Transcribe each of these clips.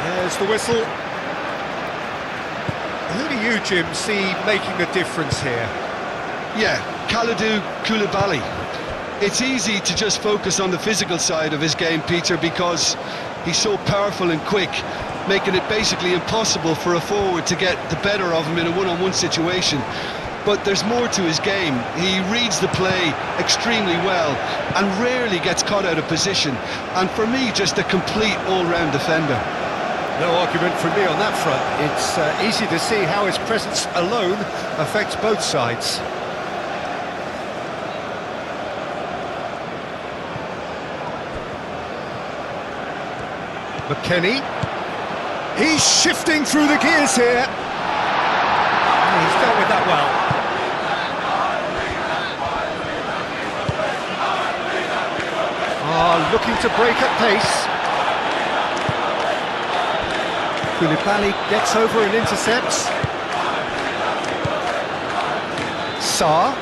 There's the whistle. Who do you, Jim, see making a difference here? Yeah, Kalidou Koulibaly. It's easy to just focus on the physical side of his game, Peter, because he's so powerful and quick, making it basically impossible for a forward to get the better of him in a one-on-one situation. But there's more to his game. He reads the play extremely well and rarely gets caught out of position. And for me, just a complete all-round defender. No argument from me on that front. It's easy to see how his presence alone affects both sides. McKennie. He's shifting through the gears here. He's dealt with that well. Looking to break at pace. Koulibaly gets over and intercepts. Sarr.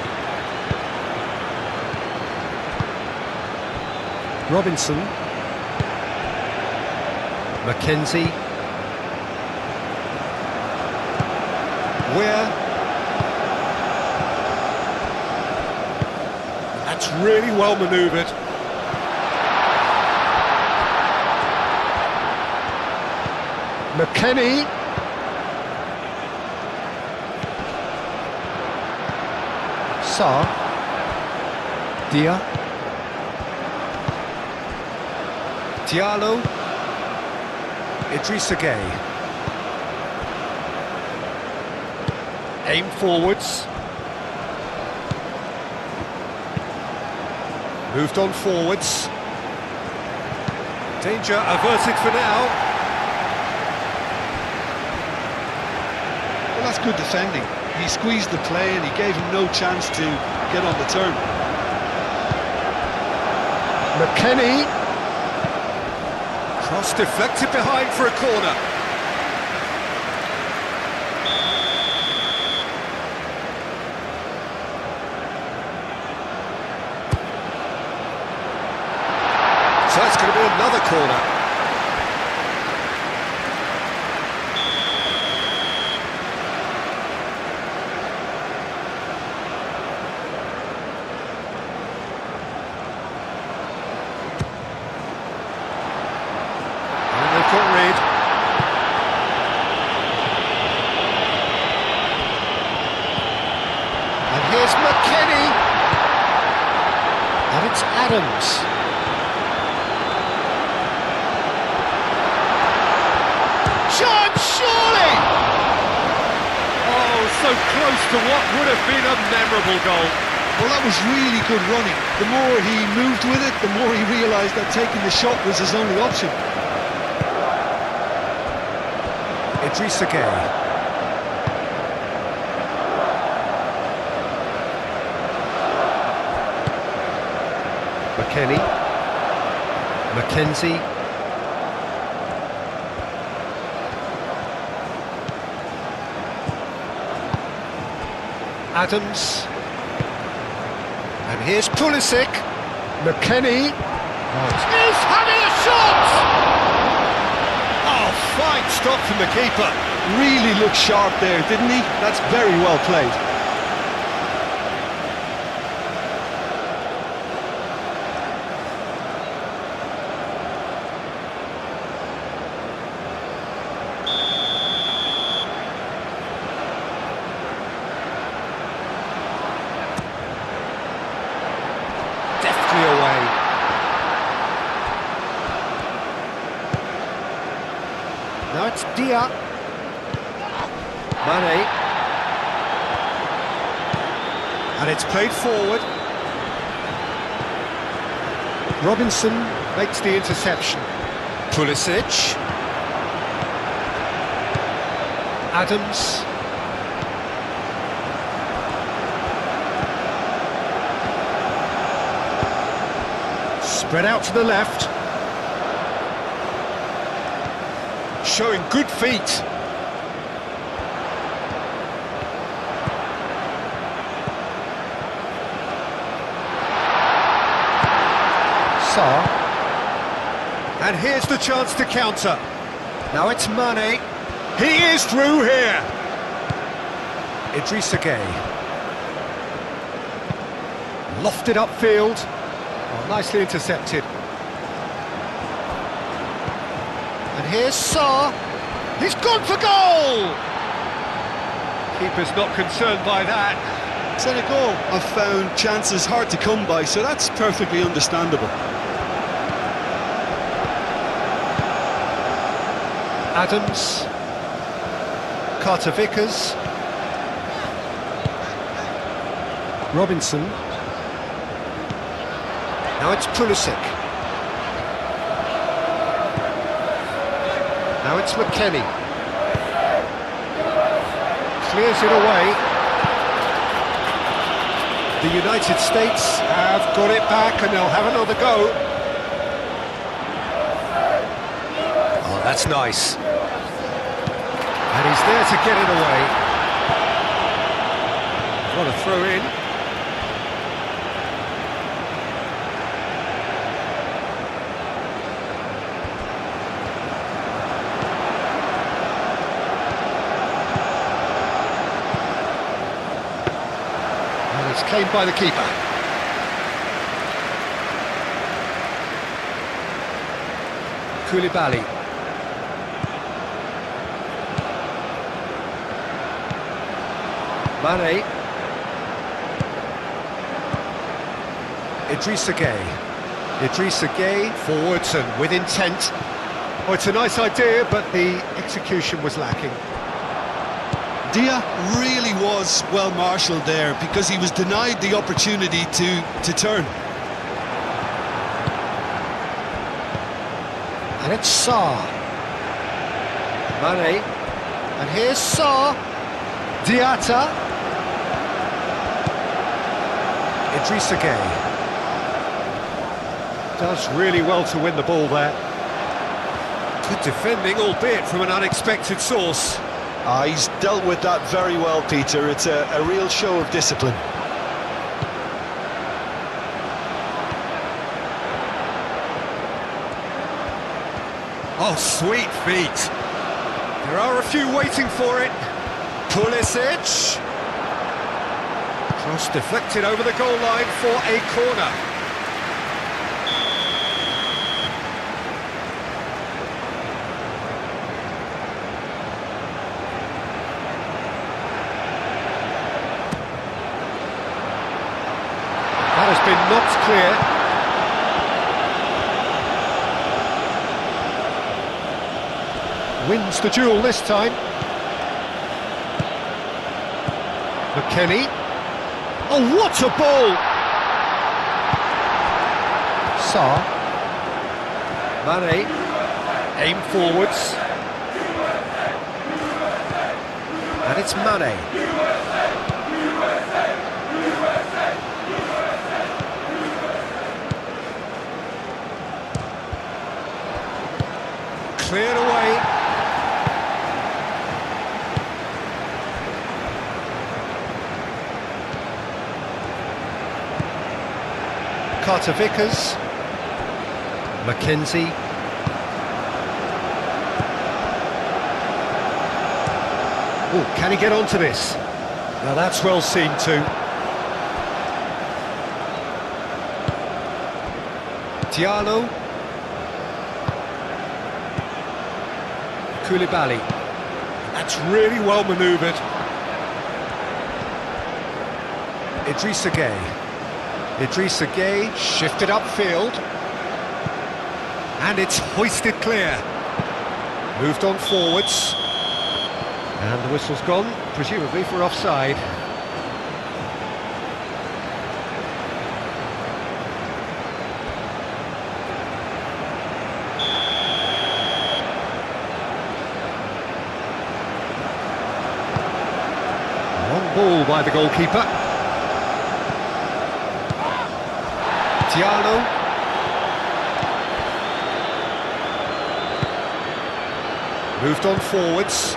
Robinson. Mackenzie. Weir. That's really well manoeuvred. McKennie. Sarr. Dia. Diallo. Idrissa Gueye. Aim forwards. Moved on forwards. Danger averted for now. Well, that's good defending. He squeezed the play and he gave him no chance to get on the turn. McKennie. Cross deflected behind for a corner. So it's going to be another corner. McKennie, and it's Adams. Chance, surely! Oh, so close to what would have been a memorable goal. Well, that was really good running. The more he moved with it, the more he realised that taking the shot was his only option. Idrissa Gueye. McKennie, Mackenzie, Adams, and here's Pulisic. McKennie is having a shot! Oh, fine stop from the keeper. Really looked sharp there, didn't he? That's very well played. Away. Now it's Dia. Mane. And it's played forward. Robinson makes the interception. Pulisic. Adams. Spread out to the left. Showing good feet. Sarr. And here's the chance to counter. Now it's Mane. He is through here. Idrissa Gueye. Lofted upfield. Oh, nicely intercepted. And here's Sarr. He's gone for goal! Keeper's not concerned by that. Senegal have found chances hard to come by, so that's perfectly understandable. Adams. Carter Vickers. Robinson. Now it's Pulisic. Now it's McKennie. Clears it away. The United States have got it back and they'll have another go. Oh, that's nice. And he's there to get it away. What a throw in. It's claimed by the keeper. Koulibaly. Mane. Idrissa Gueye. Idrissa Gueye forwards and with intent. Oh, it's a nice idea, but the execution was lacking. Dia really was well marshalled there because he was denied the opportunity to turn. And it's Sarr. Mane. And here's Sarr. Diatta. Idrissa Gueye. Does really well to win the ball there. Good defending, albeit from an unexpected source. He's dealt with that very well, Peter. It's a real show of discipline. Oh, sweet feet. There are a few waiting for it. Pulisic. Cross deflected over the goal line for a corner. That has been knocked clear. Wins the duel this time. McKennie. Oh, what a ball! Sarr. Mane. Aim forwards. And it's Mane. Cleared away. Carter Vickers. Mackenzie. Oh, can he get onto this? Now that's well seen too. Diallo. Koulibaly. That's really well manoeuvred. Idrissa Gueye. Idrissa Gueye shifted upfield. And it's hoisted clear. Moved on forwards. And the whistle's gone, presumably for offside. Long ball by the goalkeeper. Diallo. Moved on forwards.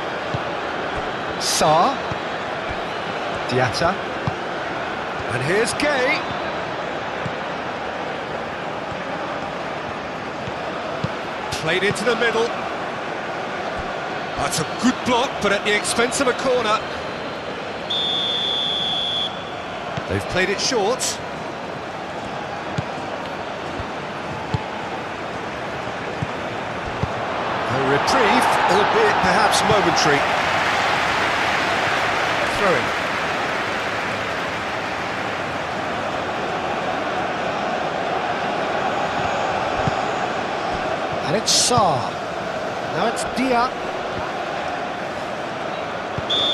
Sarr. Diatta. And here's Gueye. Played into the middle. That's a good block, but at the expense of a corner. They've played it short. A reprieve, albeit perhaps momentary. Throwing. And it's Sarr. Now it's Dia.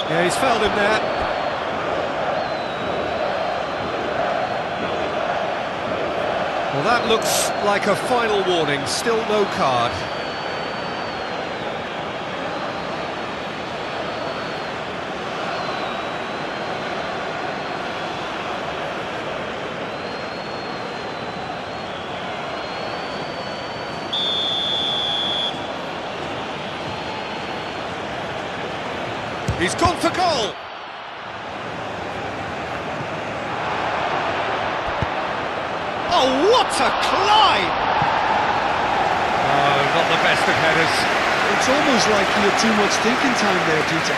Yeah, he's fouled him there. Well, that looks like a final warning, still no card. He's gone for goal! Oh, what a climb! Oh, not the best of headers. It's almost like he had too much thinking time there, Peter.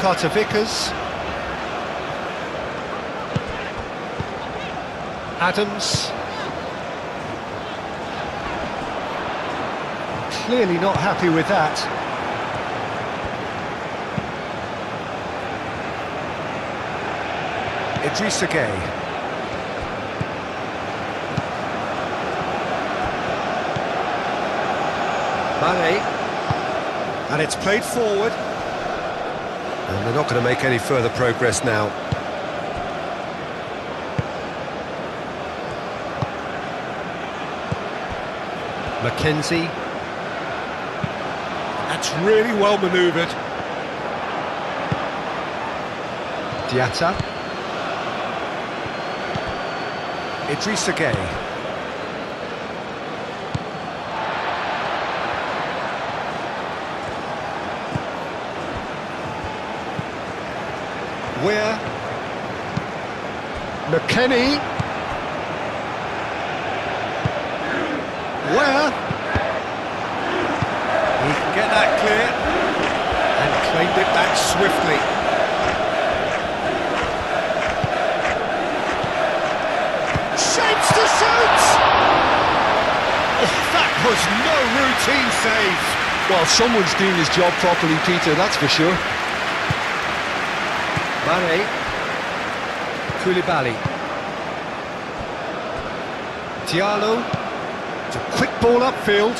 Carter Vickers. Adams. Clearly not happy with that. Idrissa Gueye. Mane. And it's played forward. And they're not going to make any further progress now. Mackenzie. That's really well manoeuvred. Diatta. Idrissa Gueye. Where? McKennie. Where? He can get that clear. And claimed it back swiftly. Shapes to shoot! Oh, that was no routine save. Well, someone's doing his job properly, Peter, that's for sure. Mane. Koulibaly. Diallo. It's a quick ball upfield.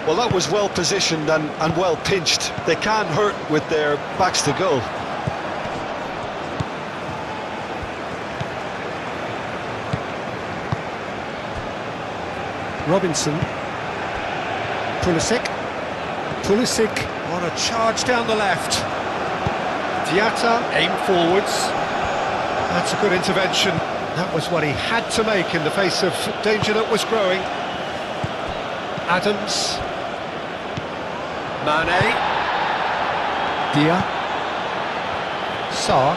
Well, that was well positioned and well pinched. They can't hurt with their backs to goal. Robinson. Pulisic. On a charge down the left. Diatta. Aim forwards. That's a good intervention. That was what he had to make in the face of danger that was growing. Adams. Mane. Dia. Sarr.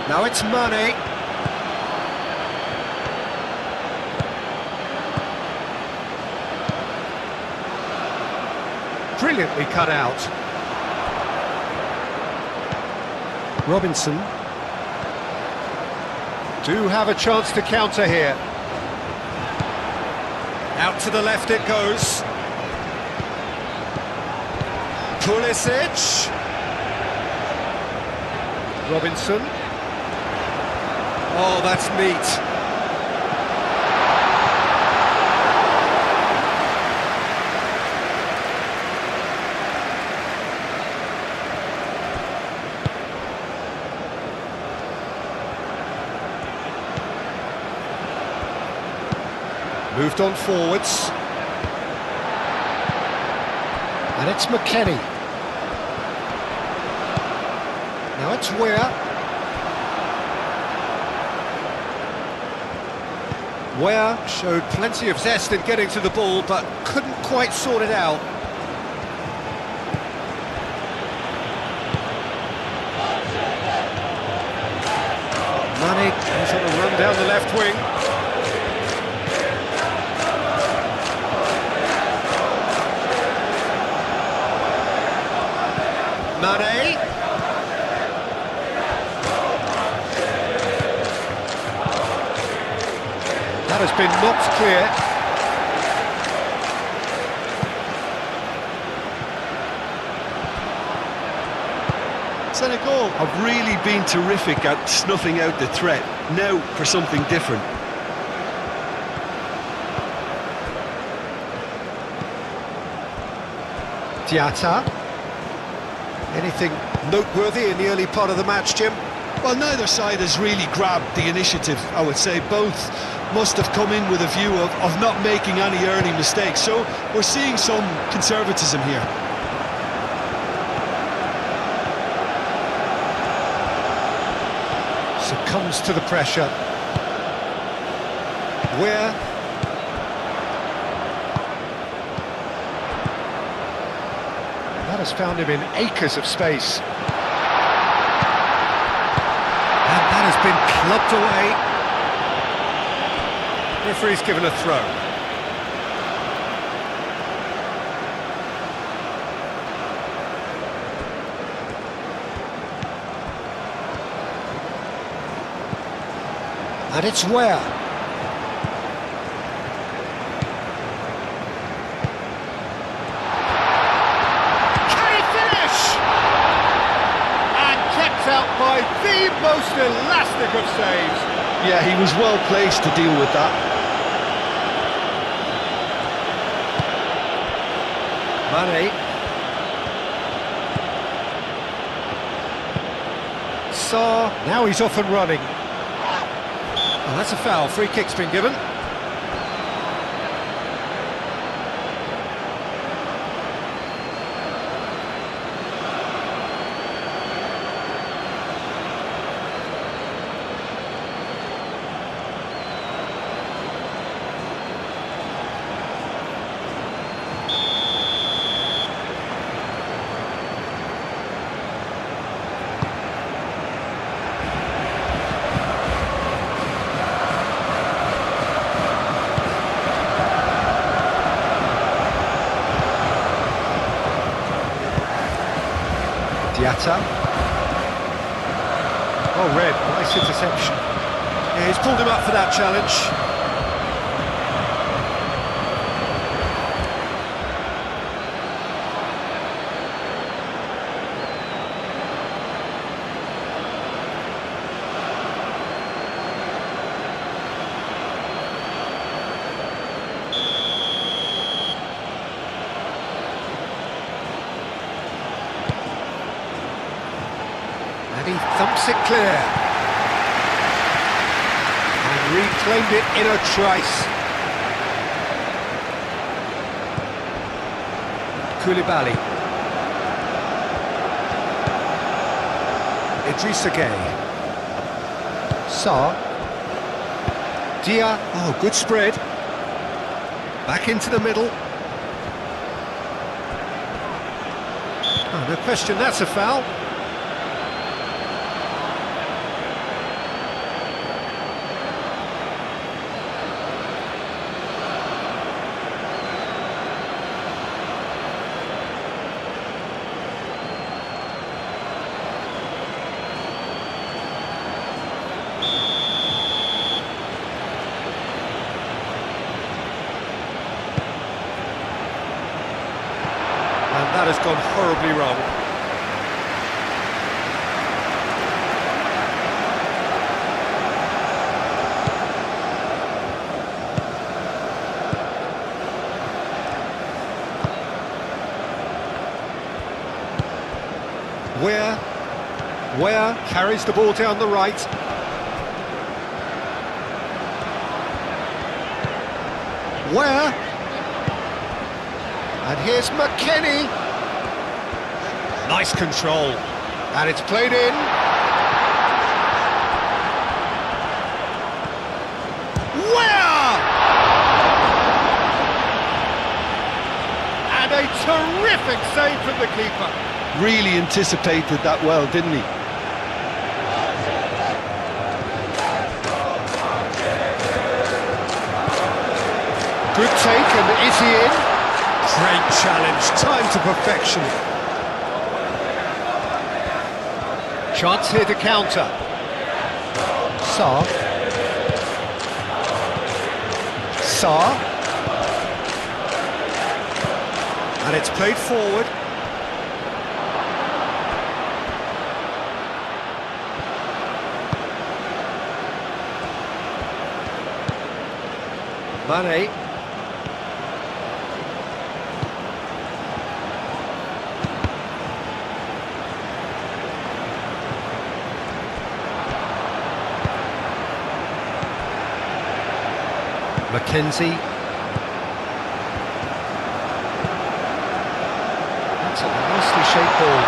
Now it's Mane. Brilliantly cut out. Robinson. Do have a chance to counter here. Out to the left it goes. Pulisic. Robinson. Oh, that's neat. Moved on forwards. And it's McKennie. Now it's Weir. Ware showed plenty of zest in getting to the ball, but couldn't quite sort it out. Mane is on a run down the left wing. Mane. That has been knocked clear. Senegal have really been terrific at snuffing out the threat. Now for something different. Diatta. Anything noteworthy in the early part of the match, Jim? Well, neither side has really grabbed the initiative, I would say. Both must have come in with a view of not making any early mistakes. So we're seeing some conservatism here. Succumbs to the pressure. Where? That has found him in acres of space. And that has been clubbed away. Referee's given a throw. And it's Ware. Can he finish? And kept out by the most elastic of saves. Yeah, he was well placed to deal with that. Mane. Saw. Now he's off and running. Oh, that's a foul. Free kick's been given. Diatta. Oh, red. Nice interception. Yeah, he's pulled him up for that challenge. And he thumps it clear. And reclaimed it in a trice. Koulibaly. Idrissa Gueye. Sarr. Dia. Oh, good spread. Back into the middle. Oh, no question, that's a foul. And that has gone horribly wrong. Ware carries the ball down the right. Ware. And here's McKennie. Nice control. And it's played in. Where? Terrific save from the keeper. Really anticipated that well, didn't he? Good take, and is he in? Great challenge, time to perfection. Chance here to counter. Sarr. Sarr. And it's played forward. Mane. Mackenzie. That's a nicely shaped ball.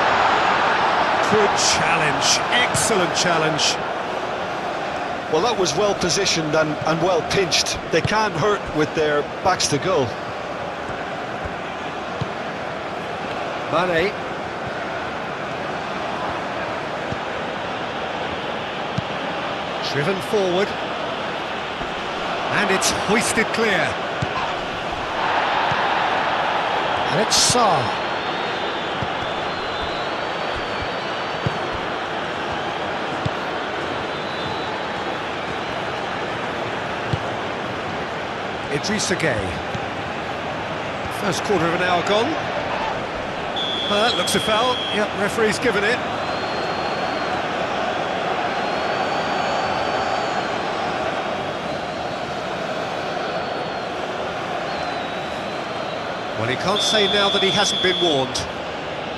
Good challenge, excellent challenge. Well, that was well positioned and well pinched. They can't hurt with their backs to goal. Mane. Driven forward. And it's hoisted clear. And it's Sarr. Idrissa Gueye. First quarter of an hour gone. Looks a foul. Yep, referee's given it. Well, he can't say now that he hasn't been warned.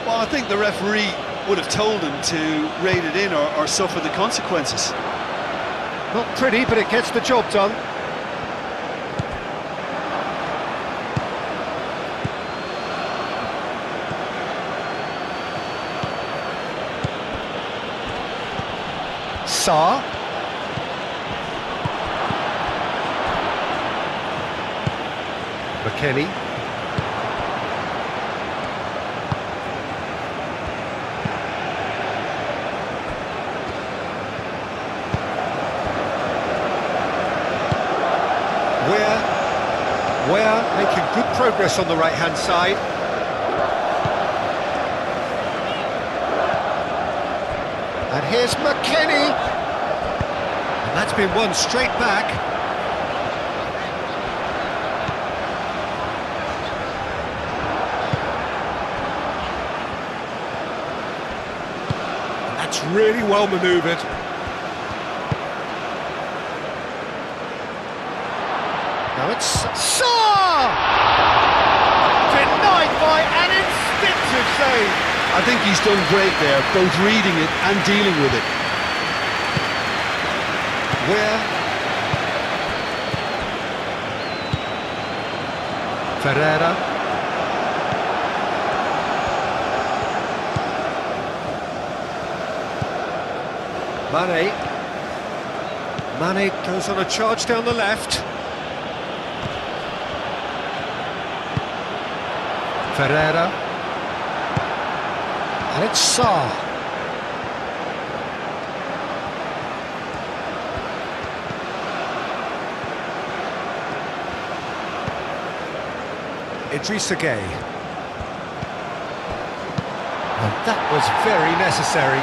Well, I think the referee would have told him to rate it in or suffer the consequences. Not pretty, but it gets the job done. Sarr. McKennie. We're making good progress on the right-hand side. And here's McKennie. And that's been won straight back. And that's really well manoeuvred. Now it's Sarr! Denied by an instinctive save. I think he's done great there, both reading it and dealing with it. Ferreira. Mane goes on a charge down the left. Ferreira. And it's Sarr. Idrissa Gueye. And that was very necessary.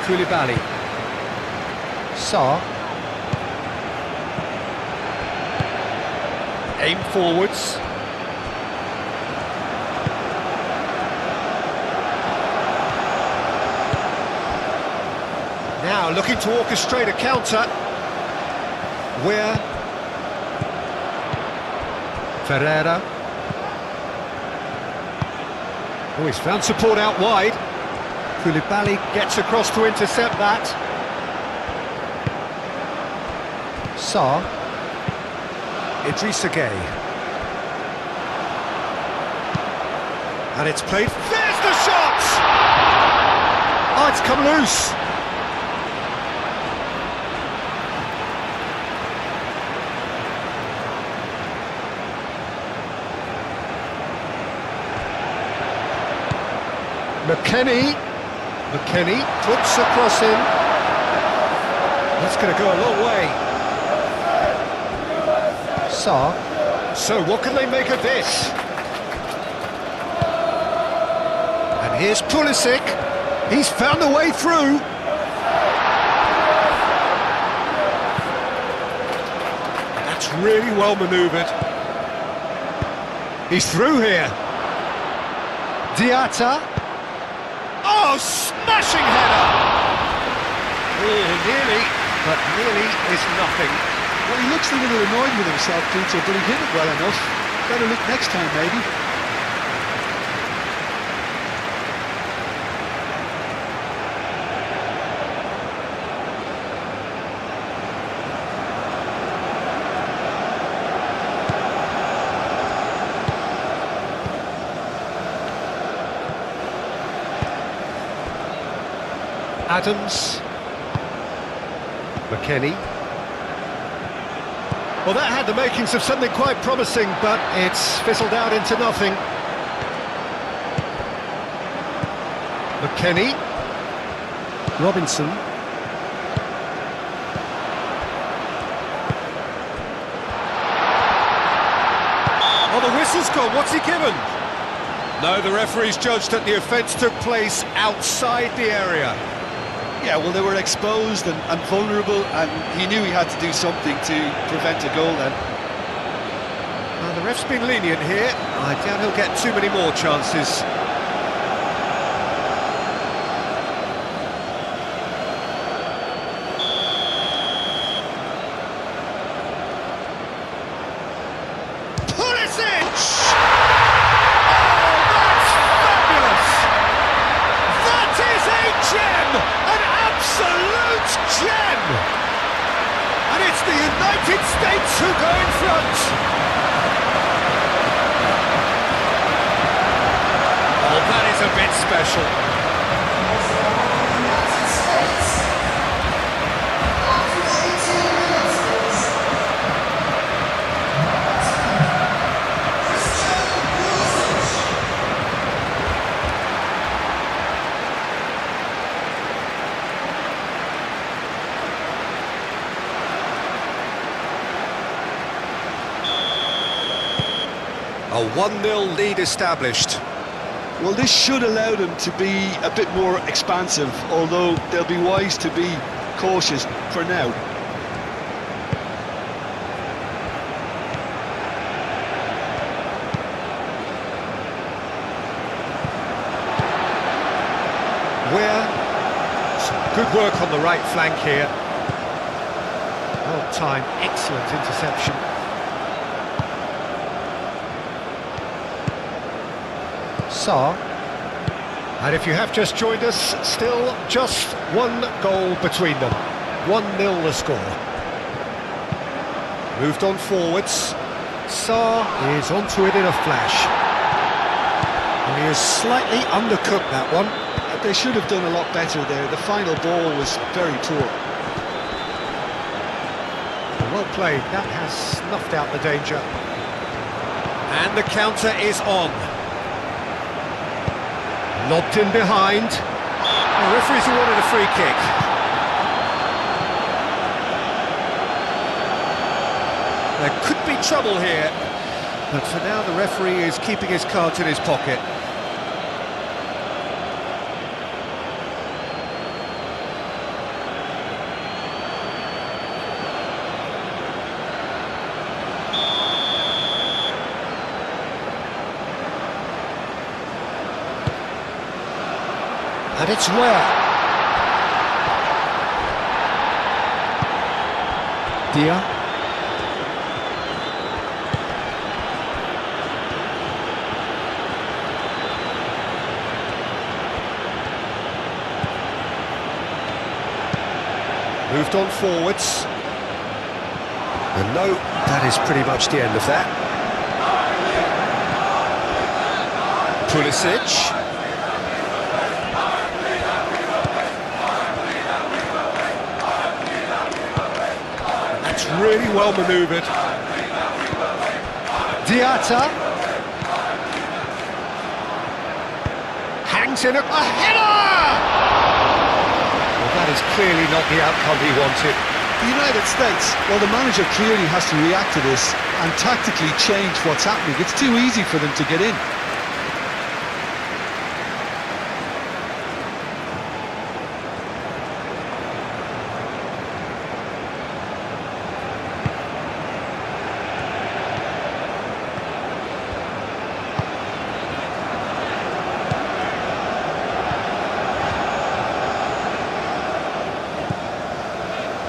Koulibaly. Sarr. Aim forwards. Now looking to orchestrate a counter. Ferreira. Oh, he's found support out wide. Koulibaly gets across to intercept that. Sarr. Idrissa Gueye. And it's played. There's the shot! Oh, it's come loose. McKennie puts a cross in. That's going to go a long way. So what can they make of this? And here's Pulisic. He's found a way through. That's really well manoeuvred. He's through here. Diatta. Oh, smashing header! Oh, nearly, but nearly is nothing. Well, he looks a little annoyed with himself, Peter, but he hit it well enough. Better look next time, maybe. Adams. McKennie. Well, that had the makings of something quite promising, but it's fizzled out into nothing. McKennie. Robinson. Oh, the whistle's gone. What's he given? No, the referee's judged that the offence took place outside the area. Yeah, well, they were exposed and vulnerable, and he knew he had to do something to prevent a goal then. Well, the ref's been lenient here. I doubt he'll get too many more chances. Pulisic! Oh, that's fabulous! That is a gem! An absolute gem! And it's the United States who go in front. Oh, that is a bit special. A 1-0 lead established. Well, this should allow them to be a bit more expansive, although they'll be wise to be cautious for now. Some good work on the right flank here. Well timed, excellent interception. And if you have just joined us, still just one goal between them. 1-0 the score. Moved on forwards. Sarr is onto it in a flash. And he has slightly undercooked that one. They should have done a lot better there. The final ball was very poor. Well played. That has snuffed out the danger. And the counter is on. Lobbed in behind. The referee's awarded a free kick. There could be trouble here, but for now the referee is keeping his cards in his pocket. And it's rare. Dia. Moved on forwards. And no, that is pretty much the end of that. Pulisic. Really well manoeuvred. Diatta hangs brings in a header! Well, that is clearly not the outcome he wanted. The United States, well, the manager clearly has to react to this and tactically change what's happening. It's too easy for them to get in.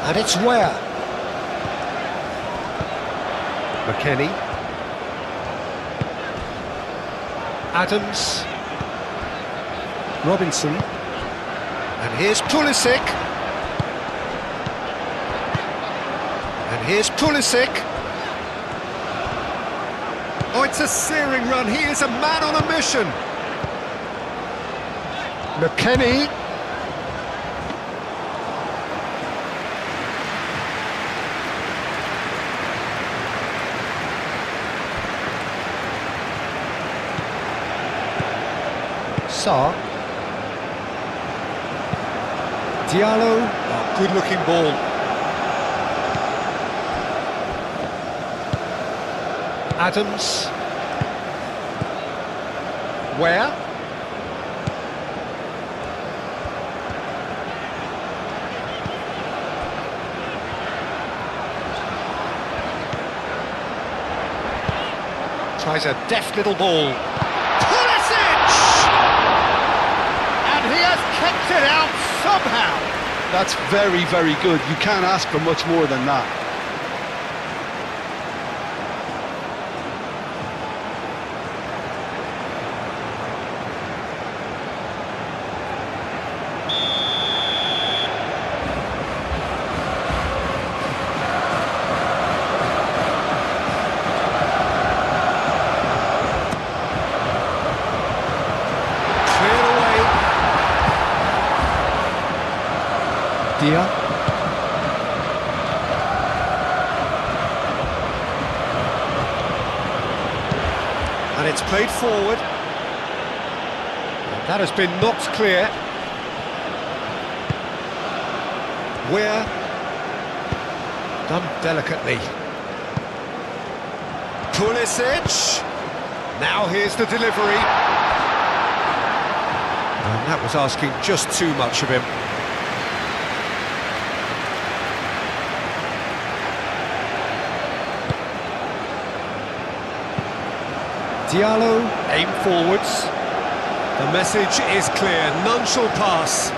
And it's where? McKennie. Adams. Robinson. And here's Pulisic. And here's Pulisic. Oh, it's a searing run. He is a man on a mission. McKennie. Sarr. Diallo, oh, good-looking ball. Adams. Where? Tries a deft little ball. He has kept it out somehow. That's very, very good. You can't ask for much more than that. Dia. And it's played forward. And that has been knocked clear. Where? Done delicately. Pulisic. Now here's the delivery. And that was asking just too much of him. Diallo, aim forwards. The message is clear, none shall pass.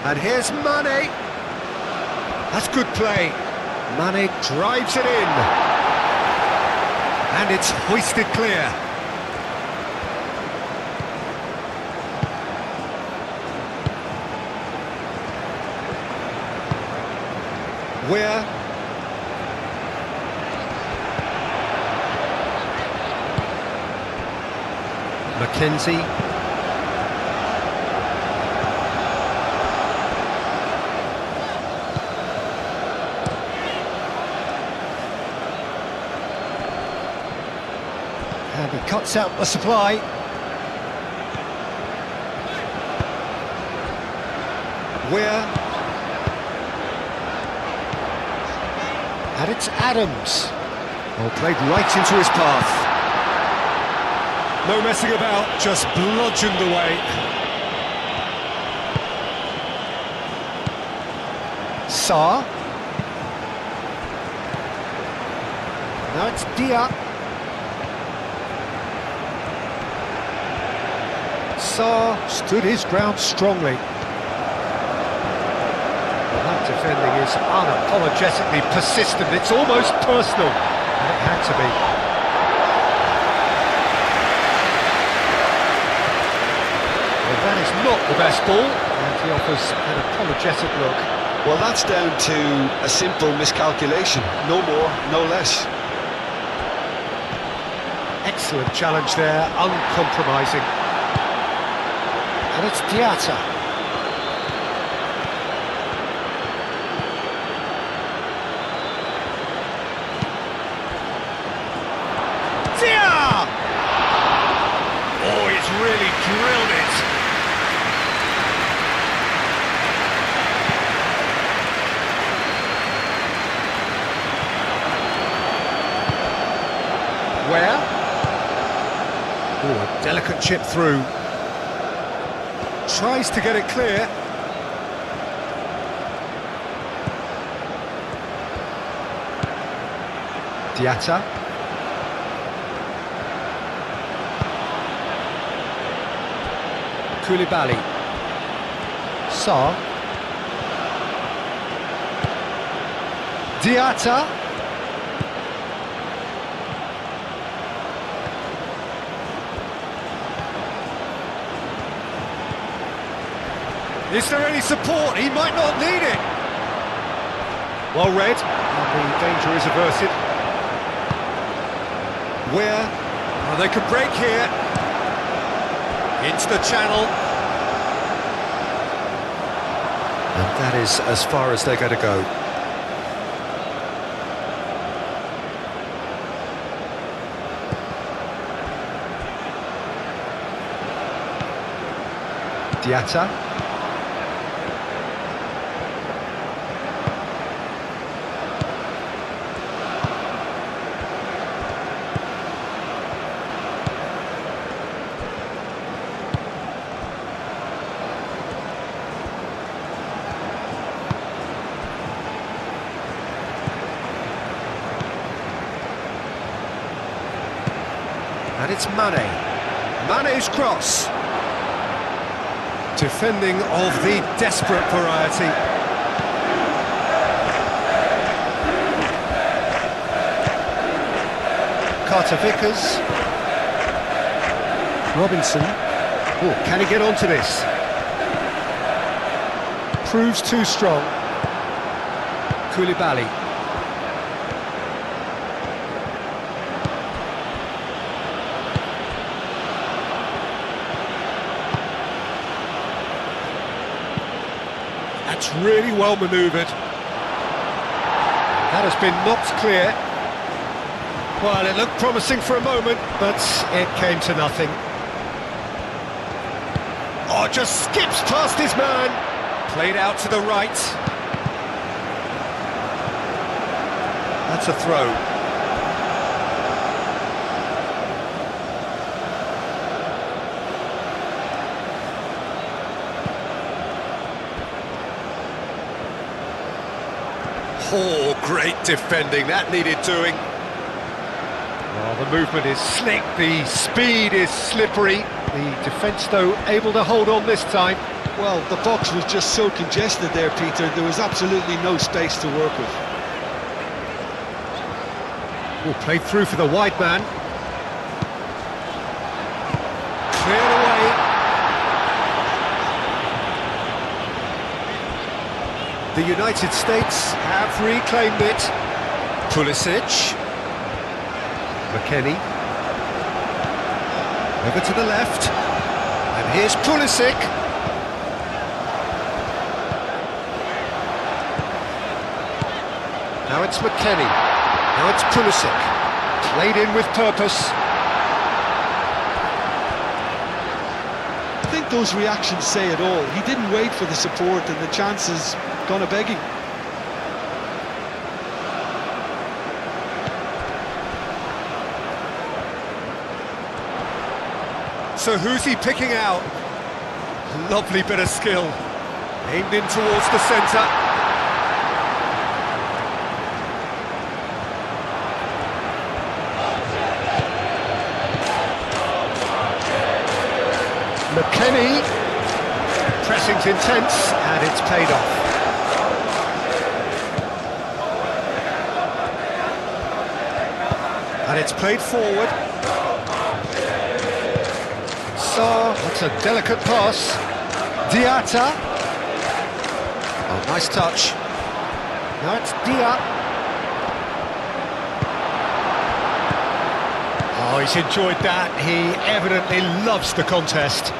And here's Mane. That's good play. Mane drives it in. And it's hoisted clear. Where? Mackenzie. And he cuts out the supply. Where? And it's Adams. Oh, played right into his path. No messing about, just bludgeoned away. Sarr. Now it's Dia. Sarr stood his ground strongly. Well, that defending is unapologetically persistent. It's almost personal, and it had to be. Well, that is not the best ball, and he offers an apologetic look. Well, that's down to a simple miscalculation. No more, no less. Excellent challenge there, uncompromising. And it's Diatta. Dia! Oh, he's really drilled it. Where? Oh, a delicate chip through. Tries to get it clear. Diatta. Koulibaly. Sarr. Diatta. Is there any support? He might not need it. Well read, and the danger is averted. Where? Oh, they could break here. Into the channel. And that is as far as they're going to go. Diatta. And it's Mane. Mane's cross. Defending of the desperate variety. Carter Vickers. Robinson. Oh, can he get onto this? Proves too strong. Koulibaly. That's really well manoeuvred. That has been knocked clear. Well, it looked promising for a moment, but it came to nothing. Oh, just skips past his man. Played out to the right. That's a throw. Oh, great defending, that needed doing. Oh, the movement is slick, the speed is slippery. The defence, though, able to hold on this time. Well, the box was just so congested there, Peter. There was absolutely no space to work with. Oh, played through for the wide man. Cleared away. The United States have reclaimed it. Pulisic. McKennie. Over to the left. And here's Pulisic. Now it's McKennie. Now it's Pulisic. Played in with purpose. I think those reactions say it all. He didn't wait for the support, and the chances gone a begging. So who's he picking out? Lovely bit of skill. Aimed in towards the centre. McKennie. Pressing's intense, and it's paid off. And it's played forward. Sarr, that's a delicate pass. Diatta. Oh, nice touch. Now it's Dia. Oh, he's enjoyed that. He evidently loves the contest.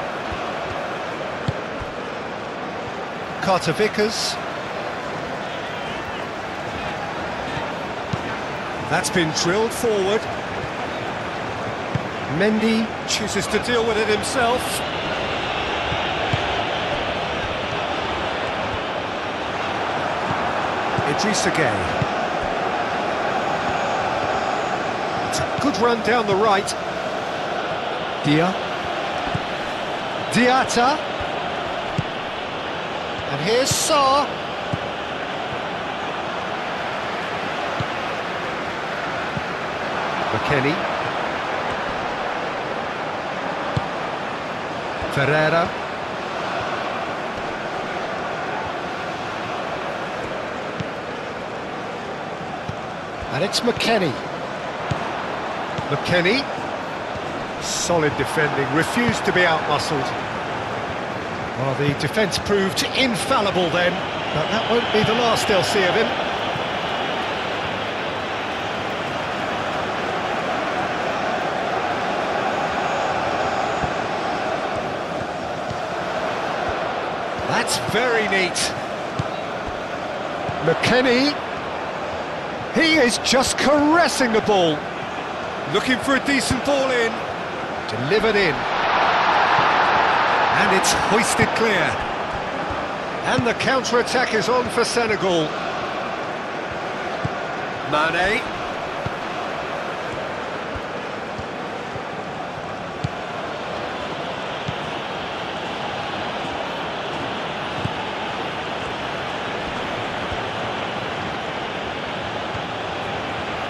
Carter Vickers. That's been drilled forward. Mendy chooses to deal with it himself. Idrissa Gueye. It's a good run down the right. Diatta. And here's Sarr. McKennie. Ferreira. And it's McKennie. Solid defending, refused to be outmuscled. Well, the defence proved infallible then, but that won't be the last they'll see of him. That's very neat. McKennie. He is just caressing the ball. Looking for a decent ball in. Delivered in. And it's hoisted clear. And the counter-attack is on for Senegal. Mane.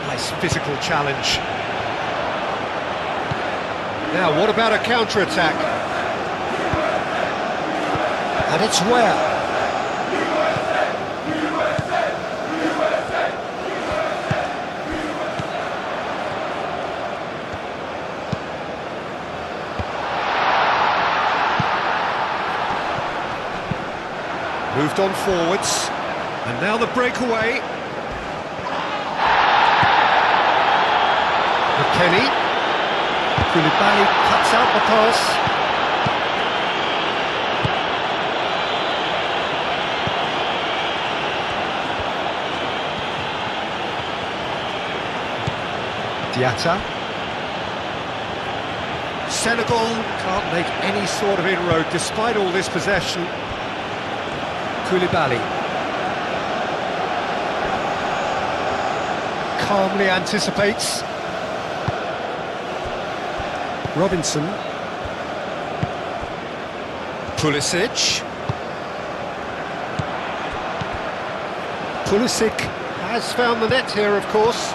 Nice physical challenge. Now, what about a counter-attack? And it's where? Moved on forwards. And now the breakaway. McKennie. Koulibaly cuts out the pass. Diatta. Senegal can't make any sort of inroad despite all this possession. Koulibaly. Calmly anticipates. Robinson. Pulisic. Pulisic has found the net here, of course.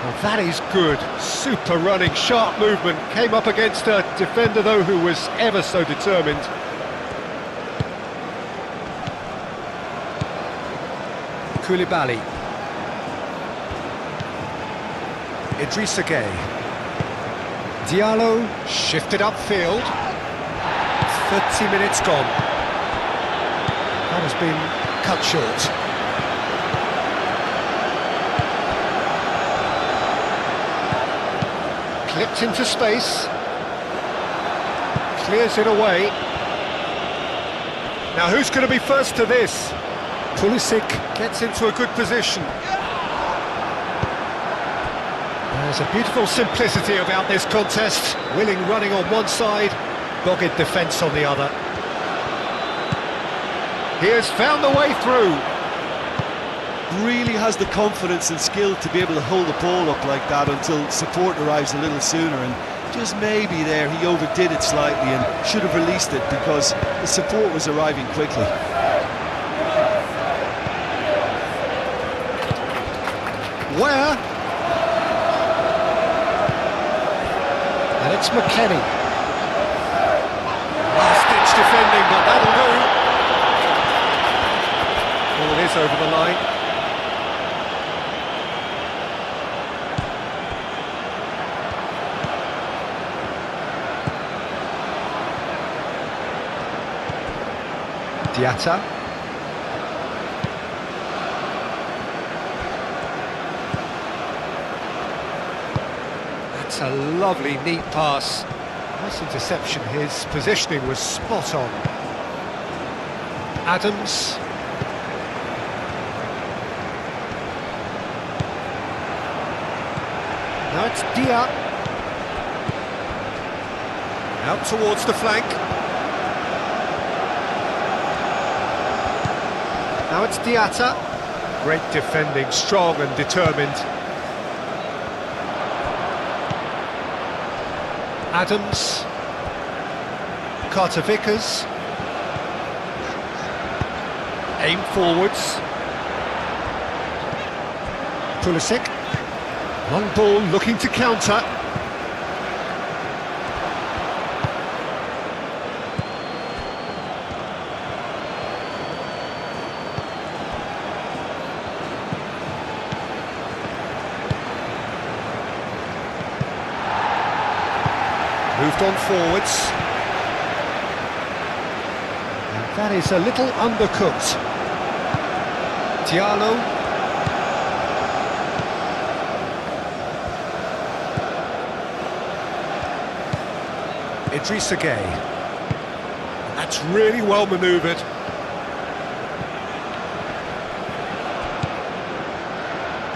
Well, that is good. Super running, sharp movement. Came up against a defender, though, who was ever so determined. Koulibaly. Idrissa Gueye. Diallo shifted upfield. 30 minutes gone. That has been cut short. Clipped into space. Clears it away. Now who's going to be first to this? Pulisic gets into a good position. There's a beautiful simplicity about this contest. Willing running on one side, dogged defence on the other. He has found the way through. Really has the confidence and skill to be able to hold the ball up like that until support arrives a little sooner, and just maybe there he overdid it slightly and should have released it because the support was arriving quickly. Where? And it's McKennie. Last-ditch defending, but that'll do. Ball is over the line. Diatta. That's a lovely, neat pass. Nice interception. His positioning was spot on. Adams. Now it's Dia. Out towards the flank. Now it's Diatta. Great defending, strong and determined. Adams. Carter Vickers. Aim forwards. Pulisic. Long ball looking to counter. Moved on forwards. And that is a little undercooked. Diallo. Idrissa Gueye. That's really well manoeuvred.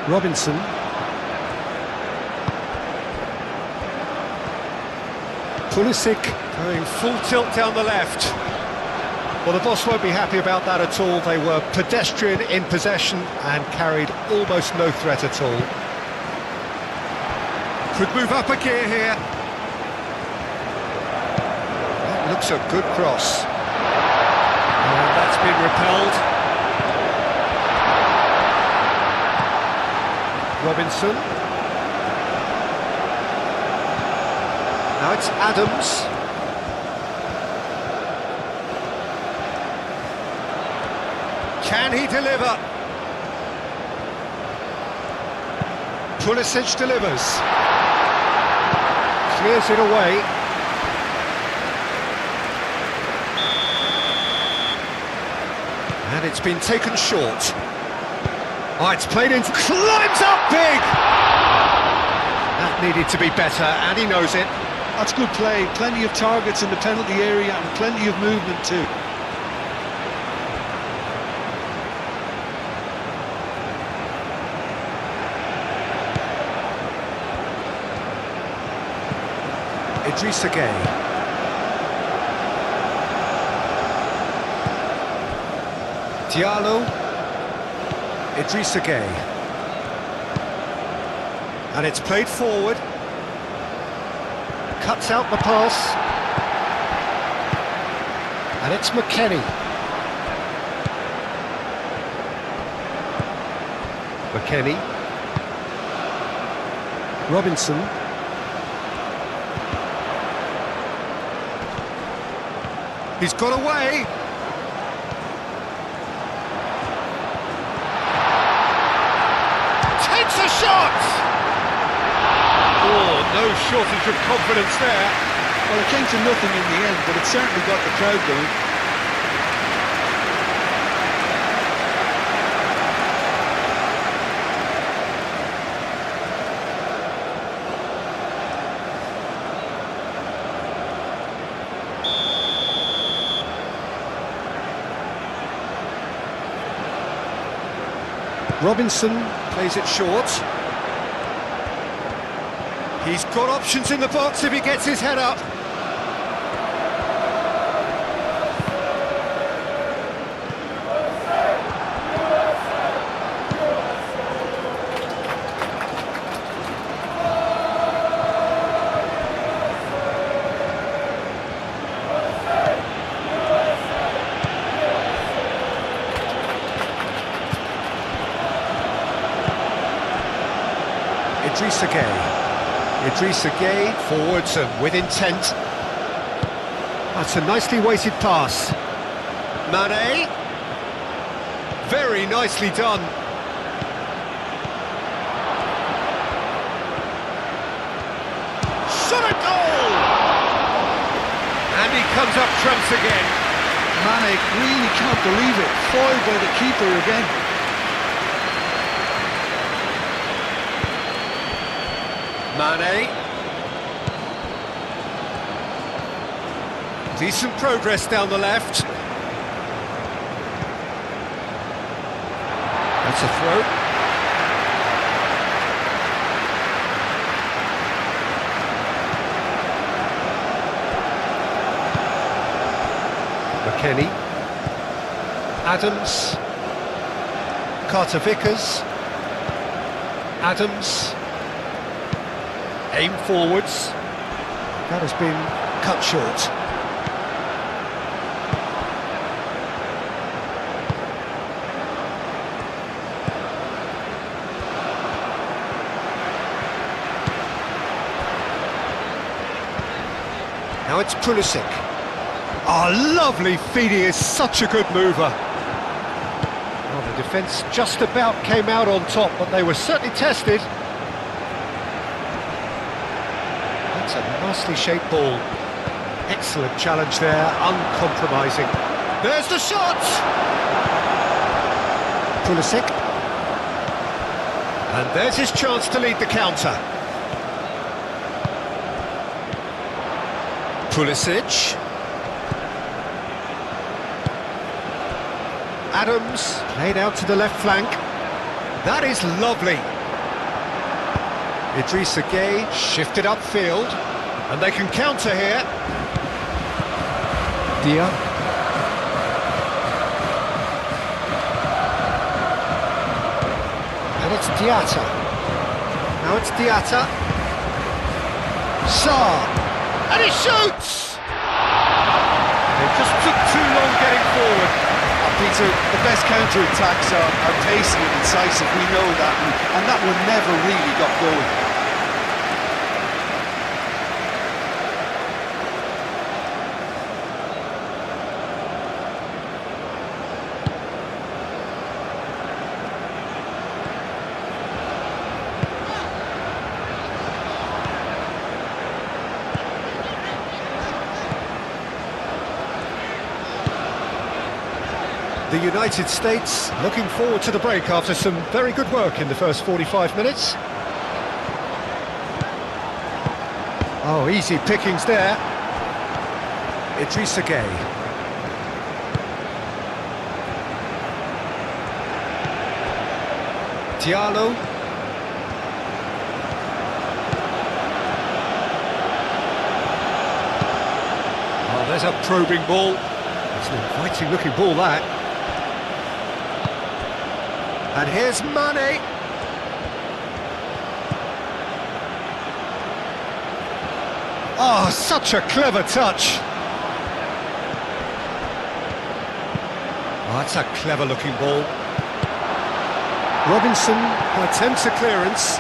Robinson. Pulisic going full tilt down the left. Well, the boss won't be happy about that at all. They were pedestrian in possession and carried almost no threat at all. Could move up a gear here. That looks a good cross. And that's been repelled. Robinson. Now it's Adams. Can he deliver? Pulisic delivers. Clears it away. And it's been taken short. Oh, it's played in. Climbs up big! That needed to be better, and he knows it. That's good play, plenty of targets in the penalty area and plenty of movement too. Idrissa Gueye. Diallo. Idrissa Gueye. And it's played forward. Cuts out the pass. And it's McKennie. McKennie. Robinson. He's got away. Takes a shot! Oh, no shortage of confidence there. Well, it came to nothing in the end, but it certainly got the crowd going. Robinson plays it short. He's got options in the box if he gets his head up. Idrissa Gueye. Idrissa Gueye forwards and with intent. That's a nicely weighted pass. Mane. Very nicely done. Shot a goal! And he comes up trumps again. Mane really can't believe it. Foiled by the keeper again. Mane. Decent progress down the left. That's a throw. McKennie. Adams. Carter-Vickers. Adams. Aim forwards. That has been cut short. Now it's Pulisic. Oh, lovely feed, he is such a good mover. Well, the defence just about came out on top, but they were certainly tested. That's a nicely shaped ball. Excellent challenge there, uncompromising. There's the shot! Pulisic. And there's his chance to lead the counter. Pulisic. Adams, played out to the left flank. That is lovely. Idrissa Gueye shifted upfield, and they can counter here. Dia. And it's Diatta. Now it's Diatta. Sarr. And he shoots! They just took too long getting forward. Peter, the best counter-attacks are pacey and incisive, we know that, and that one never really got going. The United States looking forward to the break after some very good work in the first 45 minutes. Oh, easy pickings there. Idrissa Gueye. Diallo. Oh, there's a probing ball. It's an inviting looking ball, that. And here's Mane. Oh, such a clever touch. Oh, that's a clever looking ball. Robinson attempts a clearance.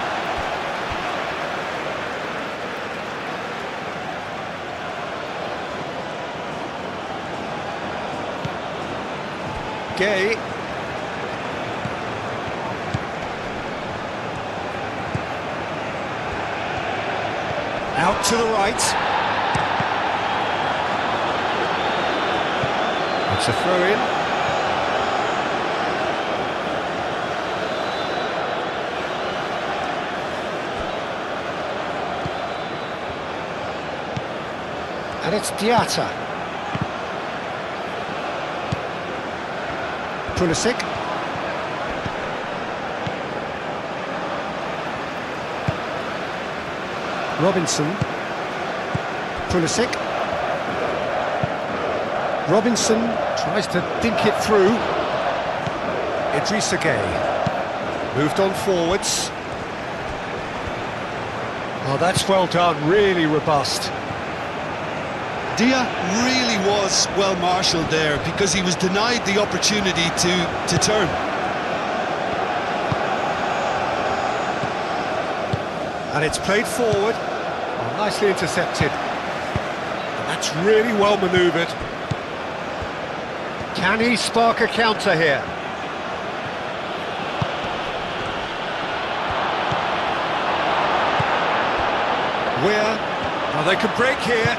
Gueye. Out to the right. It's a throw-in. And it's Diatta. Pulisic. Robinson. Pulisic. Robinson tries to dink it through. Idrissa Gueye. Moved on forwards. Oh, that's well done, really robust. Dia really was well marshalled there because he was denied the opportunity to turn. And it's played forward. Oh, nicely intercepted. And that's really well manoeuvred. Can he spark a counter here? Where? Oh, they could break here.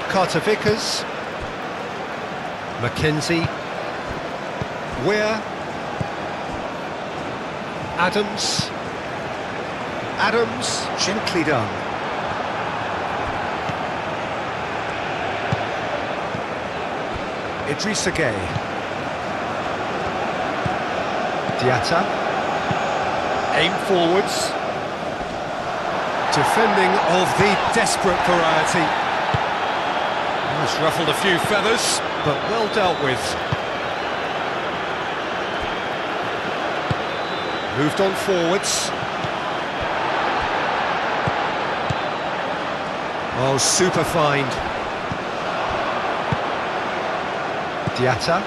Carter-Vickers. Mackenzie. Where? Adams. Adams, gently done. Idrissa Gueye. Diatta. Aim forwards. Defending of the desperate variety. It's ruffled a few feathers, but well dealt with. Moved on forwards. Oh, super find. Diatta.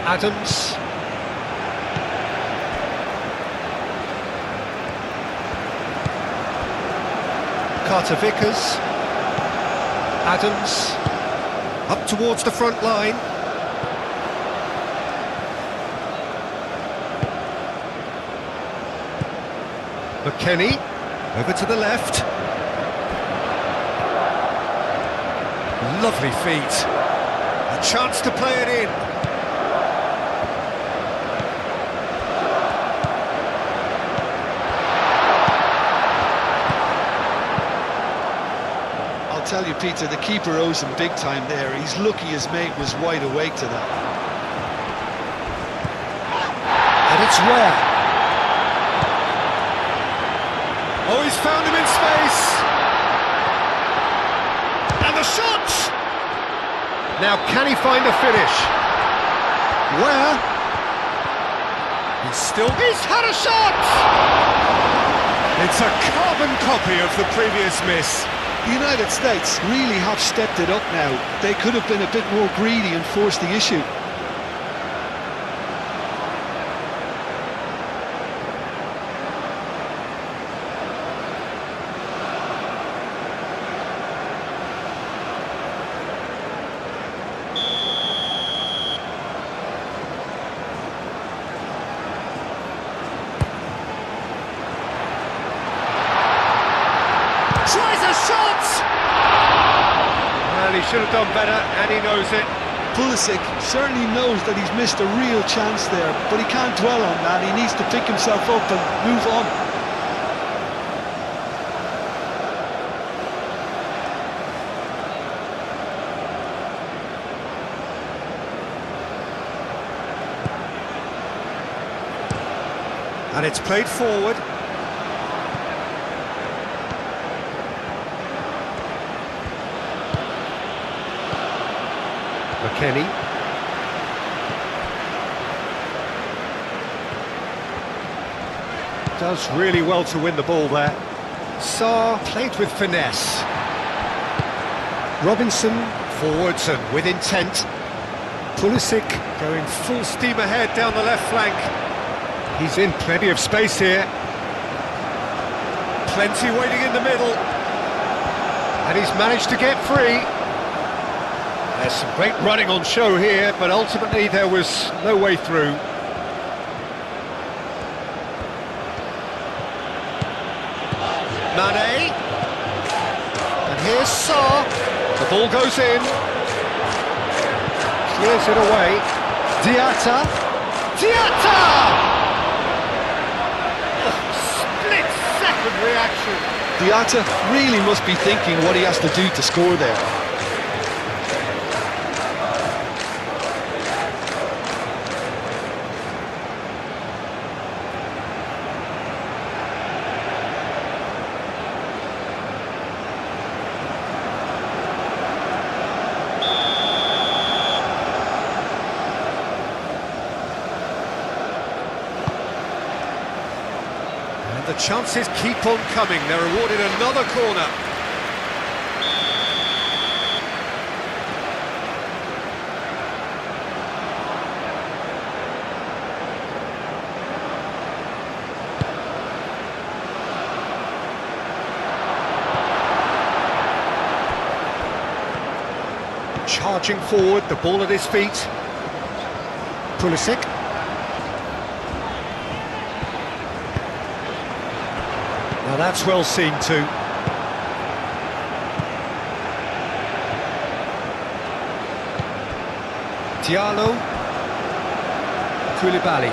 Adams. Carter Vickers. Adams. Up towards the front line. McKennie. Over to the left. Lovely feet. A chance to play it in. I'll tell you, Peter, the keeper owes him big time there. He's lucky his mate was wide awake to that. And it's rare. Oh, he's found him in space. And the shot! Now, can he find a finish? Where? He's had a shot! It's a carbon copy of the previous miss. The United States really have stepped it up now. They could have been a bit more greedy and forced the issue. Tries a shot! Well, he should have done better, and he knows it. Pulisic certainly knows that he's missed a real chance there, but he can't dwell on that. He needs to pick himself up and move on. And it's played forward. McKennie. Does really well to win the ball there. Sarr played with finesse. Robinson forwards and with intent. Pulisic going full steam ahead down the left flank. He's in plenty of space here. Plenty waiting in the middle. And he's managed to get free. There's some great running on show here, but ultimately there was no way through. Mane. And here's Sarr. The ball goes in. Clears it away. Diatta. Diatta! Split-second reaction. Diatta really must be thinking what he has to do to score there. The chances keep on coming. They're awarded another corner. Charging forward, the ball at his feet. Pulisic. Now that's well seen too. Diallo. Koulibaly.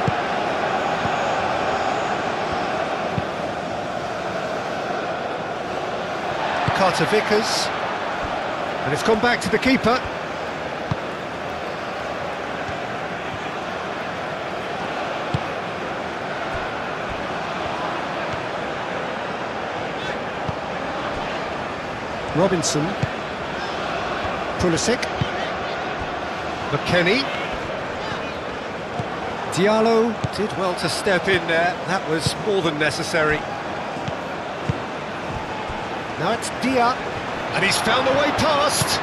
Carter Vickers. And it's gone back to the keeper. Robinson. Pulisic. McKennie. Diallo did well to step in there. That was more than necessary. Now it's Dia. And he's found a way past.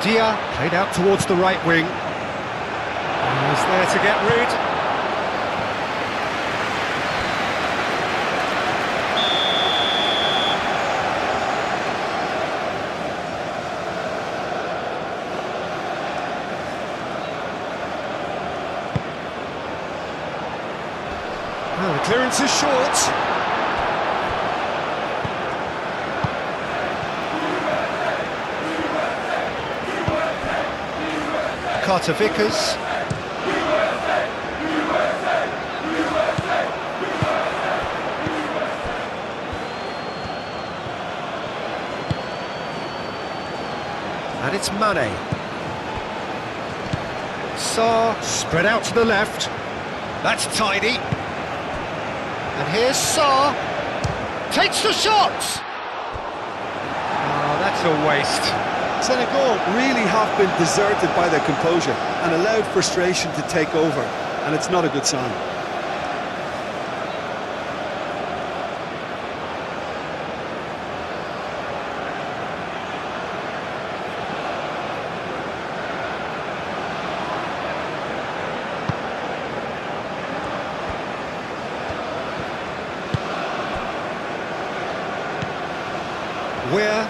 Dia played out towards the right wing. And he's there to get rid. Oh, the clearance is short. Carter Vickers. And it's Mane. Sarr spread out to the left. That's tidy. And here's Sarr. Takes the shot! Oh, that's a waste. Senegal really have been deserted by their composure and allowed frustration to take over, and it's not a good sign. Where?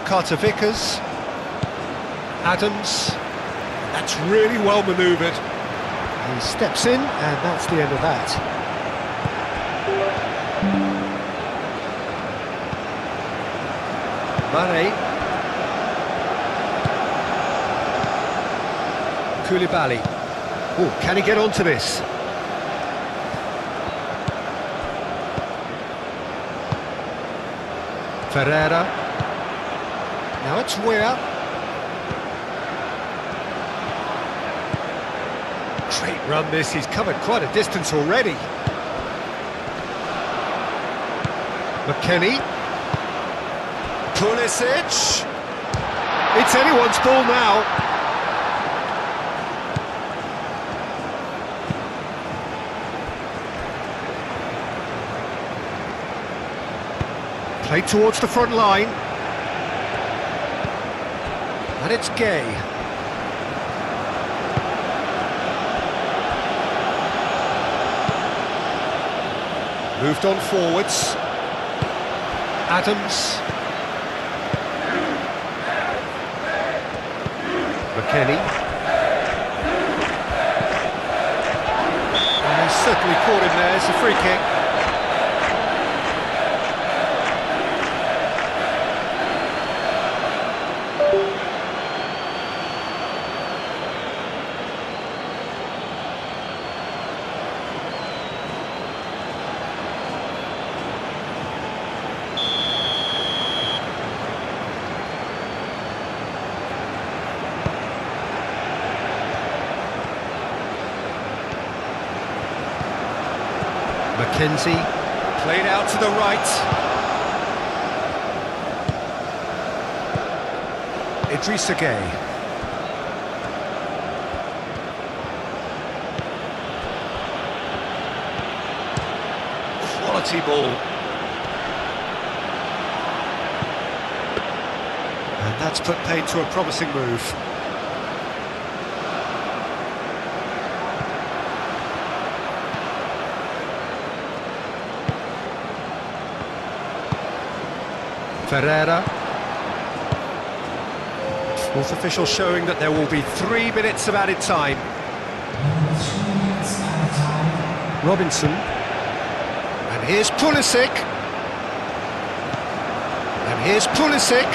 Carter Vickers. Adams. That's really well manoeuvred. He steps in, and that's the end of that. Mane. Koulibaly. Oh, can he get onto this? Ferreira. Now it's Weir. Great run this, he's covered quite a distance already. McKennie. Pulisic. It's anyone's ball now. Played towards the front line. And it's Gay. Moved on forwards. Adams. McKennie. And he's certainly caught him there. It's a free kick. Mackenzie, played out to the right. Idrissa Gueye. Quality ball. And that's put paid to a promising move. Ferreira. Fourth official showing that there will be 3 minutes of added time. Robinson. And here's Pulisic. And here's Pulisic.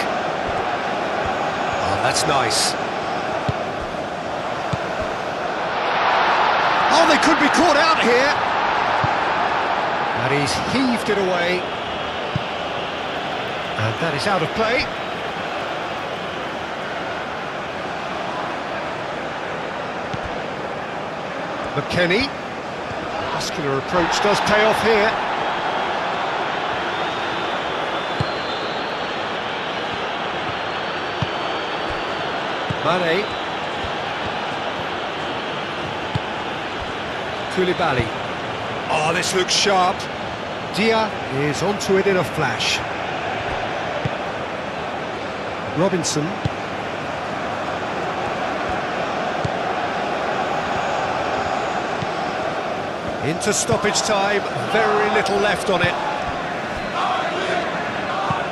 That's nice. Oh, they could be caught out here. And he's heaved it away. And that is out of play. McKennie. Muscular approach does pay off here. Mane. Koulibaly. Oh, this looks sharp. Dia is onto it in a flash. Robinson. Into stoppage time, very little left on it.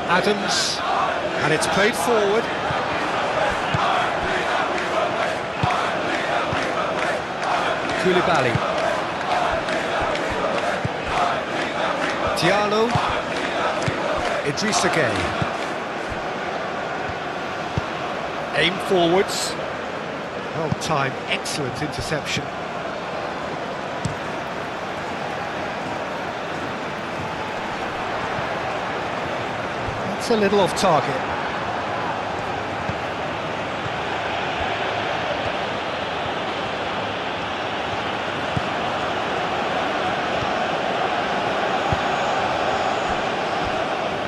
Adams, and it's played forward. Koulibaly. Diallo. Idrissa Gueye. Aim forwards. Well timed, excellent interception. It's a little off target.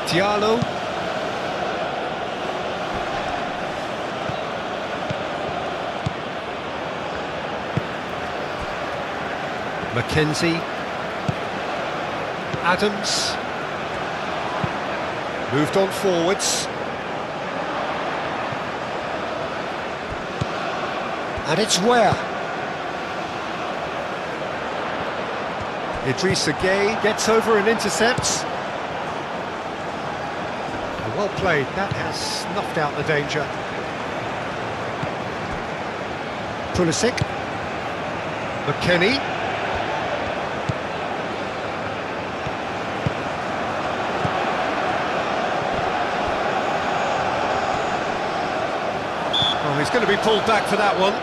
Diallo. Mackenzie. Adams. Moved on forwards. And it's Ware. Idrissa Gueye gets over and intercepts. Well played, that has snuffed out the danger. Pulisic. McKennie. Oh, he's going to be pulled back for that one.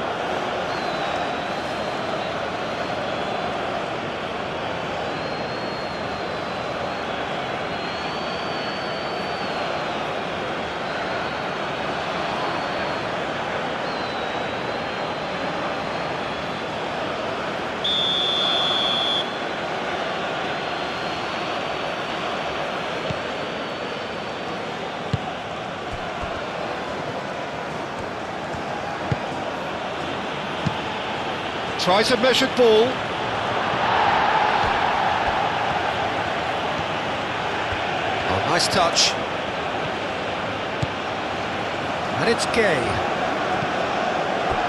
Tries a measured ball. Oh, nice touch. And it's Gueye.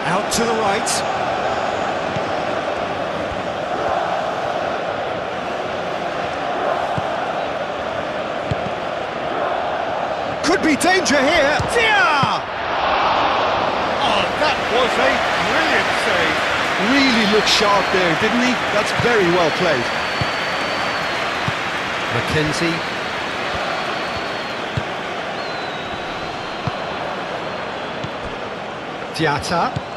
Out to the right. Could be danger here. Dia! Oh, that was a brilliant save. Really looked sharp there, didn't he? That's very well played. Mackenzie. Diatta.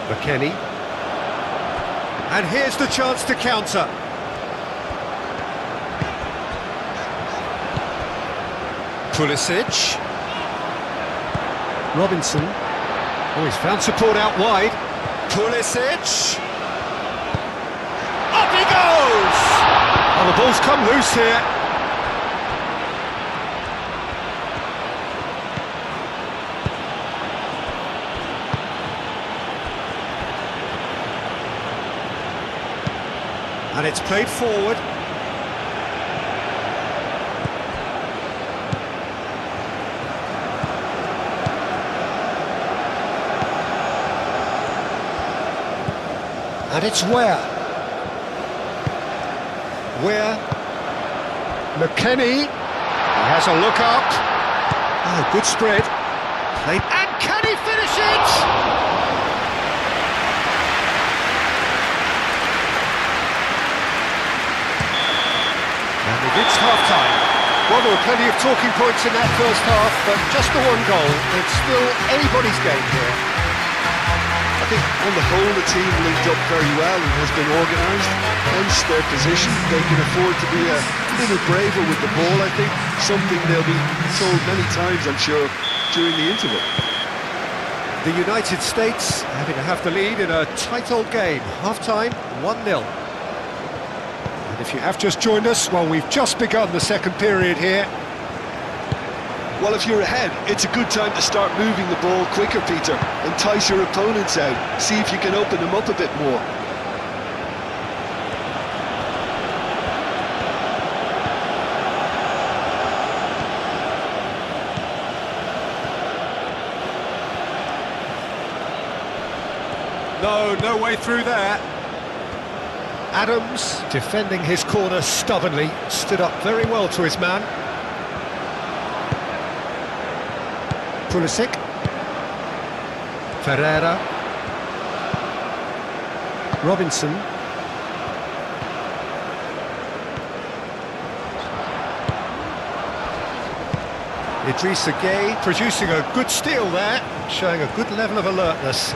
McKennie. And here's the chance to counter. Pulisic. Robinson. Oh, he's found support out wide. Pulisic. Up he goes! Oh, the ball's come loose here. And it's played forward. And it's Ware. Ware. McKennie. He has a look up. Oh, good spread. Played. And can he finish it? And we've reached half-time. Well, there were plenty of talking points in that first half, but just the one goal. It's still anybody's game here. I think on the whole the team linked up very well and has been organised, hence their position. They can afford to be a little braver with the ball, I think, something they'll be told many times, I'm sure, during the interval. The United States having to have the lead in a tight old game. Half-time, 1-0. And if you have just joined us, well, we've just begun the second period here. Well, if you're ahead, it's a good time to start moving the ball quicker, Peter. Entice your opponents out. See if you can open them up a bit more. No way through there. Adams, defending his corner stubbornly, stood up very well to his man. Pulisic. Ferreira. Robinson. Idrissa Gueye producing a good steal there, showing a good level of alertness.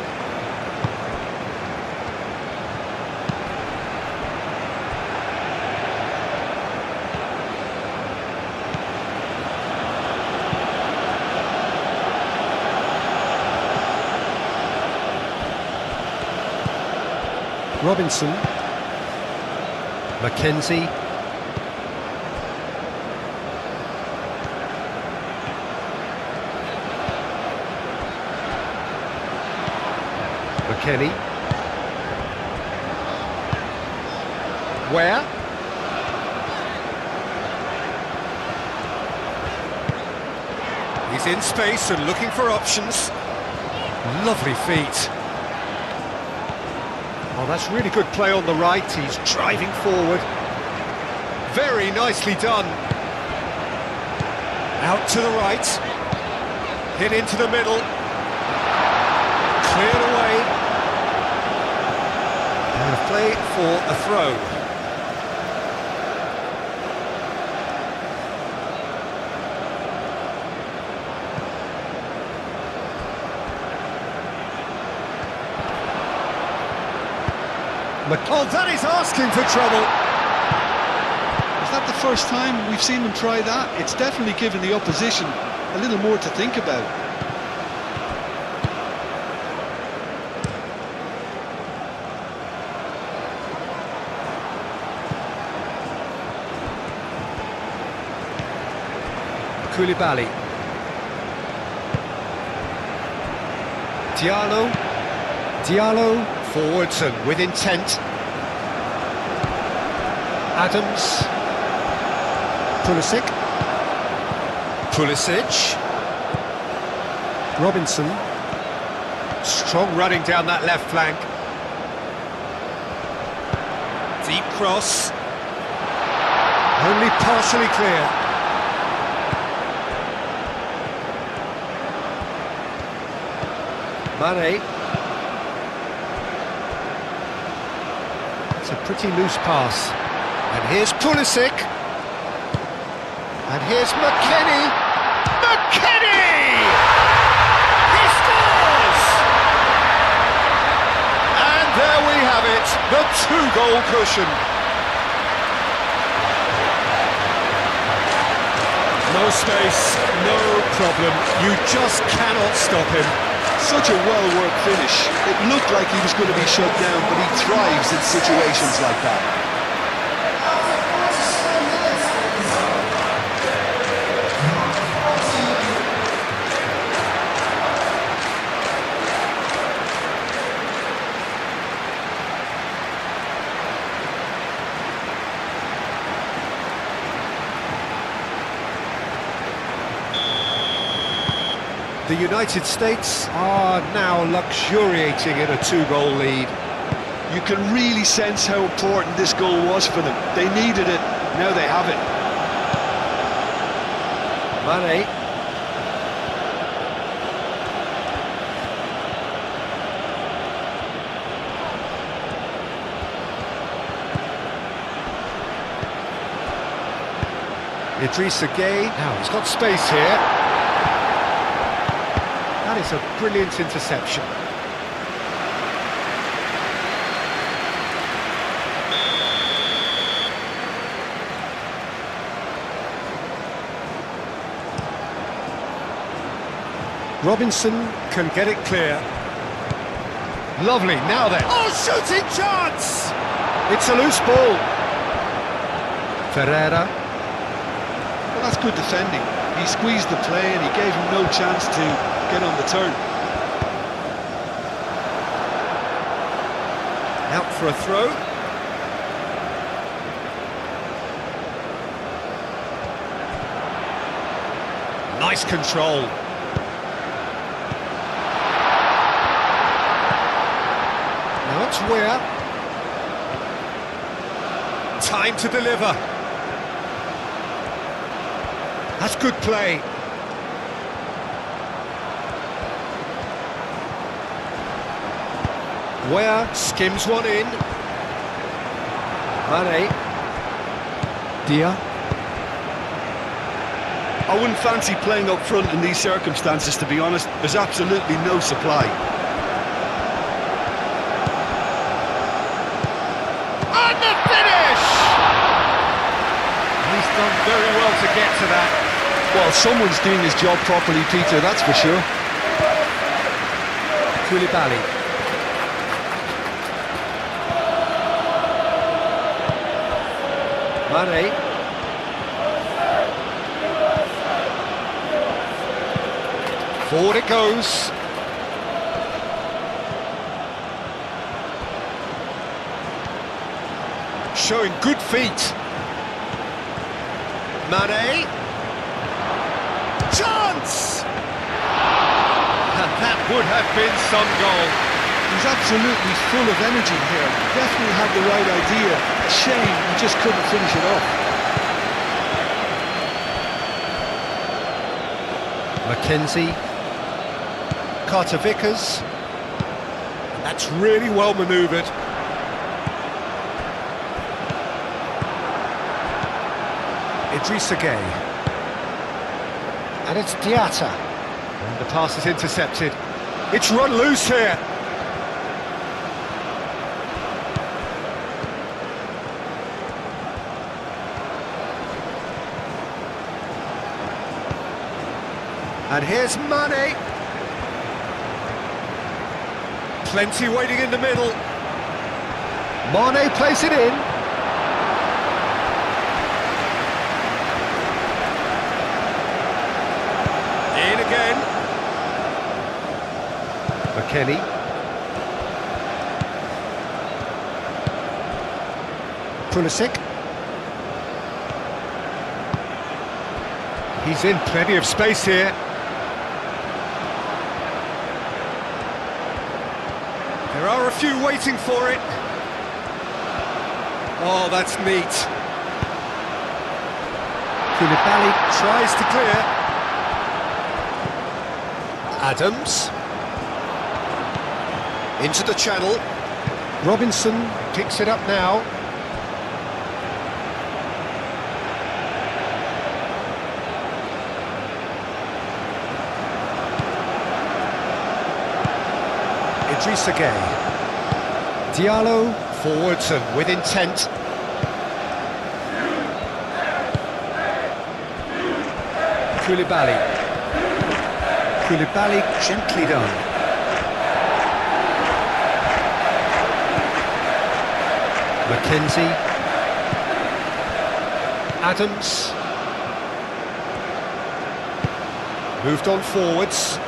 Robinson, Mackenzie, McKennie, Ware, he's in space and looking for options. Lovely feet. Oh, that's really good play on the right. He's driving forward. Very nicely done. Out to the right. Hit into the middle. Cleared away. And a play for a throw. Oh, that is asking for trouble. Is that the first time we've seen them try that? It's definitely given the opposition a little more to think about. Koulibaly. Diallo forwards and with intent. Adams. Pulisic. Robinson. Strong running down that left flank. Deep cross. Only partially clear. Mane. It's a pretty loose pass. And here's Pulisic. And here's McKennie. McKennie! He scores! And there we have it, the two-goal cushion. No space, no problem. You just cannot stop him. Such a well-worked finish. It looked like he was going to be shut down, but he thrives in situations like that. The United States are now luxuriating in a two-goal lead. You can really sense how important this goal was for them. They needed it, now they have it. Mane. Idrissa Gueye. Now he's got space here. That is a brilliant interception. Robinson can get it clear. Lovely, now then. Oh, shooting chance! It's a loose ball. Ferreira. Well, that's good defending. He squeezed the play and he gave him no chance to get on the turn. Out for a throw. Nice control. Now it's Weir. Time to deliver. That's good play. Weir skims one in. Mane. Dia. I wouldn't fancy playing up front in these circumstances, to be honest. There's absolutely no supply. And the finish! He's done very well to get to that. Well, someone's doing his job properly, Peter, that's for sure. Koulibaly. Mane. Forward it goes. Showing good feet. Mane. Chance! And that would have been some goal. He's absolutely full of energy here. Definitely had the right idea. A shame he just couldn't finish it off. Mackenzie. Carter Vickers. That's really well manoeuvred. Idrissa Gueye. And it's Diatta. And the pass is intercepted. It's run loose here. And here's Mane. Plenty waiting in the middle. Mane plays it in. In again. McKennie. Pulisic. He's in plenty of space here. There are a few waiting for it. Oh, that's neat. Koulibaly tries to clear. Adams. Into the channel. Robinson picks it up now. Idrissa Gueye. Diallo forwards and with intent. Koulibaly. Koulibaly gently done. Mackenzie. Adams. Moved on forwards.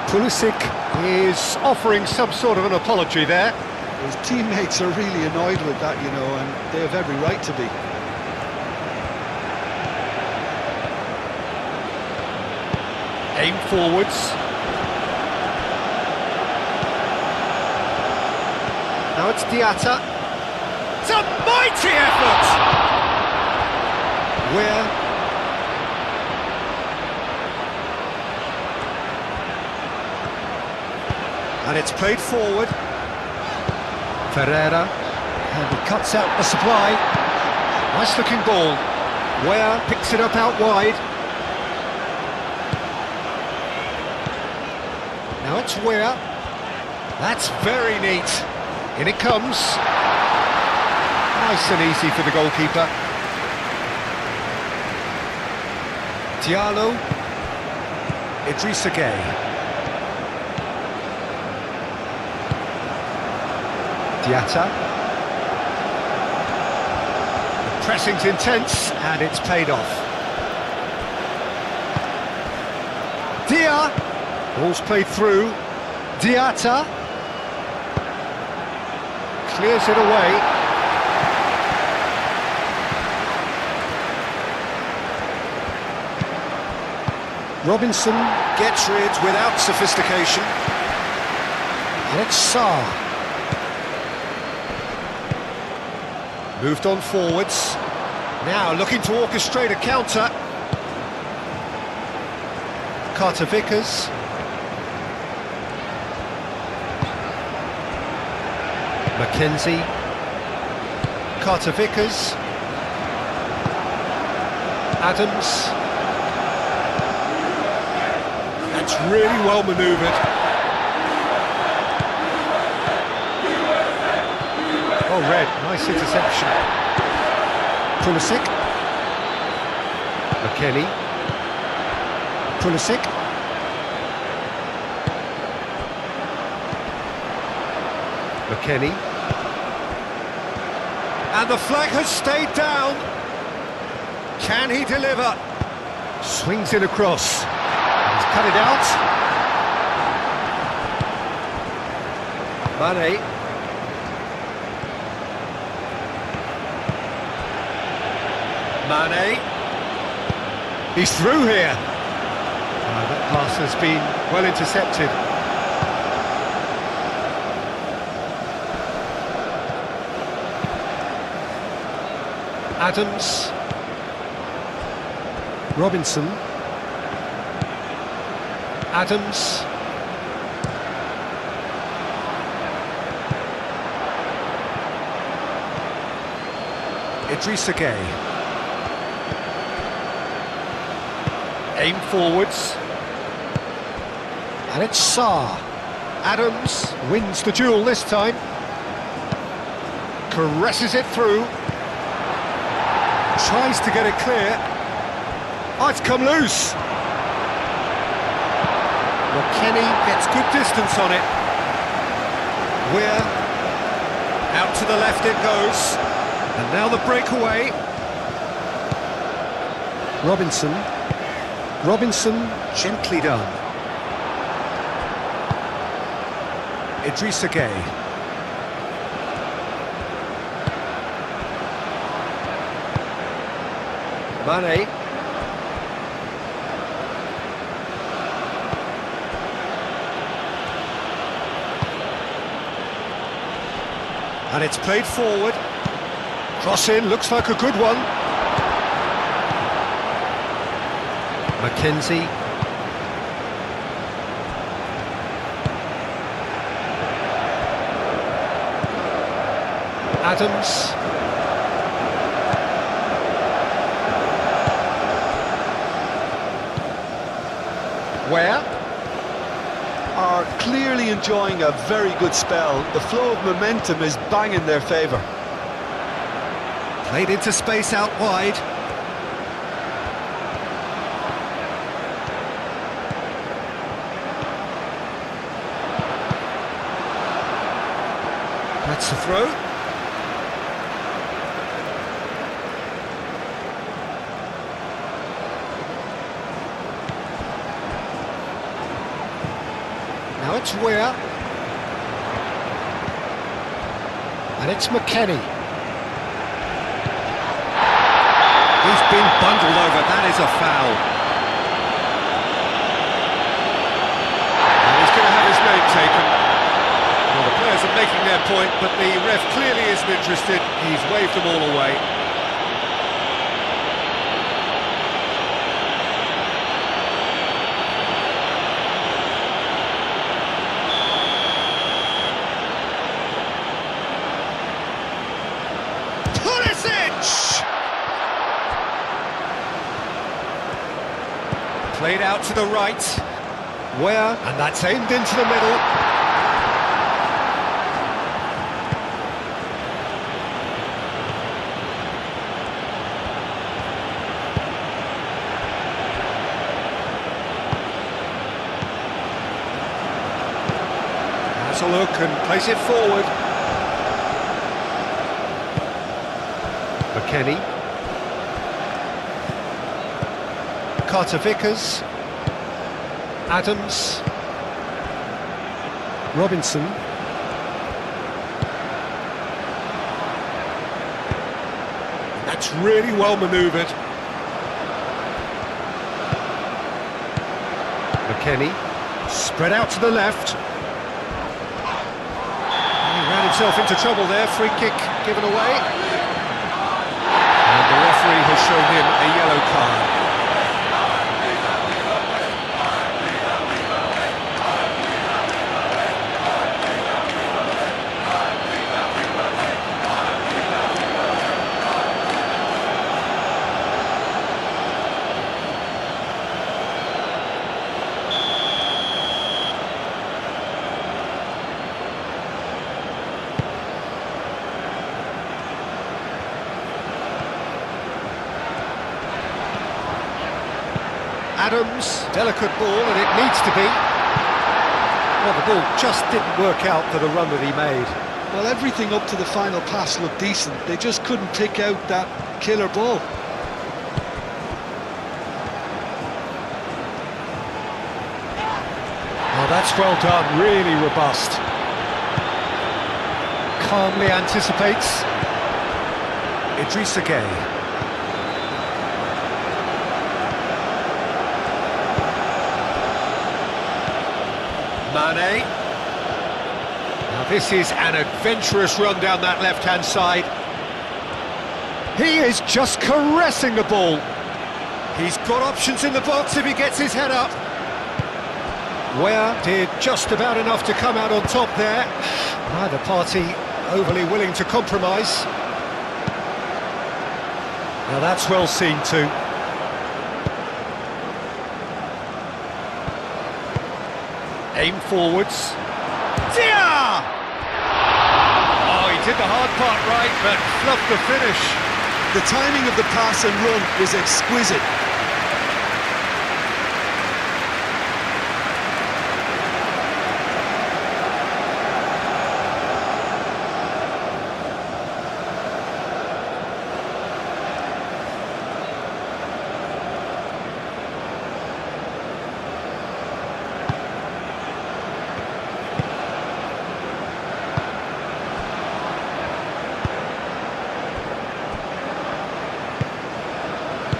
Pulisic is offering some sort of an apology there. His teammates are really annoyed with that, you know, and they have every right to be. Aim forwards. it's Diatta. It's a mighty effort! Where? And it's played forward. Ferreira. And he cuts out the supply. Nice looking ball. Where picks it up out wide. Now it's Where. That's very neat. In it comes. Nice and easy for the goalkeeper. Diallo. Idrissa Gueye. Diatta. The pressing's intense and it's paid off. Dia. Ball's played through. Diatta. Clears it away. Robinson gets rid without sophistication. And it's Sarr. Moved on forwards. Now looking to orchestrate a counter. Carter Vickers. Mackenzie. Carter Vickers. Adams. That's really well manoeuvred. Oh, red, nice interception. Pulisic. McKennie. Pulisic. McKennie. And the flag has stayed down. Can he deliver? Swings it across. He's cut it out. Mane. Mane. He's through here. That pass has been well intercepted. Adams. Robinson. Adams. Idrissa Gueye. Aim forwards. And it's Sarr. Adams wins the duel this time. Caresses it through. Tries to get it clear. Oh, it's come loose. McKennie gets good distance on it. Weir. Out to the left it goes. And now the breakaway. Robinson. Robinson, gently done. Idrissa Gueye. Mane. And it's played forward. Cross in, looks like a good one. Mackenzie. Adams. Where? Are clearly enjoying a very good spell. The flow of momentum is bang in their favour. Played into space out wide. That's the throw. Now it's Weir. And it's McKennie. He's been bundled over, that is a foul. And he's going to have his name taken. Well, the players are making their their point, but the ref clearly isn't interested. He's waved them all away. Played out to the right. Where? And that's aimed into the middle. Has a look and plays it forward. McKennie. Carter Vickers, Adams, Robinson, that's really well manoeuvred. McKennie, spread out to the left. He ran himself into trouble there, free kick given away. And the referee has shown him a yellow card. Adams, delicate ball, and it needs to be. Well, the ball just didn't work out for the run that he made. Well, everything up to the final pass looked decent. They just couldn't pick out that killer ball. Oh, that's well done, really robust. Calmly anticipates. Idrissa Gueye. Mane. Now this is an adventurous run down that left-hand side. He is just caressing the ball. He's got options in the box if he gets his head up. Ware did just about enough to come out on top there. Neither party overly willing to compromise. Now that's well seen too. Aim forwards. Dia! Oh, he did the hard part right, but fluffed the finish. The timing of the pass and run was exquisite.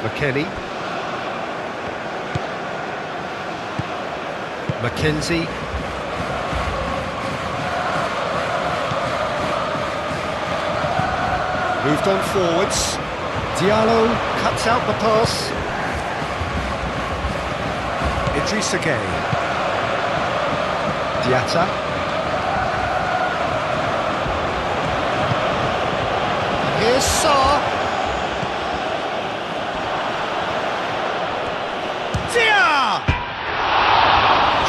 McKennie. Mackenzie. Moved on forwards. Diallo cuts out the pass. Idrissa Gueye. Diatta. And here's Sarr.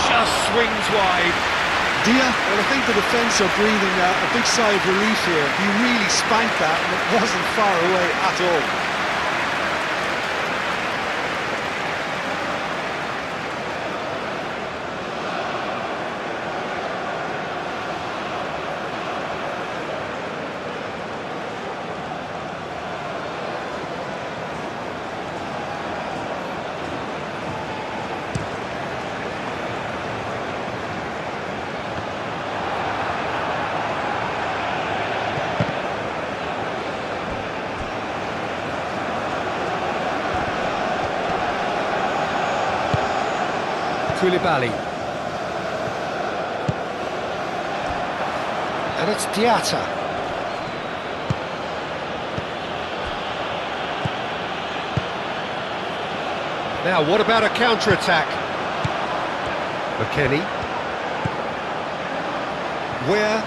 Just swings wide. Dia, well, I think the defence are breathing a big sigh of relief here. He really spanked that and it wasn't far away at all. And it's Diatta. Now, what about a counter-attack? McKennie. Where?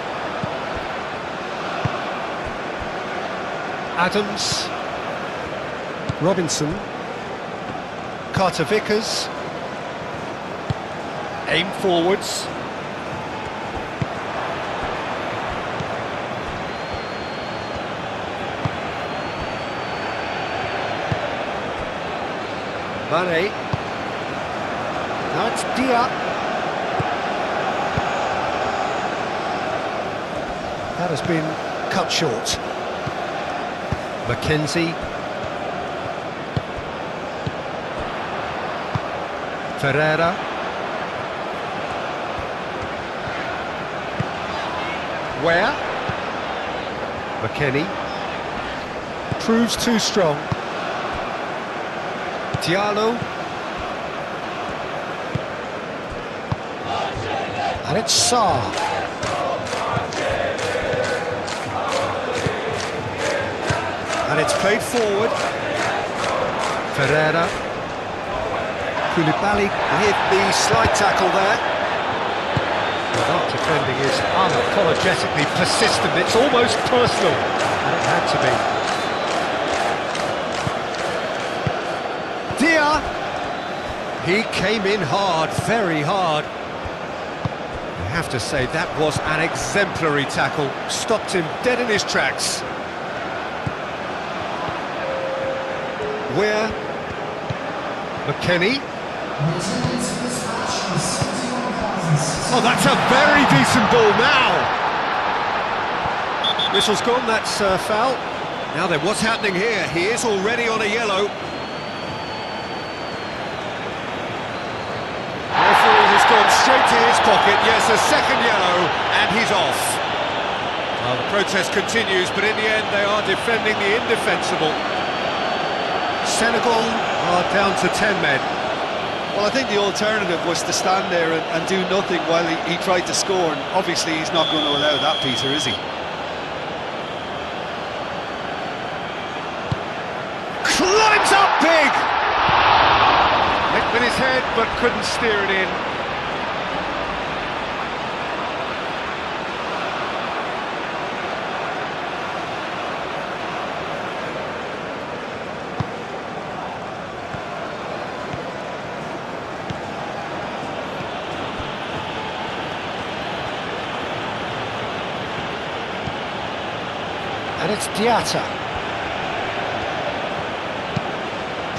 Adams. Robinson. Carter Vickers. Aim forwards. Mane. Now it's Dia. That has been cut short. Mackenzie. Ferreira. Where? McKennie. Proves too strong. Diallo. And it's Sarr. And it's played forward. Ferreira. Koulibaly hit the slide tackle there. The not defending is unapologetically persistent. It's almost personal. And it had to be. Dia. He came in hard, very hard. I have to say, that was an exemplary tackle. Stopped him dead in his tracks. Where? McKennie. Oh, that's a very decent ball now. Whistle's gone, that's foul. Now then, what's happening here? He is already on a yellow. Referee has gone straight to his pocket. Yes, a second yellow, and he's off. Well, the protest continues, but in the end they are defending the indefensible. Senegal are down to 10 men. Well, I think the alternative was to stand there and do nothing while he tried to score, and obviously he's not going to allow that, Peter, is he? Climbs up big! Hit with his head, but couldn't steer it in. And it's Diatta.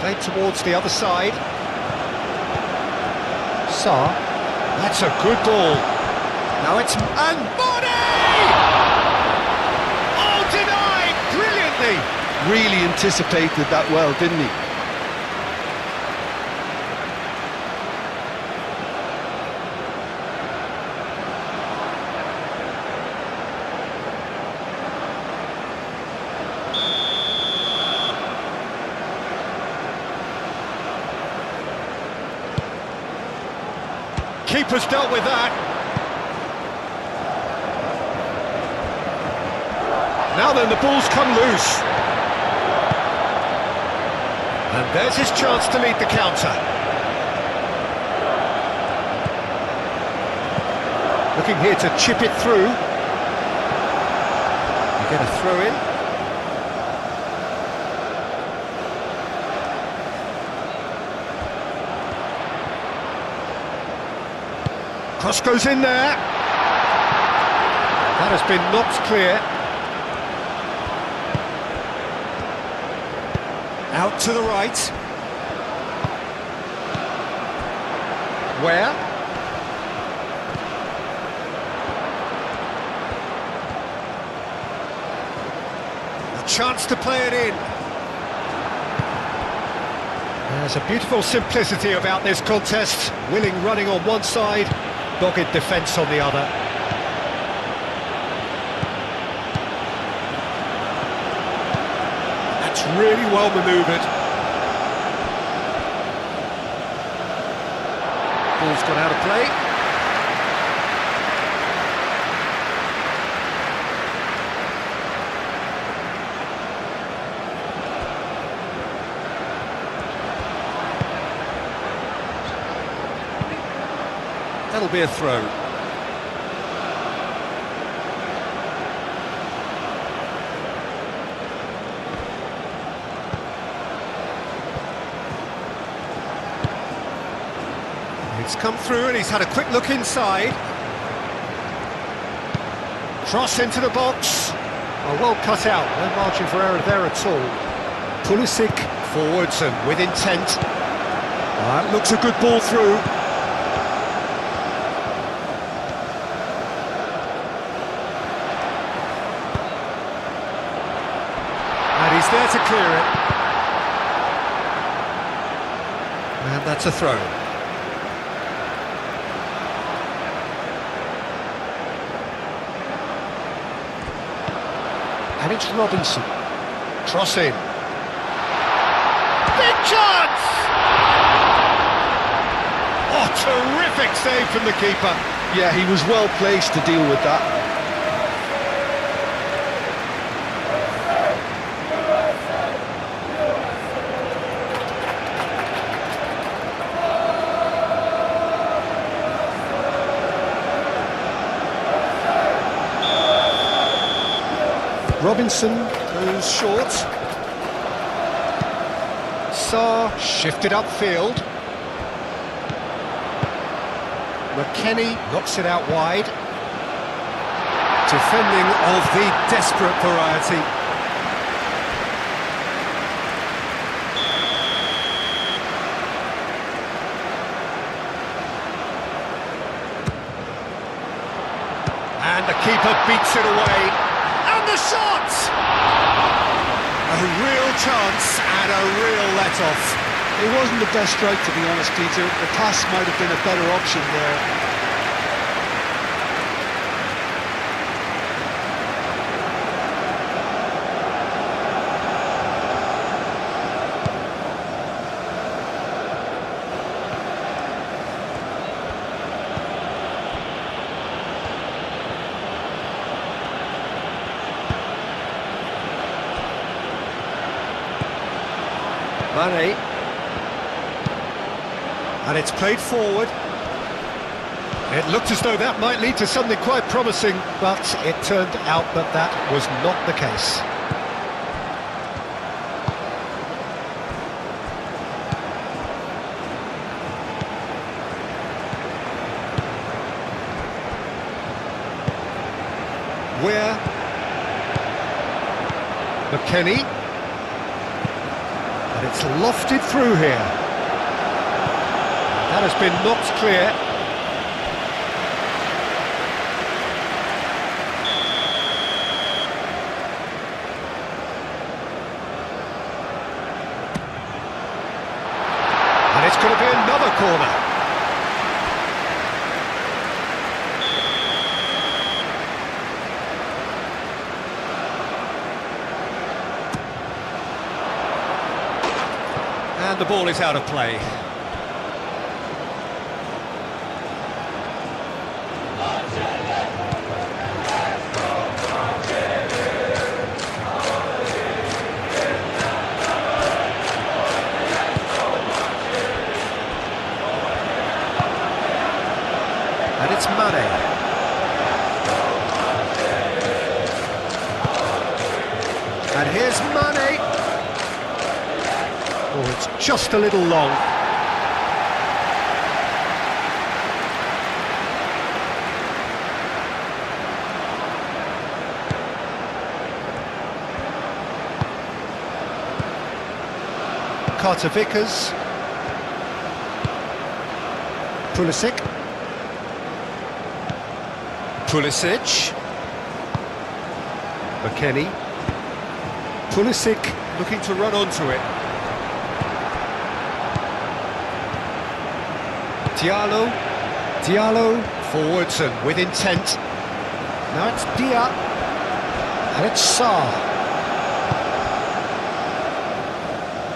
Played towards the other side. Sarr. That's a good ball. Now it's... And Mane! Oh, denied! Brilliantly! Really anticipated that well, didn't he? Keeper's dealt with that. Now then, the ball's come loose. And there's his chance to lead the counter. Looking here to chip it through. You get a throw in. Cross goes in there. That has been knocked clear. Out to the right. Where? A chance to play it in. There's a beautiful simplicity about this contest. Willing running on one side, dogged defence on the other. That's really well manoeuvred. Ball's gone out of play. That'll be a throw. It's come through and he's had a quick look inside. Cross into the box. Oh, well cut out, no margin for error there at all. Pulisic forwards and with intent. That looks a good ball through. And he's there to clear it. And that's a throw. And it's Robinson. Cross in. Big chance! Oh, terrific save from the keeper. Yeah, he was well placed to deal with that. Robinson goes short. Sarr shifted upfield. McKennie knocks it out wide. Defending of the desperate variety. And the keeper beats it away. The shot! A real chance and a real let-off. It wasn't the best strike, to be honest, Peter. The pass might have been a better option there. Mane. And it's played forward. It looked as though that might lead to something quite promising, but it turned out that that was not the case. Where? McKennie. And it's lofted through here. That has been knocked clear. And it's going to be another corner. And the ball is out of play. And it's Mane. And here's Mane. Oh, it's just a little long. Carter Vickers. Pulisic. Pulisic. McKennie. Pulisic looking to run onto it. Diallo forwards and with intent. Now it's Dia, and it's Sarr.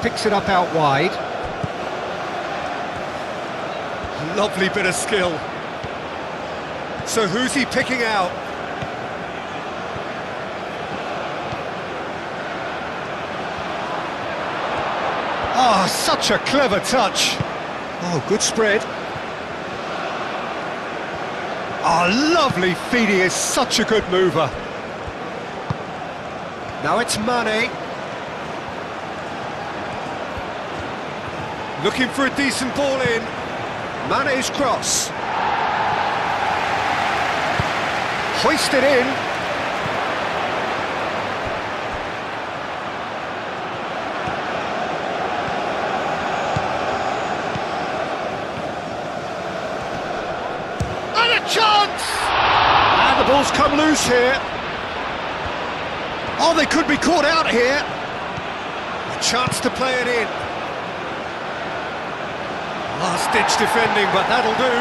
Picks it up out wide. Lovely bit of skill. So who's he picking out? Ah, such a clever touch. Oh, good spread. Oh, lovely feed, he is such a good mover. Now it's Mane. Looking for a decent ball in. Mane's cross. Hoisted in. And a chance! And the ball's come loose here. Oh, they could be caught out here. A chance to play it in. Last-ditch defending, but that'll do.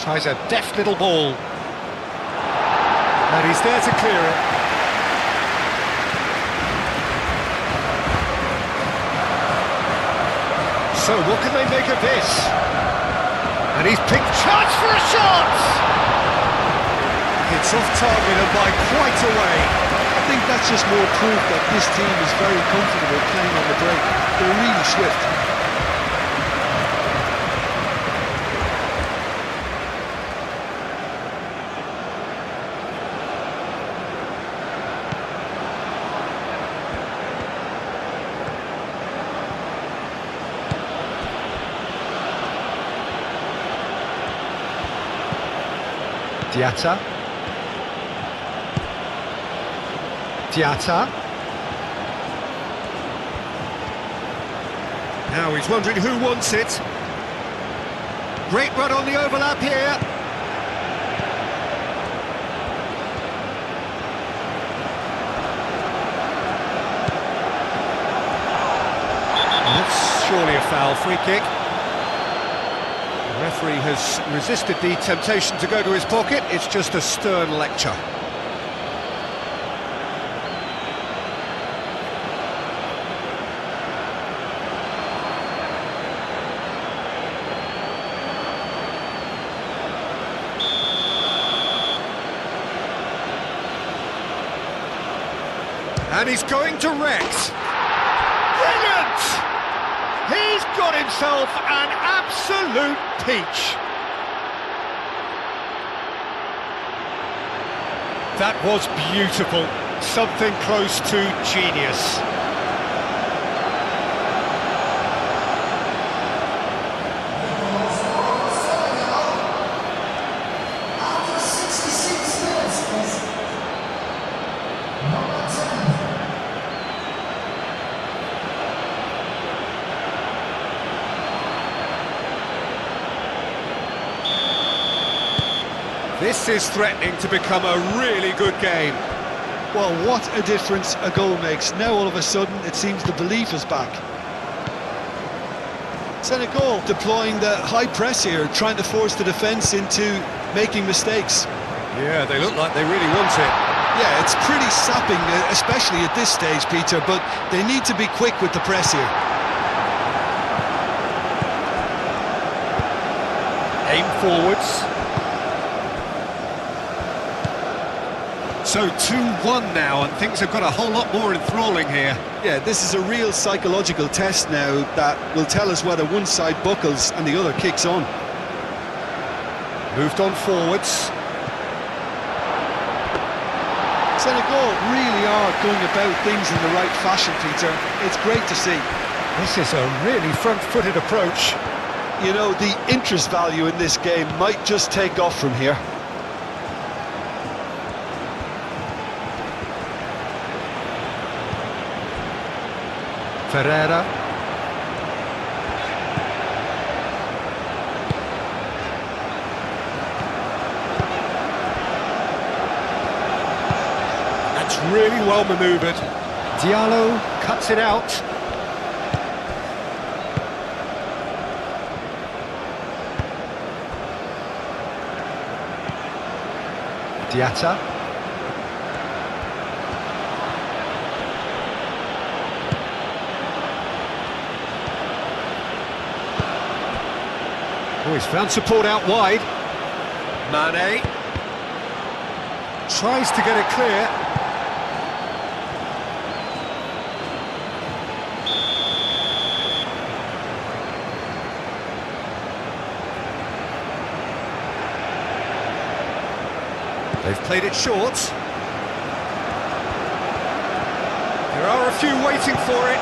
Tries a deft little ball. And he's there to clear it. So what can they make of this? And he's picked chance for a shot! It's off target and by quite a way. I think that's just more proof that this team is very comfortable playing on the break. They're really swift. Diatta. Now he's wondering who wants it. Great run on the overlap here. That's surely a foul, free kick. The referee has resisted the temptation to go to his pocket. It's just a stern lecture. And he's going to Rex. Brilliant! He's got himself an absolute peach. That was beautiful. Something close to genius. This is threatening to become a really good game. Well, what a difference a goal makes. Now all of a sudden it seems the belief is back. Senegal deploying the high press here, trying to force the defence into making mistakes. Yeah, they look like they really want it. Yeah, it's pretty sapping, especially at this stage, Peter, but they need to be quick with the press here. Aim forwards. So 2-1 now, and things have got a whole lot more enthralling here. Yeah, this is a real psychological test now that will tell us whether one side buckles and the other kicks on. Moved on forwards. Senegal really are going about things in the right fashion, Peter. It's great to see. This is a really front-footed approach. You know, the interest value in this game might just take off from here. Ferreira. That's really well manoeuvred. Diallo cuts it out. Diatta. Oh, he's found support out wide. Mane tries to get it clear. They've played it short. There are a few waiting for it.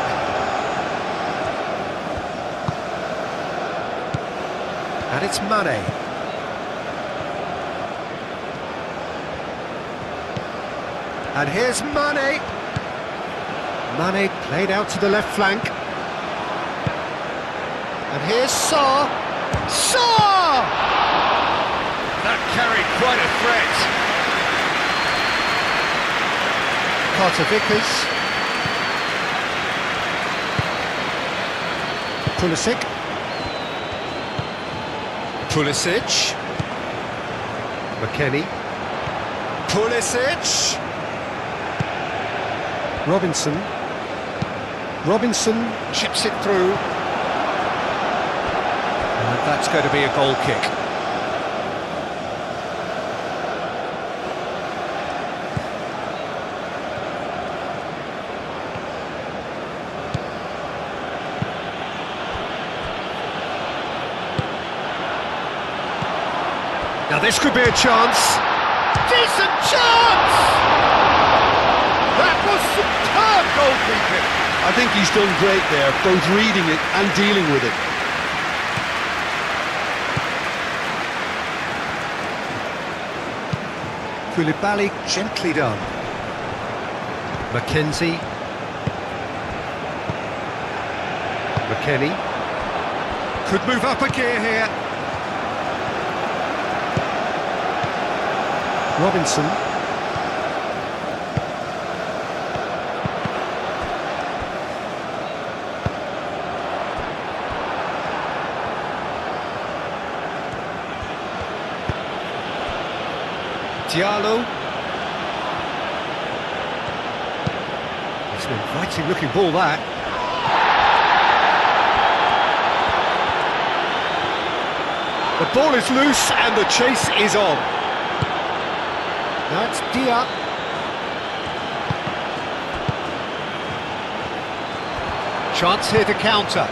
And it's Mane. And here's Mane. Mane played out to the left flank. And here's Sarr. Sarr! That carried quite a threat. Carter Vickers. Pulisic. Pulisic. McKennie. Pulisic. Robinson. Robinson chips it through. And that's going to be a goal kick. Now this could be a chance. Decent chance! That was superb goalkeeping. I think he's done great there, both reading it and dealing with it. Koulibaly gently done. Mackenzie. McKennie. Could move up a gear here. Robinson. Diallo. It's an inviting looking ball, that. The ball is loose and the chase is on. That's Dia. Chance here to counter.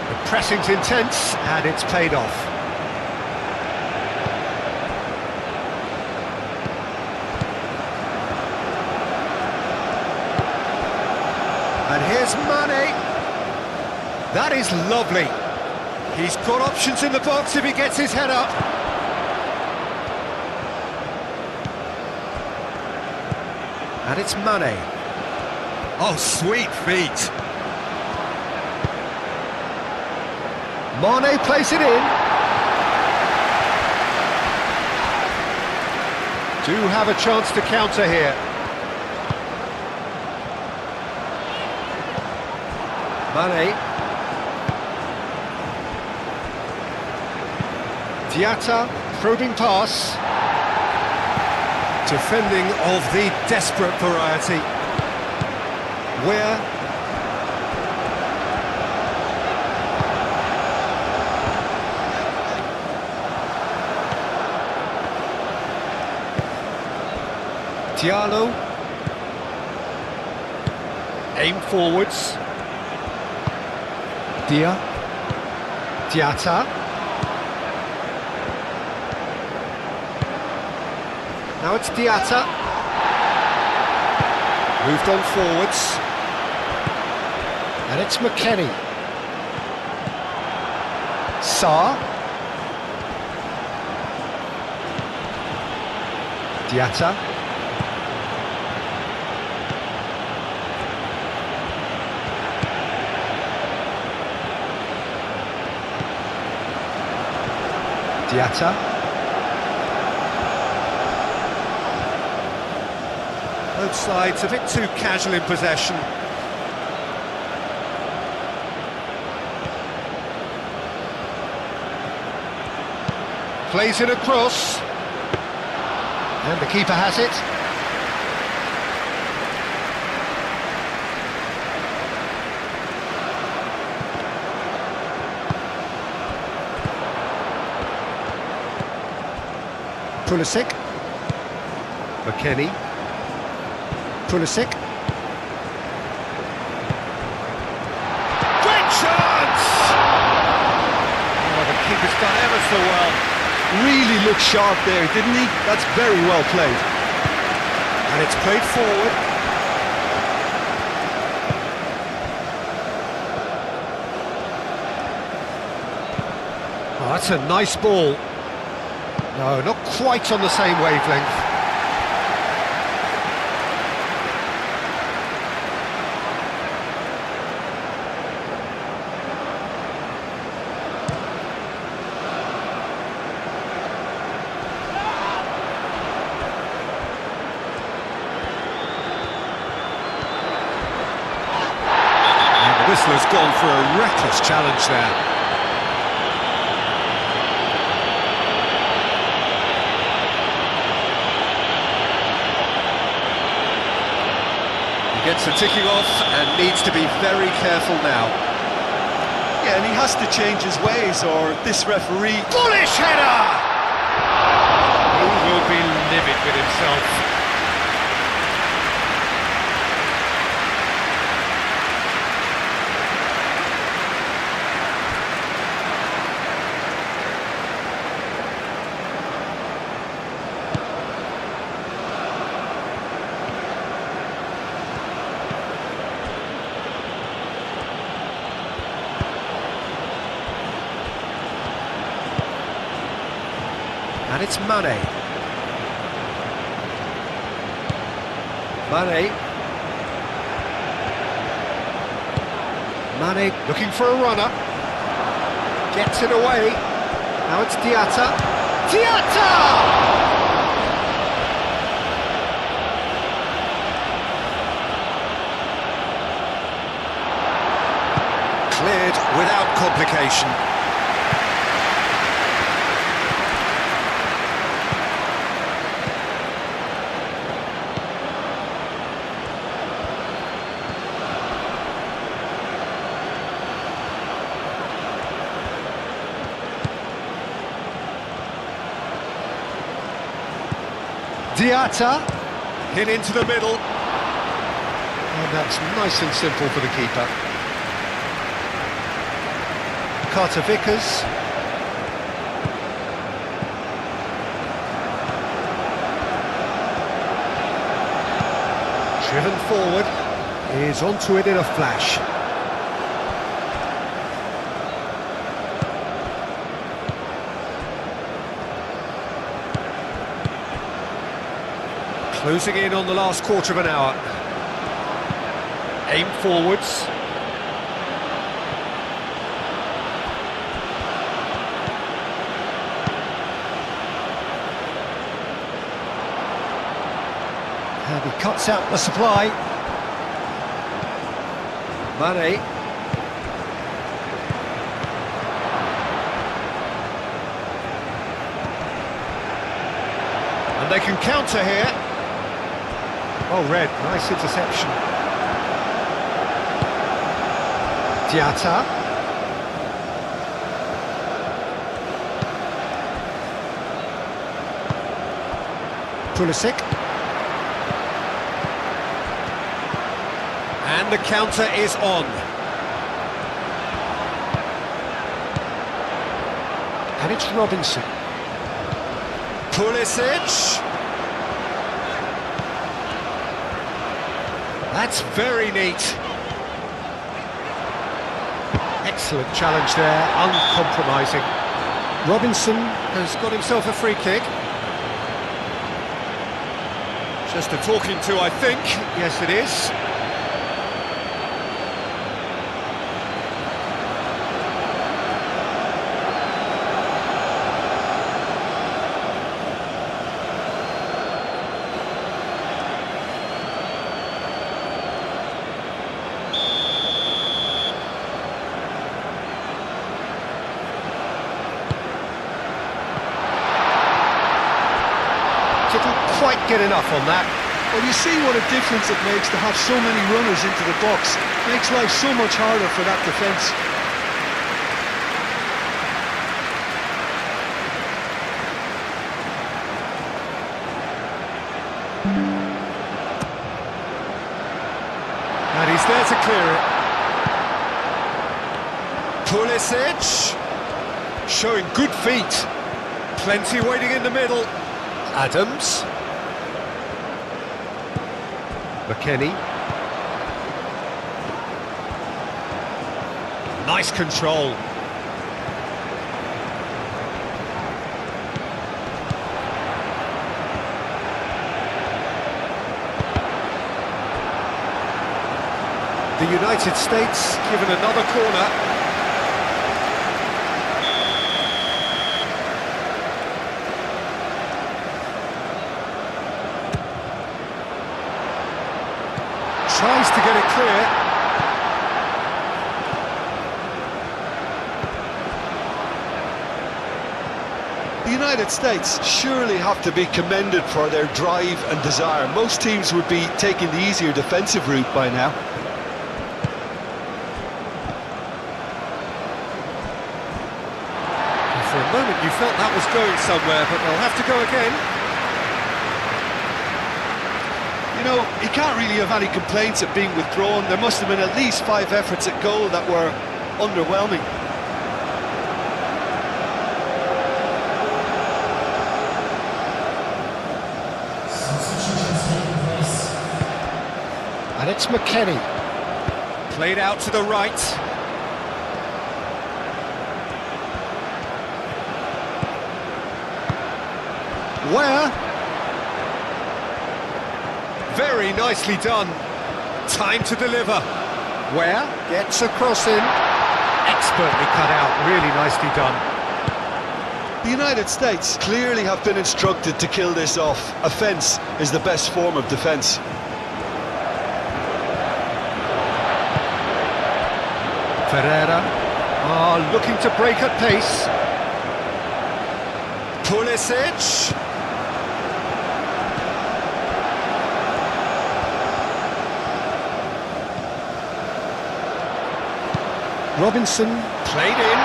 The pressing's intense and it's paid off. And here's Mane. That is lovely. He's got options in the box if he gets his head up. And it's Mane. Oh, sweet feet. Mane plays it in. Do have a chance to counter here. Mane. Diatta, probing pass. Defending of the desperate variety. Where? Diallo. Aim forwards. Dia. Diatta. Now it's Diatta. Moved on forwards. And it's McKennie. Sarr. Diatta. Diatta. Both sides a bit too casual in possession. Plays it across. And the keeper has it. Pulisic. McKennie. Pulisic. Great chance! Oh, the keeper's done ever so well. Really looked sharp there, didn't he? That's very well played. And it's played forward. Oh, that's a nice ball. No, not quite on the same wavelength. The whistler's gone for a reckless challenge there. Gets the ticking off and needs to be very careful now. Yeah, and he has to change his ways, or this referee... Bullish header! He will be livid with himself. And it's Mane. Mane looking for a runner. Gets it away. Now it's Diatta. Diatta! Cleared without complication. Diatta, hit into the middle, and that's nice and simple for the keeper. Carter Vickers. Driven forward, is onto it in a flash. Closing in on the last quarter of an hour. Aim forwards. And he cuts out the supply. Mane. And they can counter here. Oh, red, nice interception. Diatta. Pulisic. And the counter is on. And it's Robinson. Pulisic. That's very neat. Excellent challenge there, uncompromising. Robinson has got himself a free kick. Just a talking to, I think. Yes, it is. Didn't quite get enough on that. Well, you see what a difference it makes to have so many runners into the box. Makes life so much harder for that defence. And he's there to clear it. Pulisic, showing good feet. Plenty waiting in the middle. Adams. McKennie. Nice control. The United States given another corner. Tries to get it clear. The United States surely have to be commended for their drive and desire. Most teams would be taking the easier defensive route by now. For a moment you felt that was going somewhere, but they'll have to go again. You know, he can't really have any complaints at being withdrawn. There must have been at least 5 efforts at goal that were underwhelming. And it's McKennie. Played out to the right. Where? Very nicely done. Time to deliver. Where? Gets a cross in. Expertly cut out. Really nicely done. The United States clearly have been instructed to kill this off. Offence is the best form of defence. Ferreira. Looking to break at pace. Pulisic. Robinson, played in.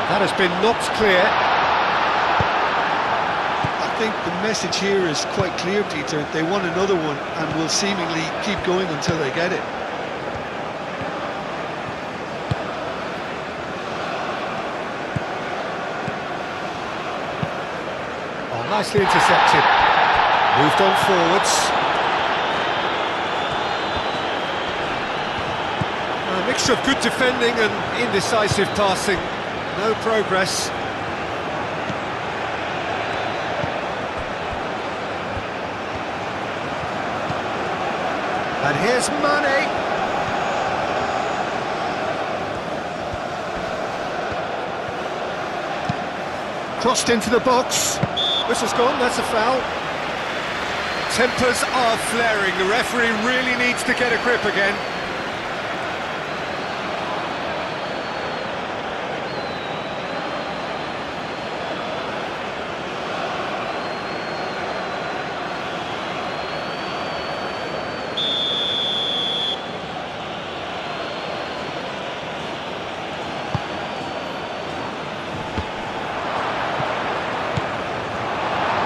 That has been knocked clear. I think the message here is quite clear, Peter. They want another one and will seemingly keep going until they get it. Oh, nicely intercepted. Moved on forwards. A mixture of good defending and indecisive passing. No progress. And here's Mane. Crossed into the box. Whistle's gone, that's a foul. Tempers are flaring. The referee really needs to get a grip again.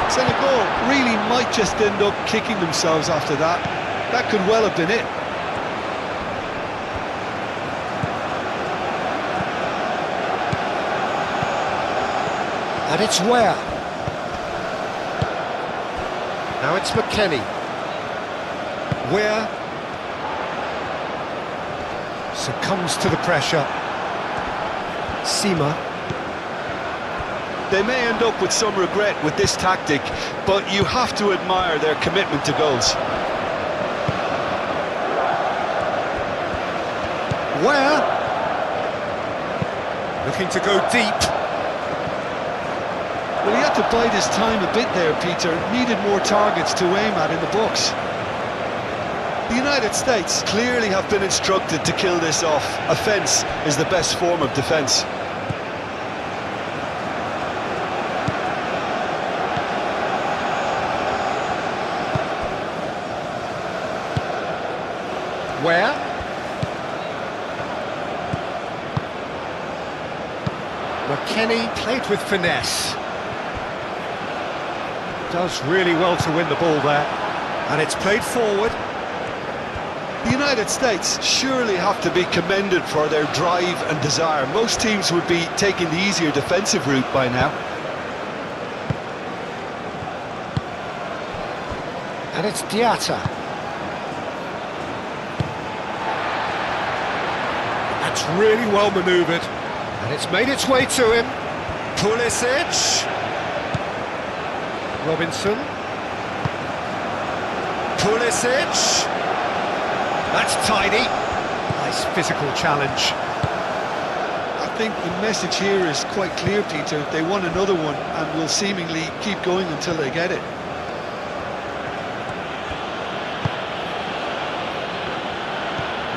Senegal really might just end up kicking themselves after that. That could well have been it. And it's where? Now it's McKennie. Where? Succumbs to the pressure. Sima. They may end up with some regret with this tactic, but you have to admire their commitment to goals. Where? Looking to go deep. Well, he had to bide his time a bit there, Peter. Needed more targets to aim at in the box. The United States clearly have been instructed to kill this off. Offence is the best form of defence. Where? McKennie played with finesse. Does really well to win the ball there. And it's played forward. The United States surely have to be commended for their drive and desire. Most teams would be taking the easier defensive route by now. And it's Diatta. That's really well manoeuvred. And it's made its way to him. Pulisic. Robinson. Pulisic. That's tidy. Nice physical challenge. I think the message here is quite clear, Peter. They want another one and will seemingly keep going until they get it.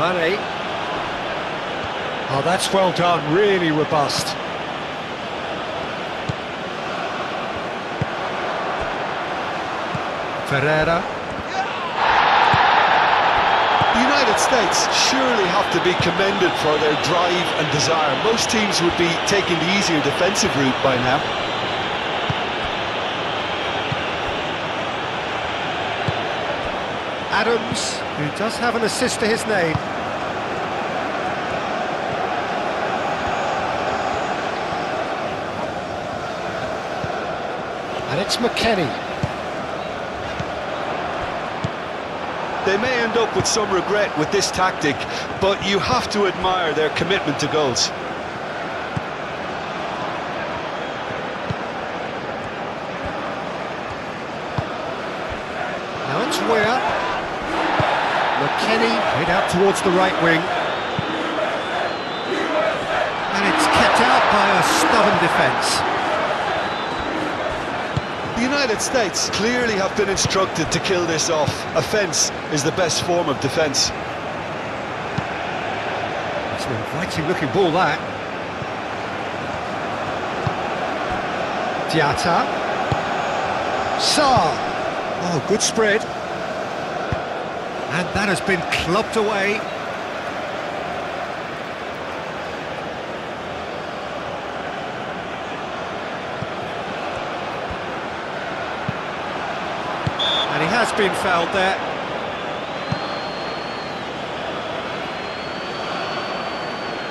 Mane. Oh, that's well done, really robust. Ferreira. The United States surely have to be commended for their drive and desire. Most teams would be taking the easier defensive route by now. Adams, who does have an assist to his name. And it's McKennie. They may end up with some regret with this tactic, but you have to admire their commitment to goals. Now it's Weir. McKennie played out towards the right wing. And it's kept out by a stubborn defence. The United States clearly have been instructed to kill this off. Offence is the best form of defence. It's an inviting looking ball, that. Diatta. Sarr. Oh, good spread. And that has been clubbed away. And he has been fouled there.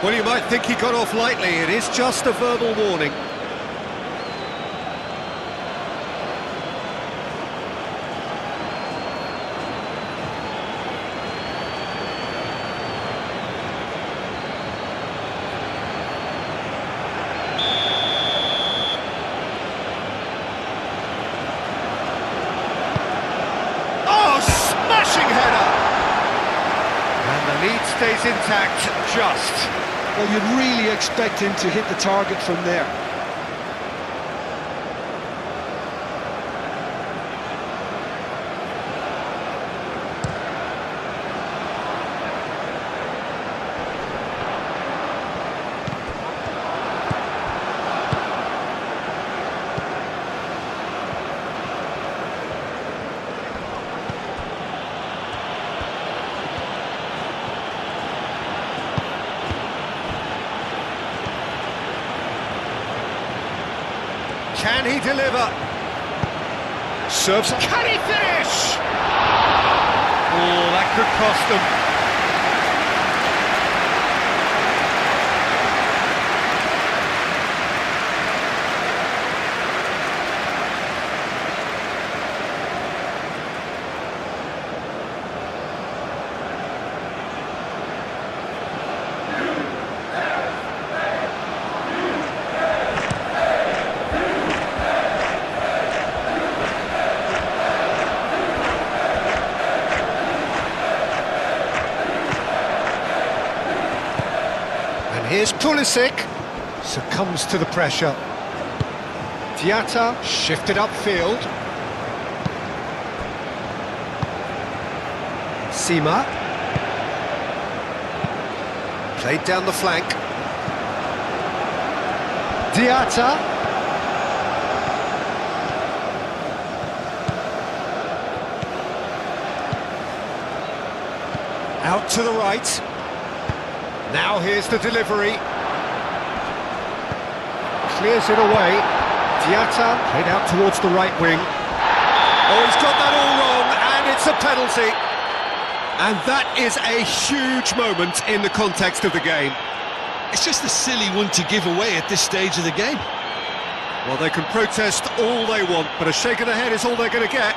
Well, you might think he got off lightly. It is just a verbal warning. Lead stays intact, just. Well, you'd really expect him to hit the target from there. Can he deliver? Serves. Can he finish? Oh, that could cost them. Here's Pulisic, succumbs to the pressure. Diatta shifted upfield. Sima. Played down the flank. Diatta. Out to the right. Now here's the delivery. Clears it away. Diatta played out towards the right wing. Oh, he's got that all wrong, and it's a penalty. And that is a huge moment in the context of the game. It's just a silly one to give away at this stage of the game. Well, they can protest all they want, but a shake of the head is all they're going to get.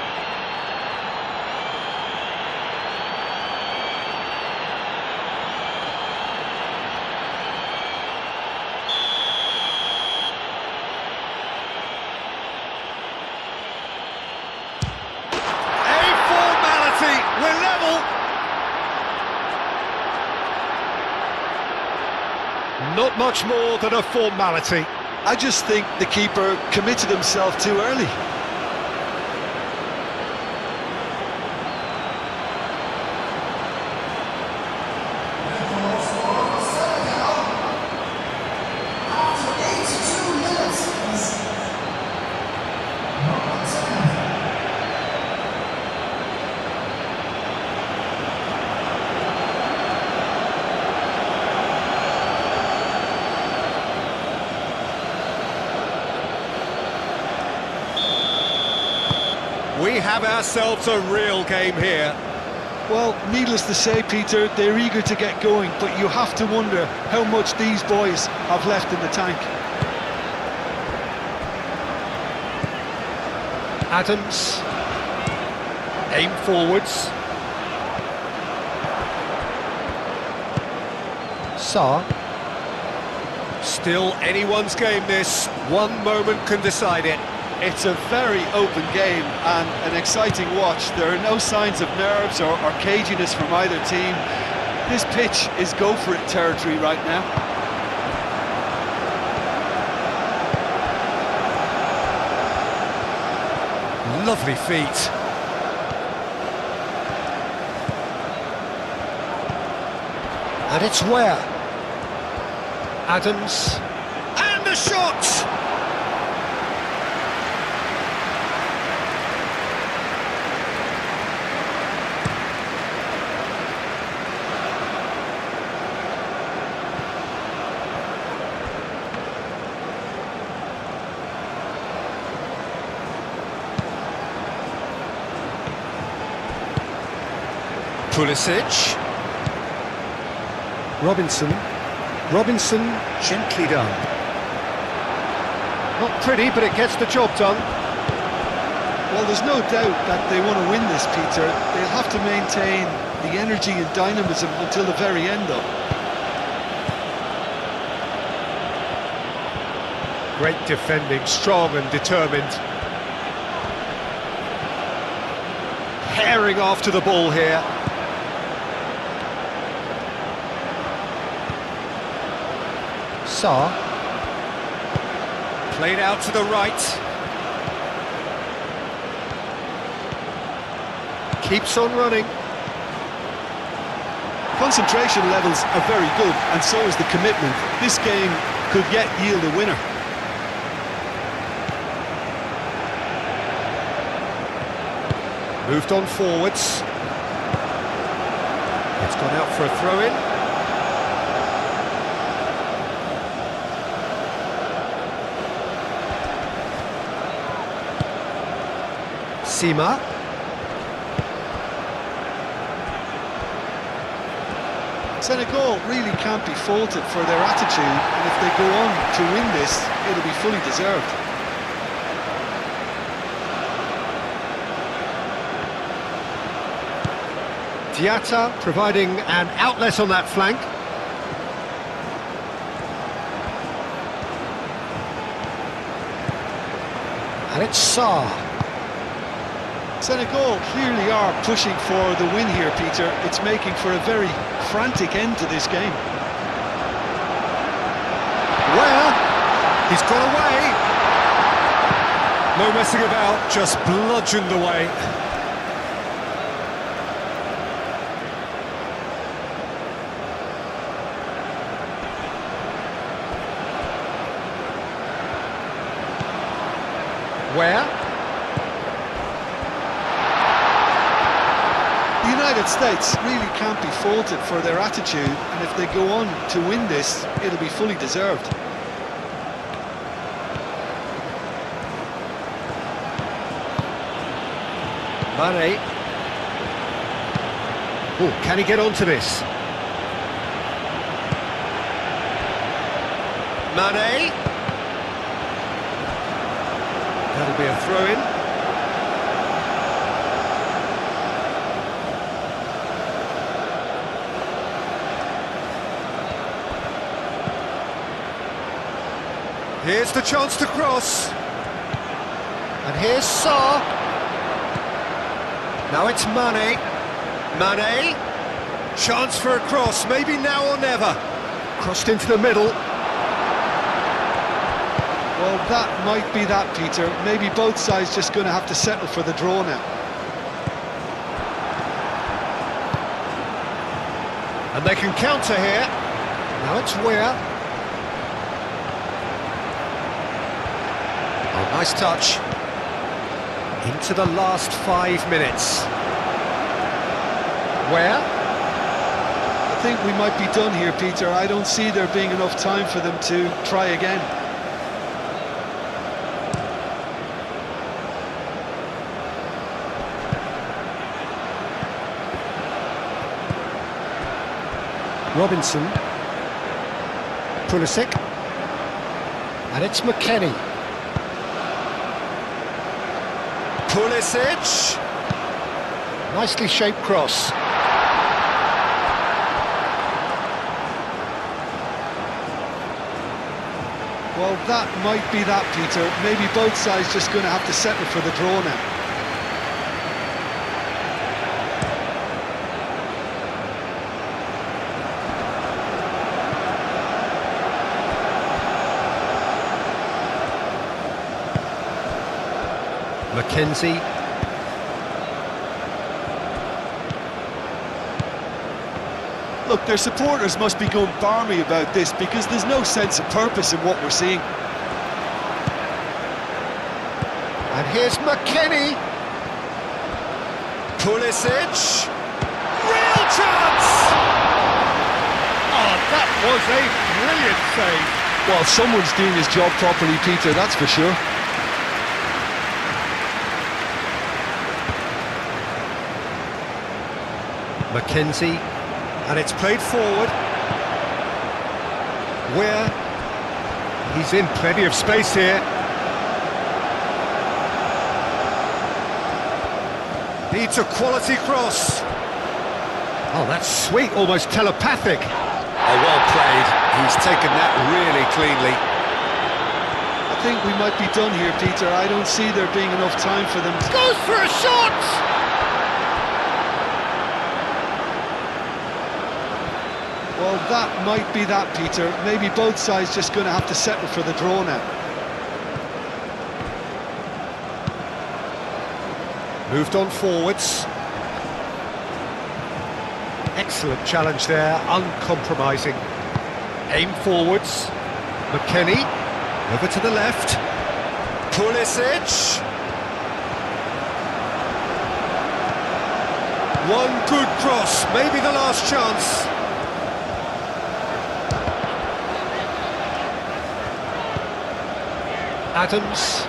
Not much more than a formality. I just think the keeper committed himself too early. We have ourselves a real game here. Well, needless to say, Peter, they're eager to get going, but you have to wonder how much these boys have left in the tank. Adams. Aim forwards. Sarr. Still anyone's game this. One moment can decide it. It's a very open game and an exciting watch. There are no signs of nerves or caginess from either team. This pitch is go-for-it territory right now. Lovely feet. And it's where? Adams. And the shot! Pulisic. Robinson. Robinson, gently done. Not pretty, but it gets the job done. Well, there's no doubt that they want to win this, Peter. They'll have to maintain the energy and dynamism until the very end, though. Great defending, strong and determined. Herring after the ball here. Sarr. Played out to the right. Keeps on running. Concentration levels are very good, and so is the commitment. This game could yet yield a winner. Moved on forwards. It's gone out for a throw-in. Sima. Senegal really can't be faulted for their attitude, and if they go on to win this, it'll be fully deserved. Diatta providing an outlet on that flank. And it's Sarr. Senegal clearly are pushing for the win here, Peter. It's making for a very frantic end to this game. Where? He's got away. No messing about, just bludgeoned away. Where? The United States really can't be faulted for their attitude, and if they go on to win this, it'll be fully deserved. Mane. Oh, can he get onto this? Mane. That'll be a throw-in. Here's the chance to cross. And here's Sarr. Now it's Mane. Mane. Chance for a cross, maybe now or never. Crossed into the middle. Well, that might be that, Peter. Maybe both sides just going to have to settle for the draw now. And they can counter here. Now it's Weir. Oh, nice touch. Into the last 5 minutes. Weir. I think we might be done here, Peter. I don't see there being enough time for them to try again. Robinson. Pulisic. And it's McKennie. Pulisic. Nicely shaped cross. Well, that might be that, Peter. Maybe both sides just going to have to settle for the draw now. Mackenzie. Look, their supporters must be going barmy about this because there's no sense of purpose in what we're seeing. And here's McKennie. Pulisic. Real chance! Oh, that was a brilliant save. Well, someone's doing his job properly, Peter, that's for sure. Mackenzie. And it's played forward. Where he's in plenty of space here. Needs a quality cross. Oh, that's sweet, almost telepathic. Oh, well played. He's taken that really cleanly. I think we might be done here, Peter. I don't see there being enough time for them. Goes for a shot! Well, that might be that, Peter. Maybe both sides just going to have to settle for the draw now. Moved on forwards. Excellent challenge there, uncompromising. Aim forwards. McKennie, over to the left. Pulisic. One good cross, maybe the last chance. Adams.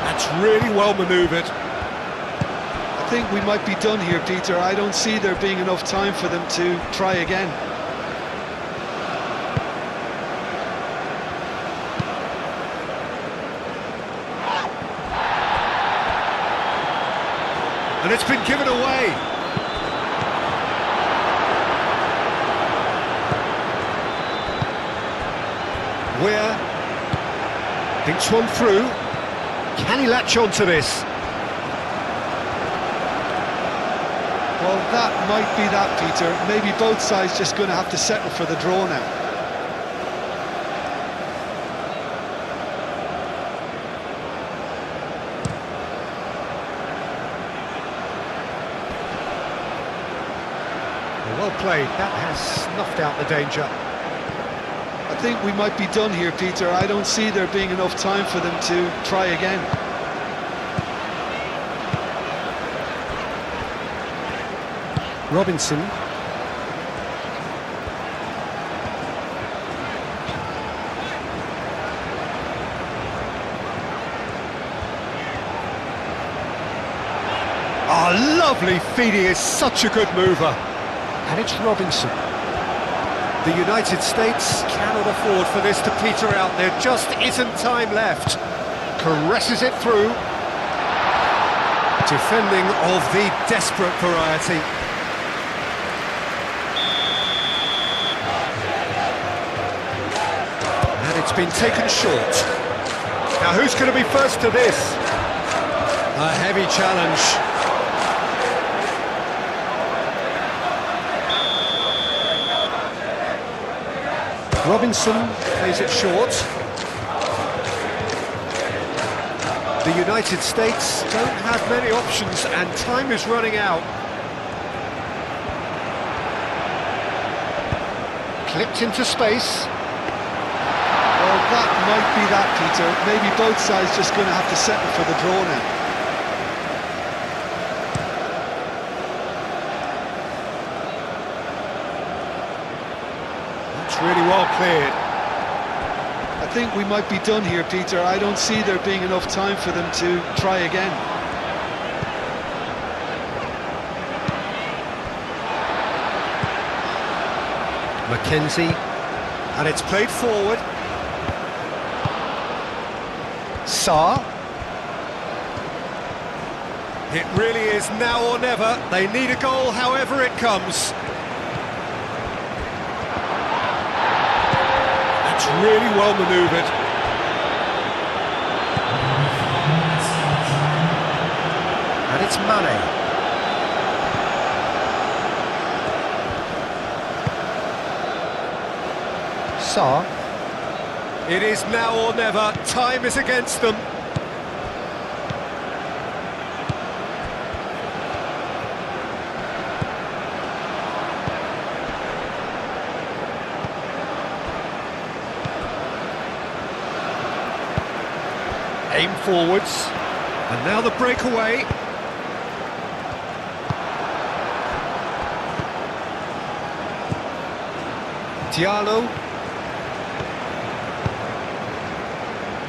That's really well manoeuvred. I think we might be done here, Peter. I don't see there being enough time for them to try again. And it's been given away. Weir thinks one through. Can he latch on to this? Well, that might be that, Peter. Maybe both sides just going to have to settle for the draw now. Well played. That has snuffed out the danger. I think we might be done here, Peter. I don't see there being enough time for them to try again. Robinson. Oh, lovely feed. He is such a good mover. And it's Robinson. The United States cannot afford for this to peter out. There just isn't time left. Caresses it through. Defending of the desperate variety. And it's been taken short. Now who's going to be first to this? A heavy challenge. Robinson plays it short. The United States don't have many options and time is running out. Clipped into space. Well, that might be that, Peter. Maybe both sides just going to have to settle for the draw now. That's really well cleared. I think we might be done here, Peter. I don't see there being enough time for them to try again. Mackenzie, and it's played forward. Sarr. It really is now or never. They need a goal however it comes. That's really well manoeuvred. And it's Mane. Sarr. It is now or never. Time is against them. Aim forwards. And now the breakaway. Diallo.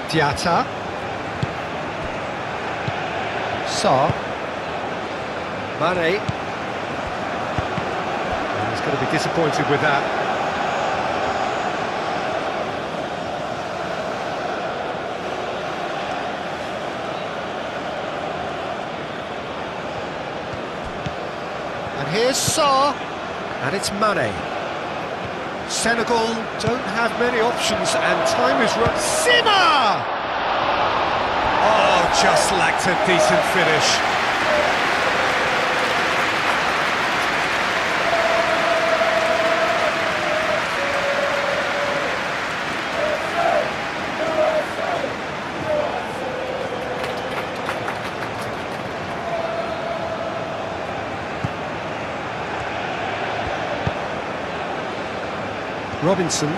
Diatta. Sarr. Mane. He's going to be disappointed with that. And here's Sarr. And it's Mane. Senegal don't have many options and time is run. Simmer! Oh, just lacked a decent finish. Robinson.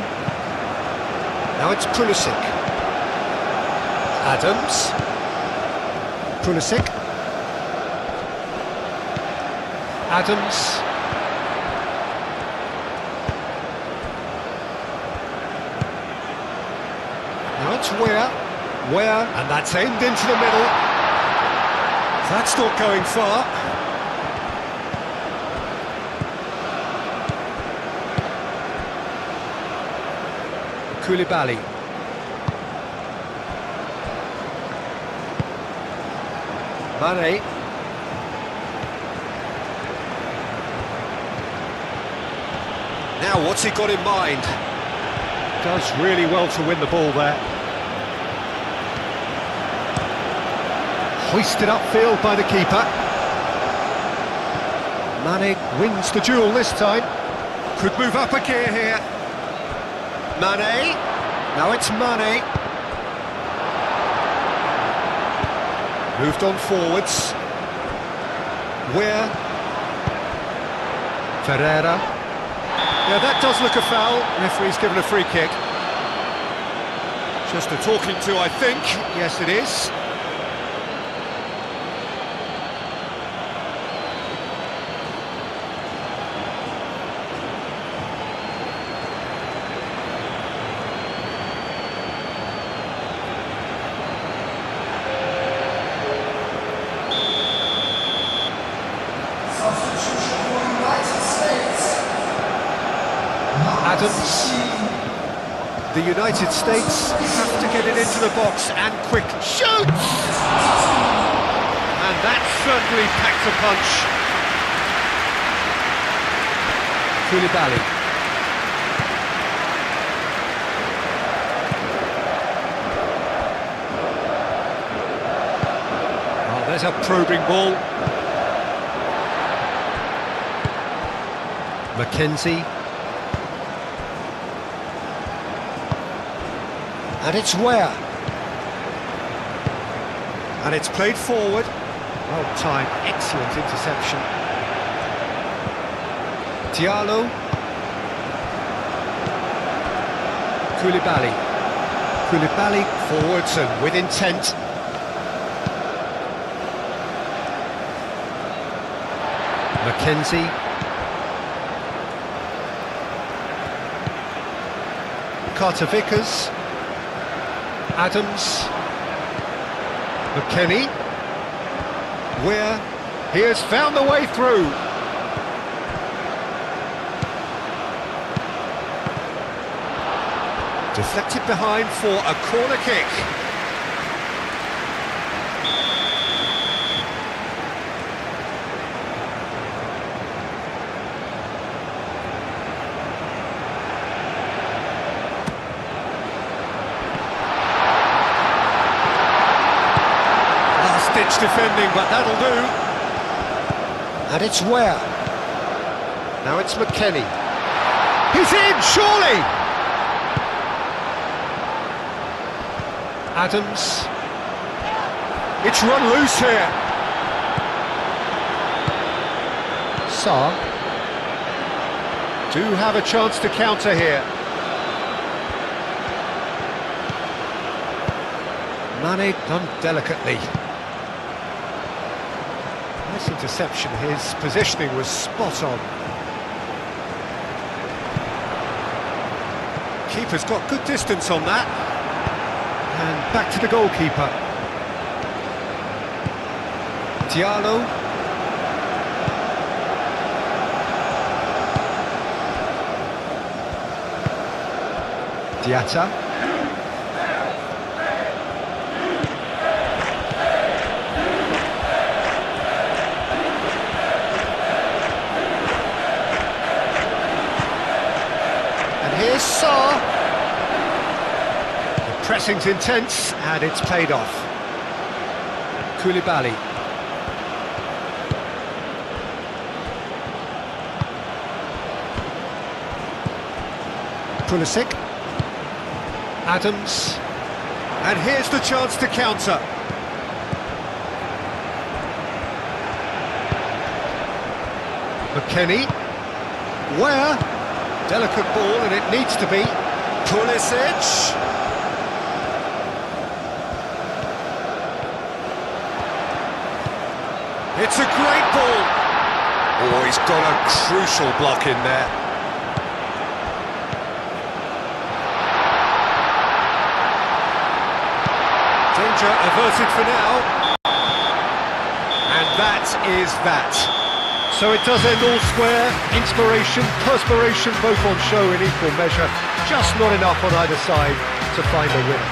Now it's Pulisic. Adams. Pulisic. Adams. Now it's Where, and that's aimed into the middle. That's not going far. Koulibaly. Mane. Now what's he got in mind? Does really well to win the ball there. Hoisted upfield by the keeper. Mane wins the duel this time. Could move up a gear here. Mane, now it's Mane. Moved on forwards. Ferreira. Yeah, that does look a foul. Referee's given a free kick. Just a talking to, I think. Yes, it is. Adams. The United States have to get it into the box and quick shoots! And that certainly packs a punch. Koulibaly. Oh, there's a probing ball. Mackenzie. And it's where? And it's played forward. Well timed, excellent interception. Diallo. Koulibaly. Koulibaly forwards and with intent. Mackenzie. Carter Vickers. Adams. McKennie. Weir. He has found the way through. Deflected behind for a corner kick. Last-ditch defending, but that'll do. And it's where? Now it's McKennie. He's in, surely! Adams. It's run loose here. Sarr. Do have a chance to counter here. Mane done delicately. Nice interception. His positioning was spot on. Keeper's got good distance on that. And back to the goalkeeper. Diallo. Diatta. And here's Sarr. Pressing's intense, and it's paid off. Koulibaly. Pulisic. Adams. And here's the chance to counter. McKennie. Where? Delicate ball, and it needs to be. Pulisic. It's a great ball. Oh, he's got a crucial block in there. Danger averted for now. And that is that. So it does end all square. Inspiration, perspiration, both on show in equal measure. Just not enough on either side to find a win.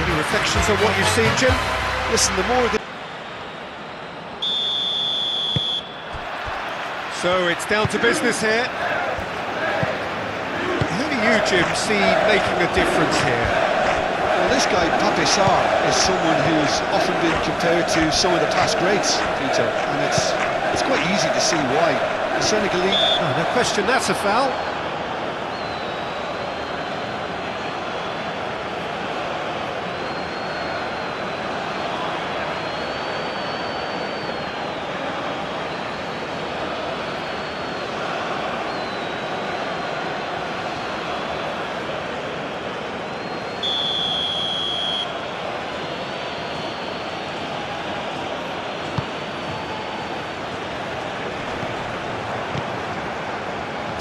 Any reflections on what you've seen, Jim? Listen, the more... So it's down to business here. Who do you, Jim, see making a difference here? Well, this guy, Sarr, is someone who's often been compared to some of the past greats, Peter, and it's quite easy to see why. The Senegalese... Oh, no question, that's a foul.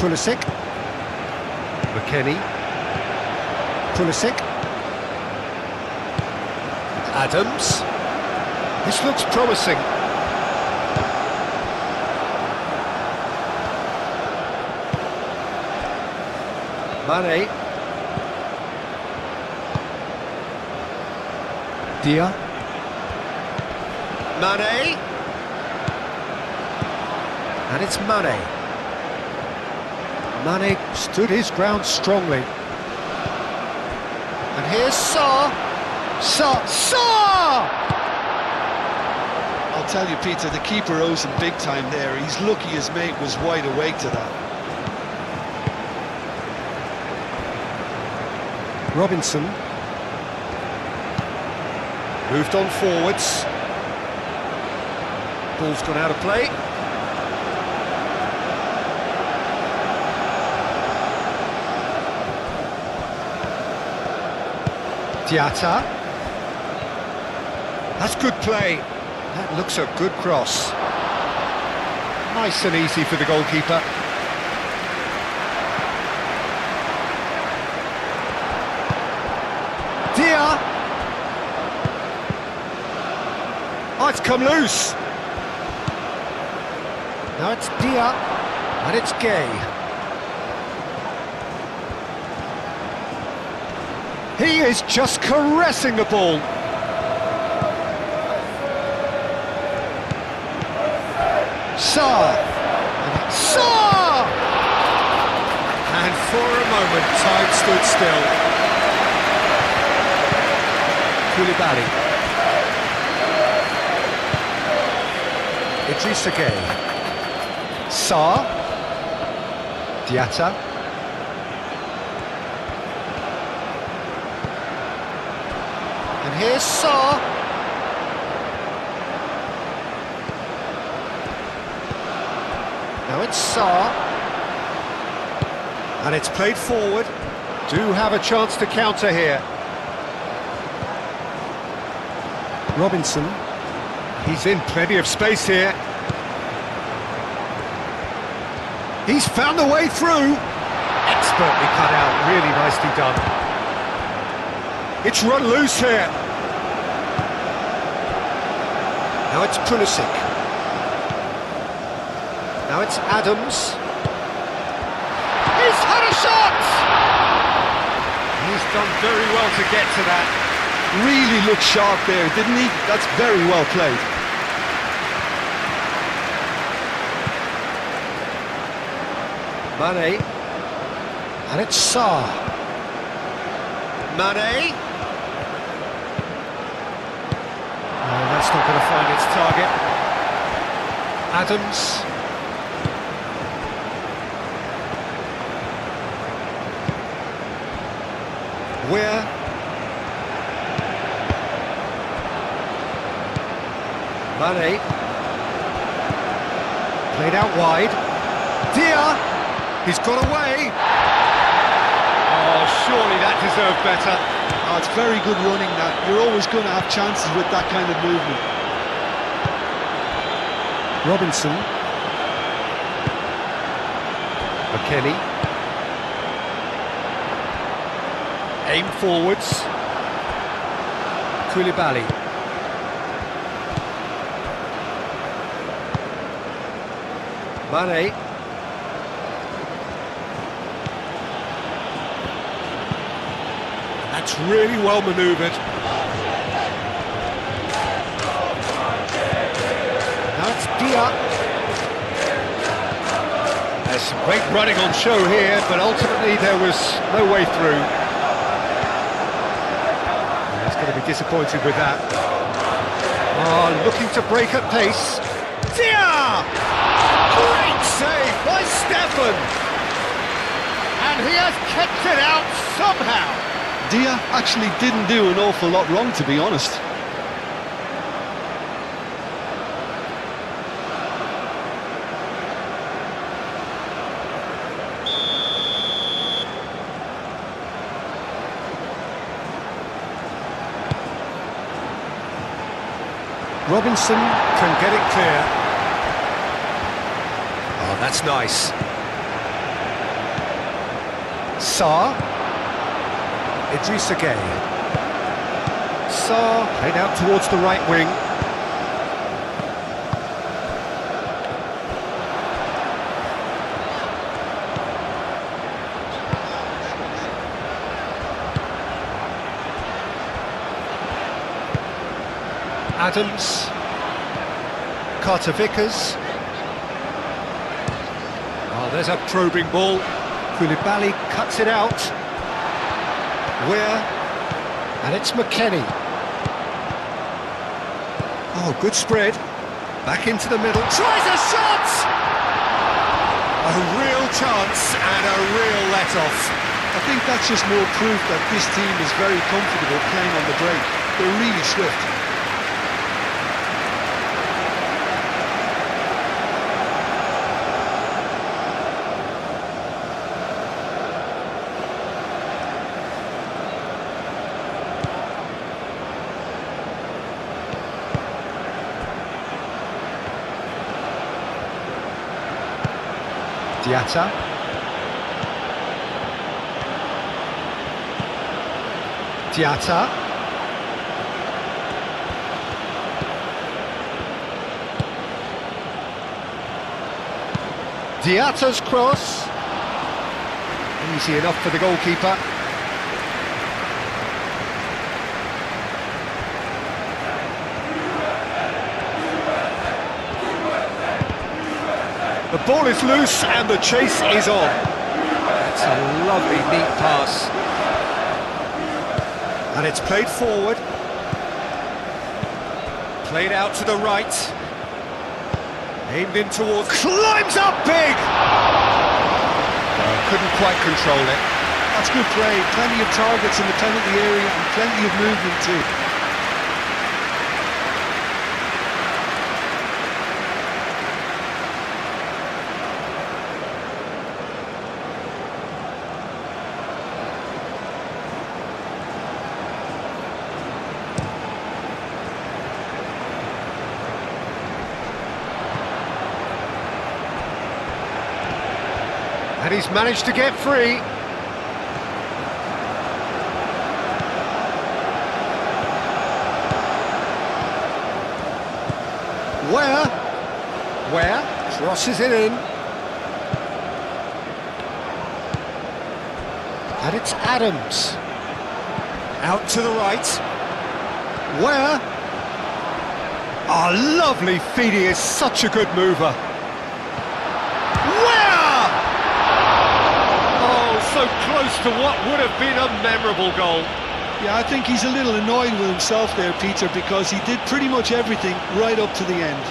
Pulisic. McKennie. Pulisic. Adams. This looks promising. Mane. Dia. Mane. And it's Mane. Mane stood his ground strongly. And here's Sarr. Sarr! I'll tell you, Peter, the keeper owes him big time there. He's lucky his mate was wide awake to that. Robinson. Moved on forwards. Ball's gone out of play. Diatta. That's good play. That looks a good cross. Nice and easy for the goalkeeper. Dia. Oh, it's come loose. Now it's Dia, and it's Gay. He is just caressing the ball. Sarr. Sarr! And for a moment, time stood still. Koulibaly. Idrissa Gueye. Sarr. Diatta. And here's Sarr. Now it's Sarr. And it's played forward. Do have a chance to counter here. Robinson. He's in plenty of space here. He's found the way through. Expertly cut out, really nicely done. It's run loose here. Now it's Pulisic. Now it's Adams. He's had a shot! He's done very well to get to that. Really looked sharp there, didn't he? That's very well played. Mane. And it's Sarr. Mane. Oh, that's not going to find its target. Adams. Where? Mane. Played out wide. Dia. He's got away. Oh, surely that deserved better. Oh, it's very good running that. You're always going to have chances with that kind of movement. Robinson. McKennie. Aim forwards. Koulibaly. Mane. That's really well manoeuvred. Now it's Dia. There's some great running on show here, but ultimately there was no way through. He's going to be disappointed with that. Oh, looking to break at pace. Dia! Great save by Stefan! And he has kept it out somehow. Dia actually didn't do an awful lot wrong, to be honest. Robinson can get it clear. Oh, that's nice. Sarr. Idrissa Gueye. Sarr played out towards the right wing. Adams. Carter Vickers. Oh, there's a probing ball. Koulibaly cuts it out. Weir, and it's McKennie. Oh, good spread. Back into the middle. Tries a shot! A real chance and a real let-off. I think that's just more proof that this team is very comfortable playing on the break. They're really swift. Diatta. Diatta. Diatta's cross. Easy enough for the goalkeeper. The ball is loose and the chase is on. That's a lovely, neat pass. And it's played forward. Played out to the right. Aimed in towards... Climbs up big! Couldn't quite control it. That's good play. Plenty of targets in the penalty area and plenty of movement too. And he's managed to get free. Where? Crosses it in. And it's Adams. Out to the right. Where? Oh, lovely feed, he is such a good mover. So close to what would have been a memorable goal. Yeah, I think he's a little annoyed with himself there, Peter, because he did pretty much everything right up to the end.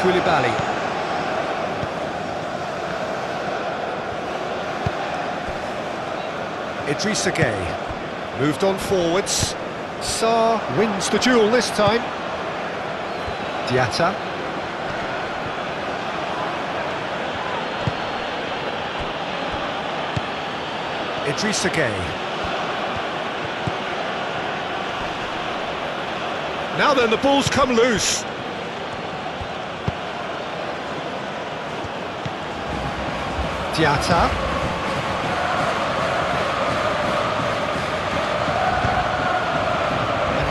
Koulibaly. Idrissa Gueye moved on forwards. Sarr wins the duel this time. Diatta. Idrissa Gueye. Now then, the ball's come loose. Diatta.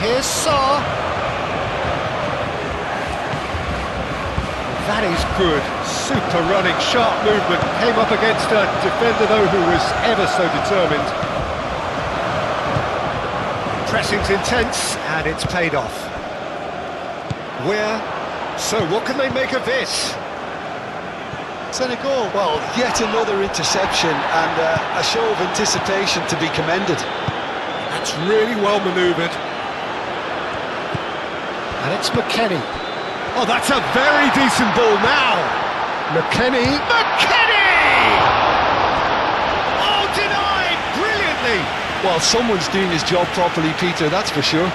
Here's Sarr. That is good. Super running, sharp movement. Came up against a defender, though, who was ever so determined. Pressing's intense, and it's paid off. So what can they make of this? Senegal, well, yet another interception and a show of anticipation to be commended. That's really well manoeuvred. And it's McKennie. Oh, that's a very decent ball now. McKennie. Oh, denied brilliantly. Well, someone's doing his job properly, Peter, that's for sure.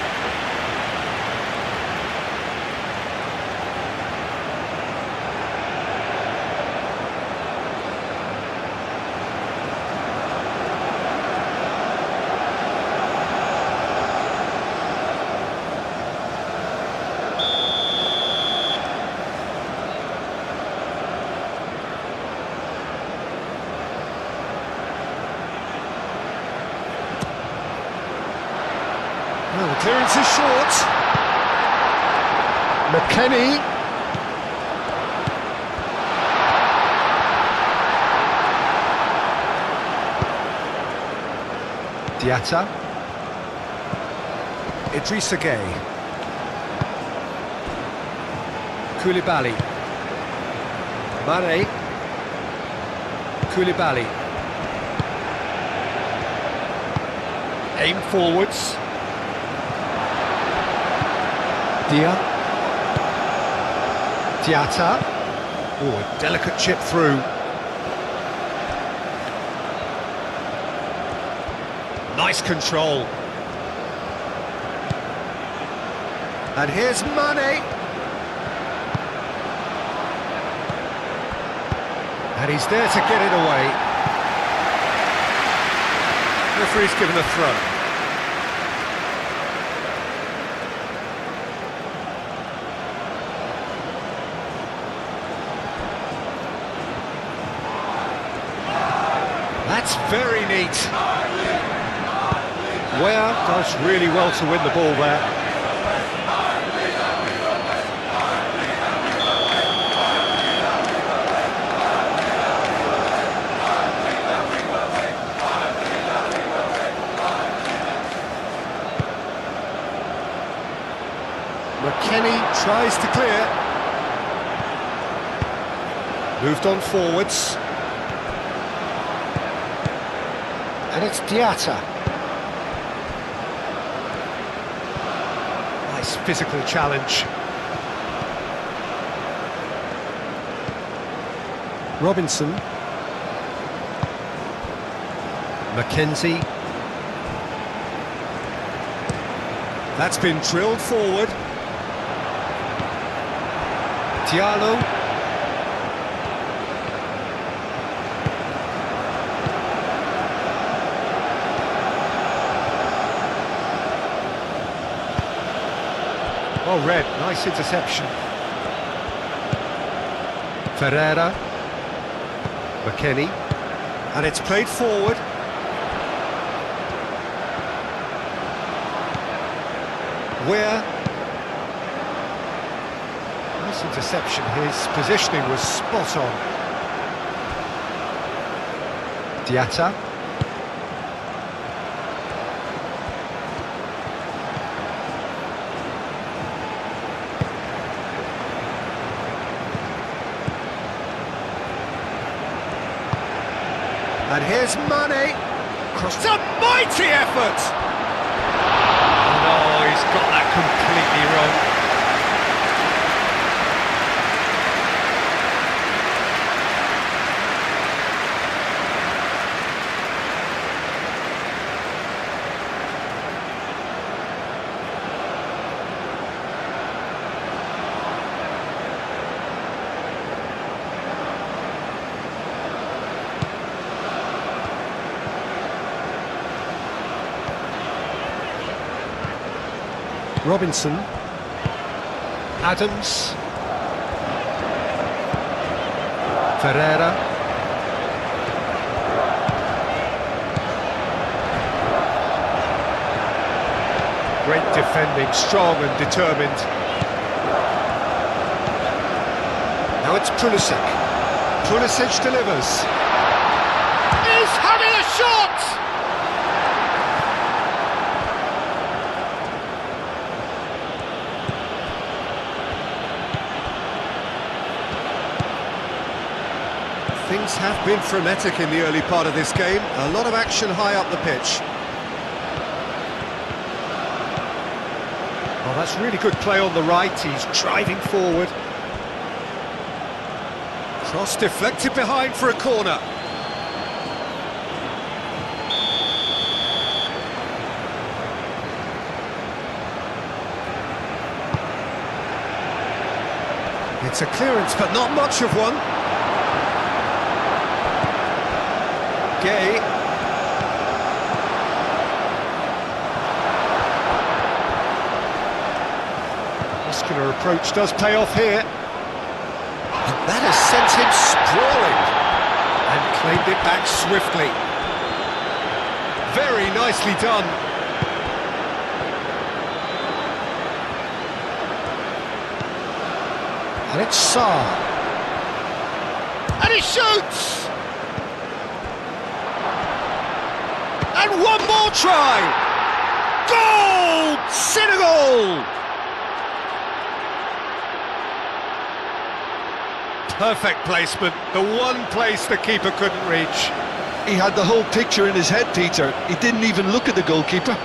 Well, the clearance is short. McKennie. Diatta. Idrissa Gueye. Koulibaly. Mane. Koulibaly. Aim forwards. Diatta. Oh, a delicate chip through. Nice control. And here's Mane. And he's there to get it away. Referee's given a throw. That's very neat. Ware does really well to win the ball there. McKennie tries to clear. Moved on forwards. And it's Diatta. Nice physical challenge. Robinson. Mackenzie. That's been drilled forward. Diallo. Well read, nice interception. Ferreira. McKennie. And it's played forward. Ware. Nice interception, his positioning was spot on. Diatta. And here's Mane. It's a mighty effort! No, he's got that completely wrong. Robinson. Adams. Ferreira. Great defending, strong and determined. Now it's Pulisic. Pulisic delivers. He's having a shot! Things have been frenetic in the early part of this game. A lot of action high up the pitch. Oh, that's really good play on the right. He's driving forward. Cross deflected behind for a corner. It's a clearance, but not much of one. Gay. Muscular approach does pay off here. And that has sent him sprawling. And claimed it back swiftly. Very nicely done. And it's Sarr. And he shoots! And one more try! Goal! Senegal! Perfect placement, the one place the keeper couldn't reach. He had the whole picture in his head, Peter. He didn't even look at the goalkeeper.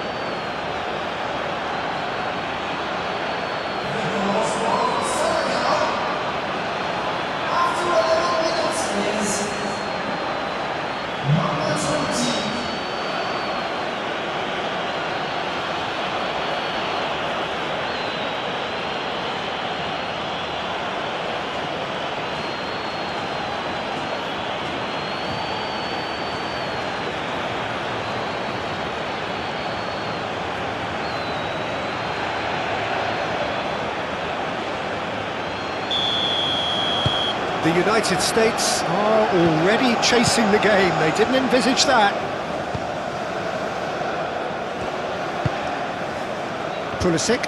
The United States are already chasing the game. They didn't envisage that. Pulisic.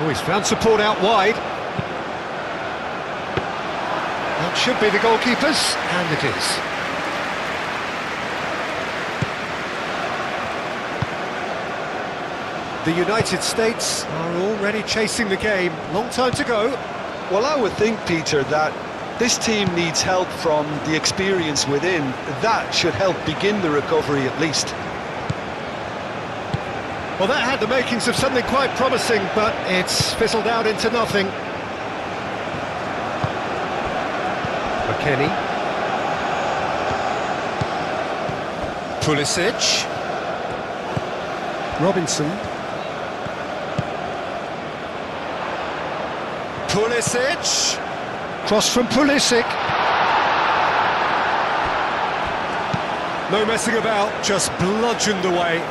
Oh, he's found support out wide. That should be the goalkeepers, and it is. The United States are already chasing the game. Long time to go. Well, I would think, Peter, that this team needs help from the experience within. That should help begin the recovery at least. Well, that had the makings of something quite promising, but it's fizzled out into nothing. McKennie. Pulisic. Robinson. Pulisic. Cross from Pulisic. No messing about, just bludgeoned away.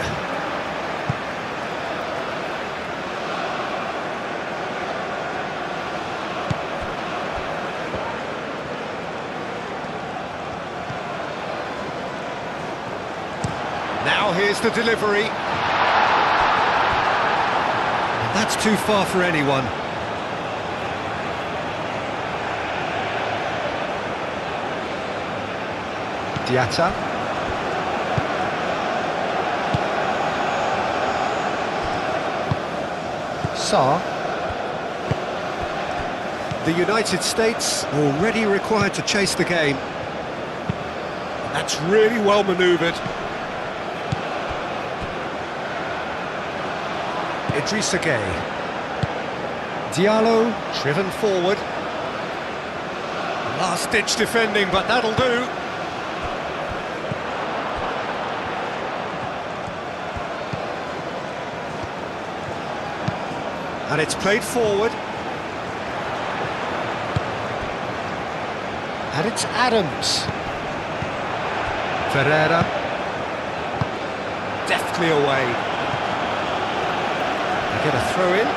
Now here's the delivery. That's too far for anyone. Diatta. Sarr. The United States already required to chase the game. That's really well manoeuvred. Idrissa Gueye. Diallo driven forward. Last-ditch defending, but that'll do. And it's played forward. And it's Adams. Ferreira. Deftly away. They get a throw in.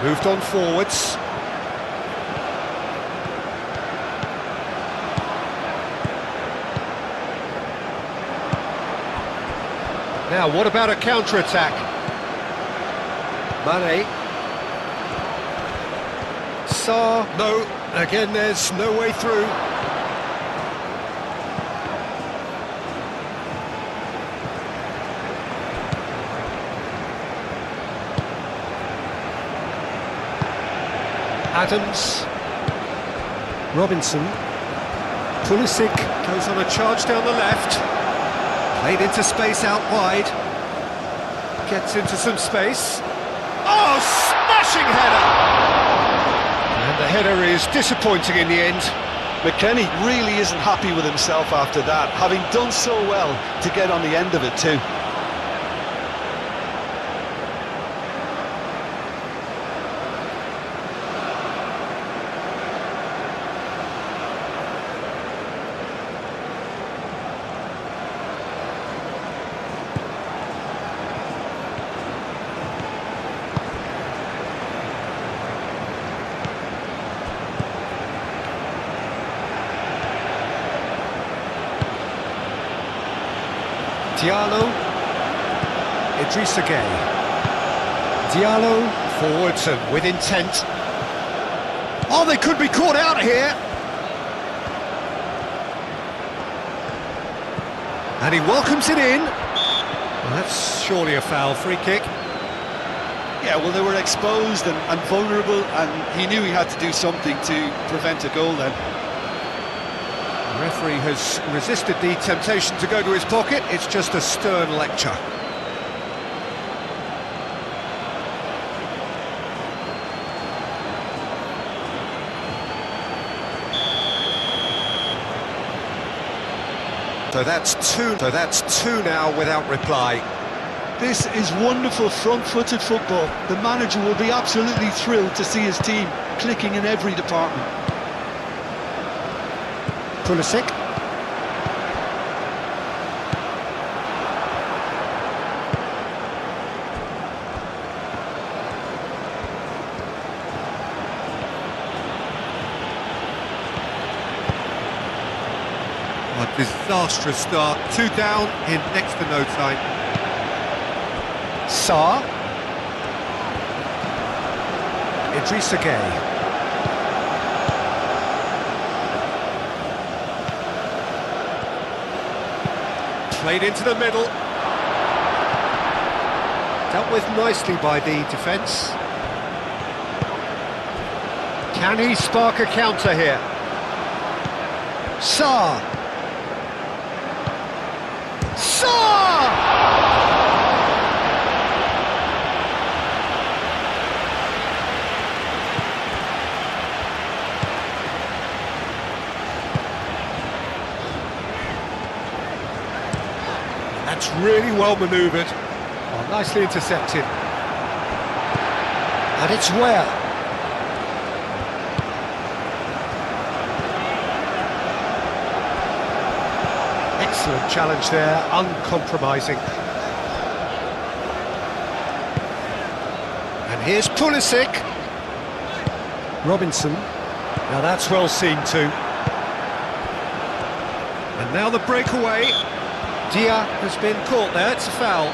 Moved on forwards. Now, what about a counter-attack? Mane. Sarr. No, again, there's no way through. Adams. Robinson. Pulisic goes on a charge down the left. Played into space out wide. Gets into some space. Oh, smashing header! And the header is disappointing in the end. McKennie really isn't happy with himself after that, having done so well to get on the end of it too. Diallo, Idrissa Gueye. Diallo forwards and with intent. Oh, they could be caught out here. And he welcomes it in. Well, that's surely a foul. Free kick. Yeah, well, they were exposed and vulnerable, and he knew he had to do something to prevent a goal then. The referee has resisted the temptation to go to his pocket. It's just a stern lecture. So that's two now without reply. This is wonderful front-footed football. The manager will be absolutely thrilled to see his team clicking in every department. Pulisic. A disastrous start. 2 down in next to no time. Sarr. Idrissa Gueye. Played into the middle. Dealt with nicely by the defence. Can he spark a counter here? Sarr. Sarr! That's really well manoeuvred. Oh, nicely intercepted. And it's where? Excellent challenge there, uncompromising. And here's Pulisic. Robinson. Now that's well seen too. And now the breakaway. Dia has been caught there, it's a foul.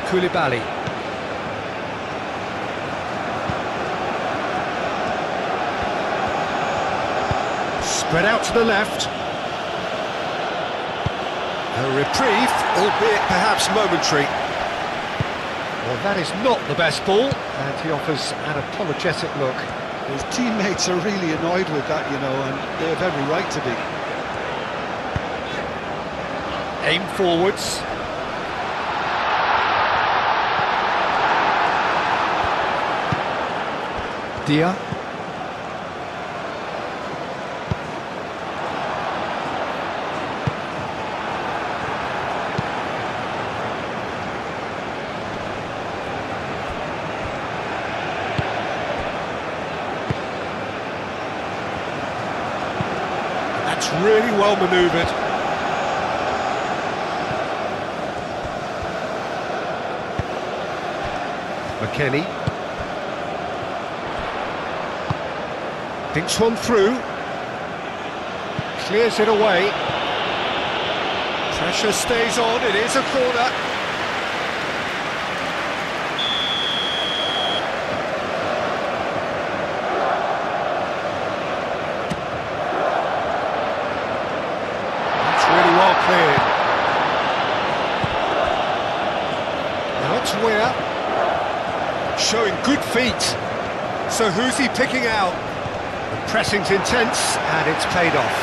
Koulibaly. Spread out to the left. A reprieve, albeit perhaps momentary. Well, that is not the best ball, and he offers an apologetic look. His teammates are really annoyed with that, you know, and they have every right to be. Aim forwards. Dia. That's really well manoeuvred. McKennie. Thinks one through. Clears it away. Pressure stays on, it is a corner. That's really well cleared. Now it's Weir. Showing good feet. So who's he picking out? The pressing's intense, and it's paid off.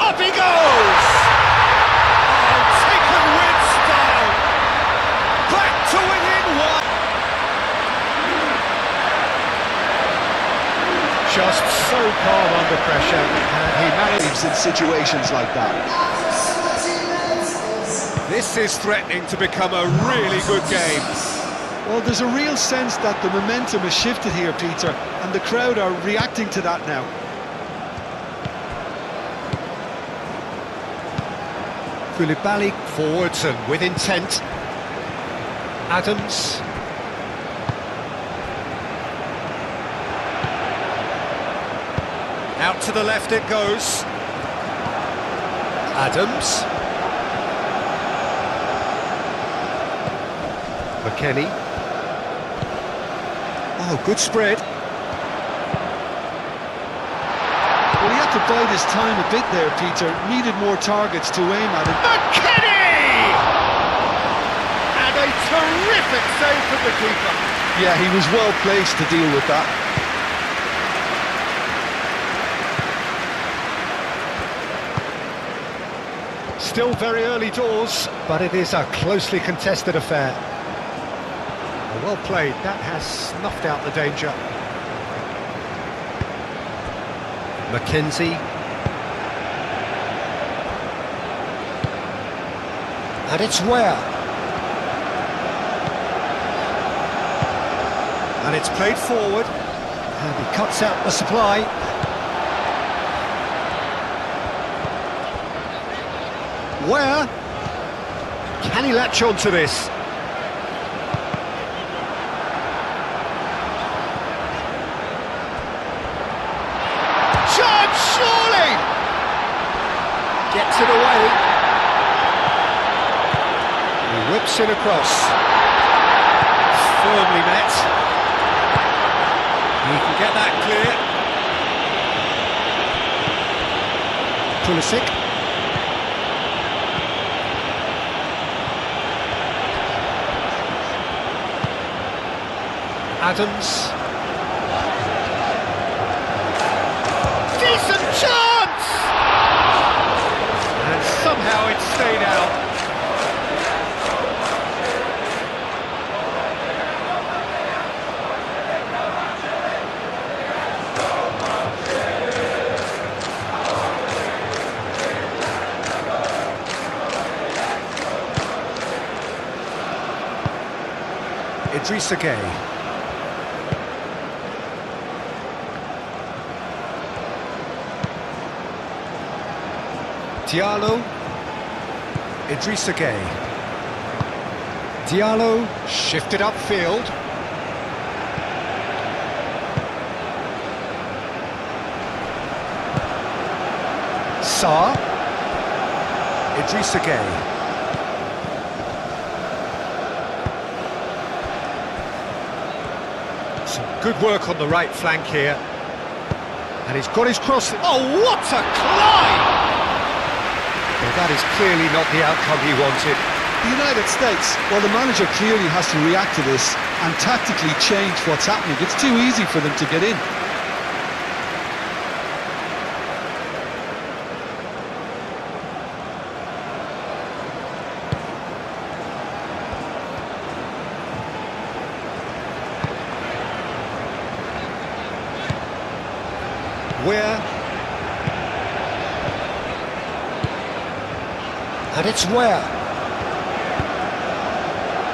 Up he goes! Oh, taken with style! Back to within one! Just so calm under pressure, and he manages In situations like that. This is threatening to become a really good game. Well, there's a real sense that the momentum has shifted here, Peter, and the crowd are reacting to that now. Koulibaly forwards and with intent. Adams. Out to the left it goes. Adams. McKennie. Oh, good spread. Well, he had to bide his time a bit there, Peter. Needed more targets to aim at. McKennie! And a terrific save from the keeper. Yeah, he was well placed to deal with that. still very early doors, but it is a closely contested affair. Well played, that has snuffed out the danger. McKenzie. And it's Ware. And it's played forward. And he cuts out the supply. Ware. Can he latch on to this? Chance, surely! Gets it away. He whips it across. Firmly met. He can get that clear. Pulisic. Adams. Decent chance! And somehow it stayed out. Idrissa Gueye. Diallo. Idrissa Gueye. Diallo shifted upfield. Sarr. Idrissa Gueye. Some good work on the right flank here. And he's got his cross. Oh, what a climb! Well, that is clearly not the outcome he wanted. The United States, well, the manager clearly has to react to this and tactically change what's happening. It's too easy for them to get in. Ware. And it's Ware.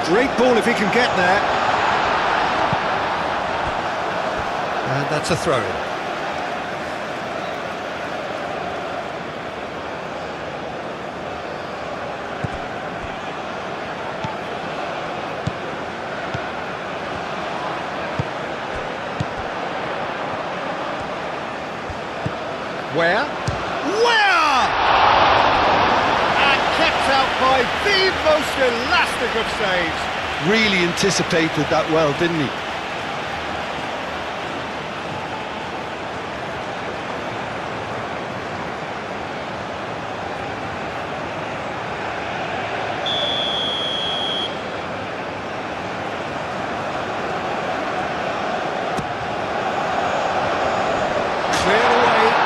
Great ball if he can get there. And that's a throw-in. Ware? Out by the most elastic of saves. Really anticipated that well, didn't he? Cleared away.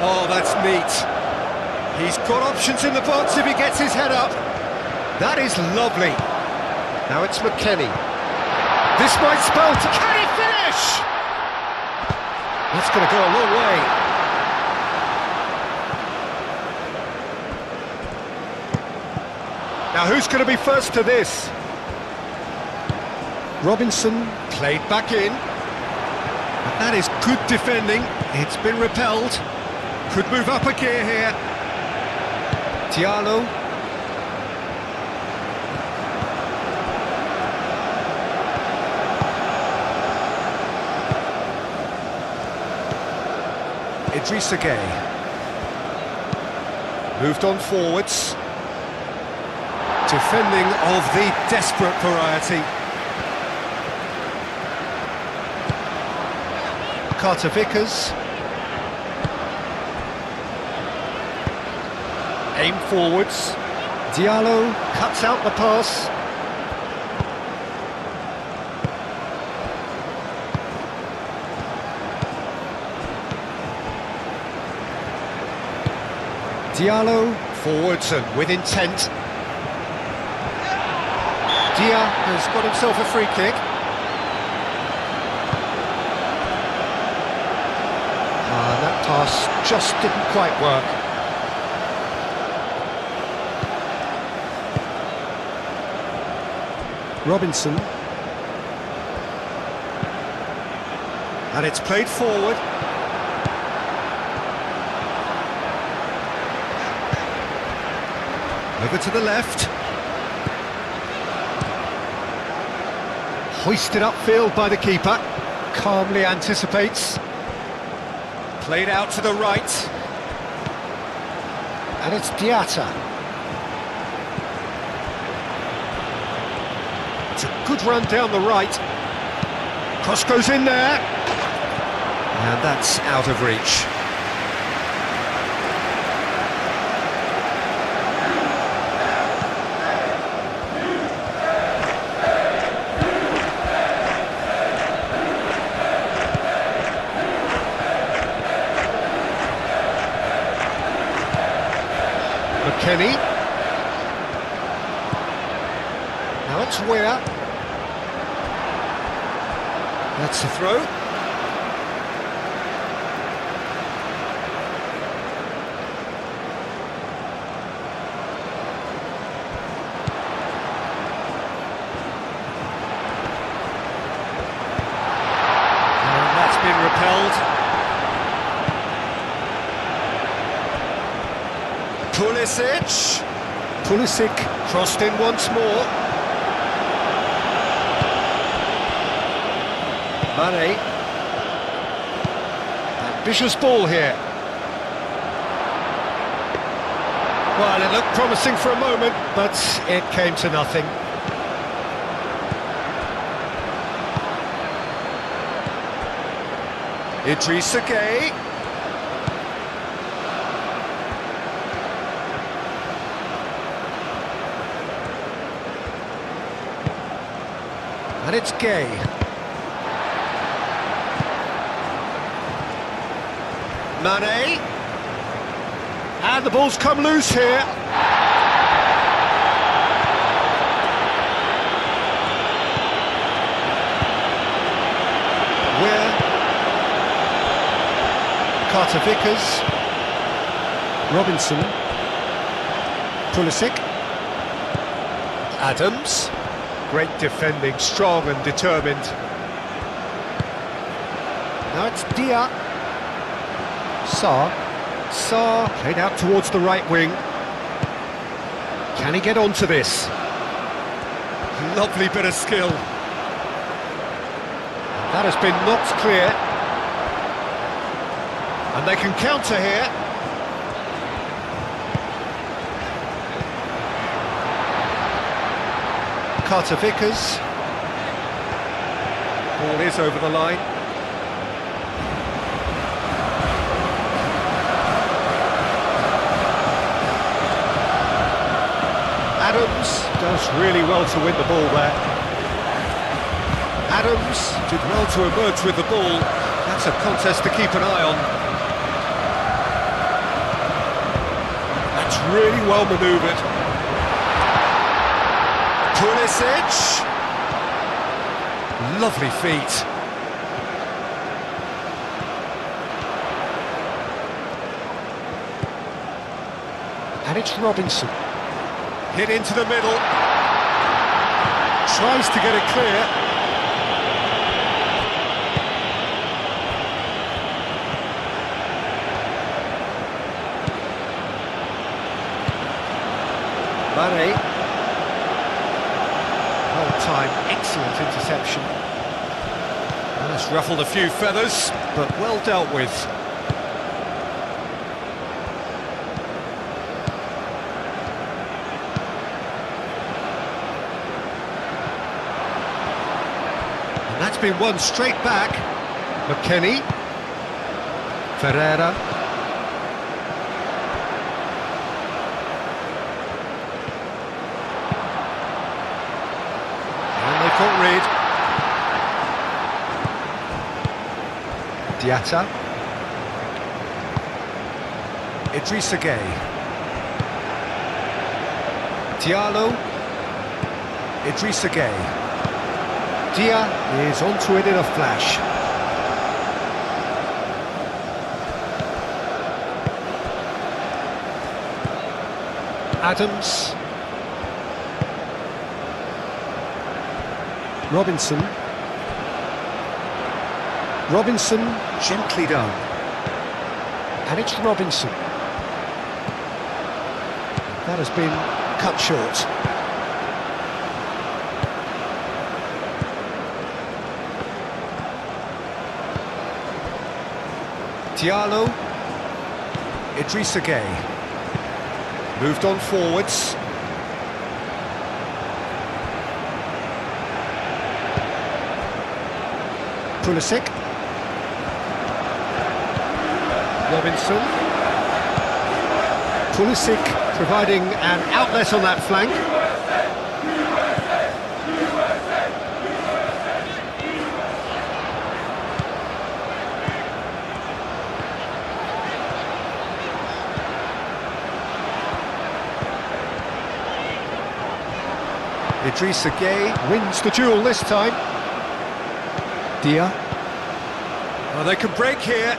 Oh, that's neat. He's got options in the box if he gets his head up. That is lovely. Now it's McKennie. This might spell... Can he finish? That's going to go a long way. Now who's going to be first to this? Robinson played back in. But that is good defending. It's been repelled. Could move up a gear here. Diallo. Idrissa Gueye. Moved on forwards. Defending of the desperate variety. Carter Vickers. Aim forwards. Diallo cuts out the pass. Diallo forwards and with intent. Dia has got himself a free kick. That pass just didn't quite work. Robinson. And it's played forward. Over to the left. Hoisted upfield by the keeper. Calmly anticipates. Played out to the right. And it's Diatta. It's a good run down the right. Cross goes in there. And that's out of reach. McKennie. Now it's Weir. That's the throw. And that's been repelled. Pulisic crossed in once more. Mane. Ambitious ball here. Well, it looked promising for a moment, but it came to nothing. Idrissa Gueye. And it's Gueye. Mane. And the ball's come loose here. Weir. Carter Vickers. Robinson. Pulisic. Adams. Great defending, strong and determined. Now it's Dia. Sarr played out towards the right wing. Can he get onto this? Lovely bit of skill. That has been knocked clear. And they can counter here. Carter Vickers. Ball is over the line. Adams does really well to win the ball there. Adams did well to emerge with the ball. That's a contest to keep an eye on. That's really well manoeuvred. Pulisic. Lovely feet. And it's Robinson. Hit into the middle. Tries to get it clear. Mane. Whole time, excellent interception. Well, that's ruffled a few feathers, but well dealt with. And that's been won straight back. McKennie. Ferreira. Caught Reed. Diatta. Idrissa Gueye. Diallo. Idrissa Gueye. Dia is onto it in a flash. Adams. Robinson. Robinson, gently done. And it's Robinson. That has been cut short. Diallo. Idrissa Gueye. Moved on forwards. Pulisic. Robinson. Pulisic providing an outlet on that flank. Idrissa Gueye wins the duel this time. Dia. Well, they can break here.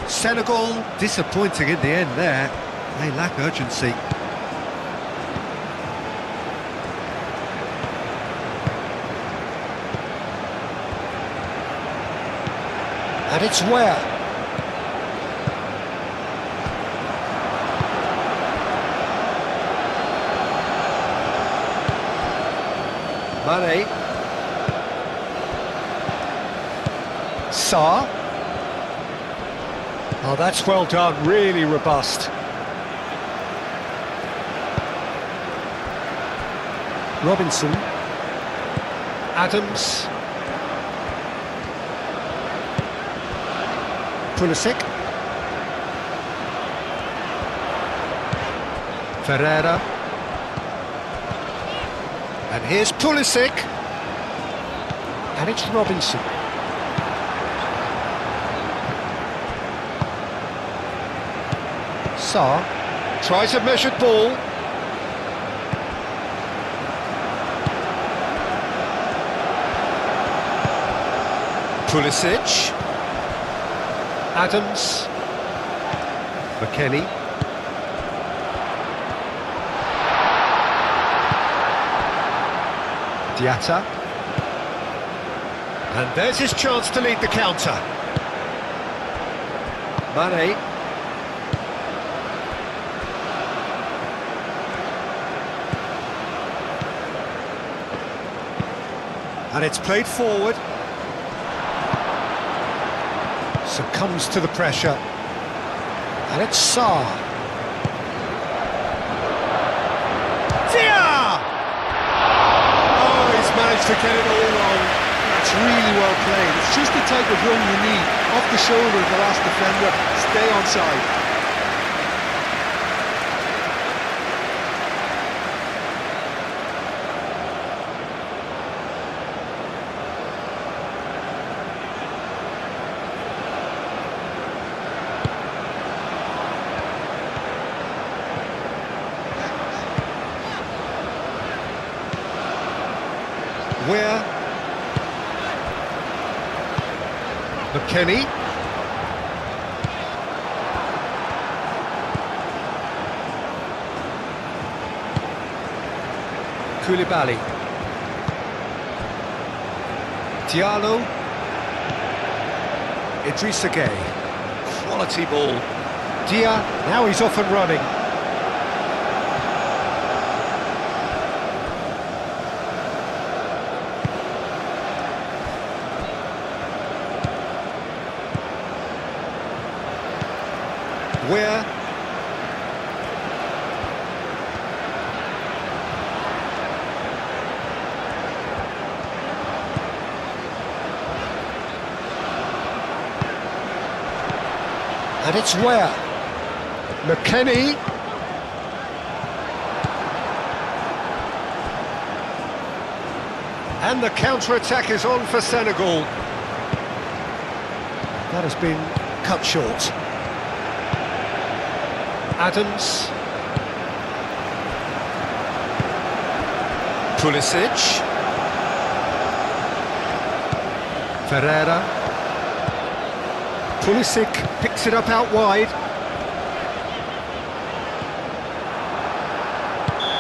Senegal disappointing in the end there. They lack urgency. And it's where? Mane. Sarr. Oh, that's well done, really robust. Robinson. Adams. Pulisic. Ferreira. And here's Pulisic. And it's Robinson. Sarr tries a measured ball. Pulisic. Adams. McKennie. Diatta. And there's his chance to lead the counter. Mane. And it's played forward. Succumbs to the pressure. And it's Sarr. Dia! Oh, he's managed to get it all wrong. That's really well played. It's just the type of run you need. Off the shoulder of the last defender. Stay onside. Where? McKennie. Koulibaly. Diallo. Idrissa Gueye. Quality ball. Dia, now he's off and running. Where? And it's where? McKennie. And the counter-attack is on for Senegal. That has been cut short. Adams. Pulisic. Ferreira. Pulisic picks it up out wide.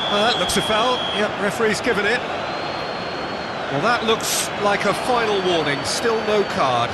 That looks a foul. Yep, referee's given it. Well, that looks like a final warning. Still no card.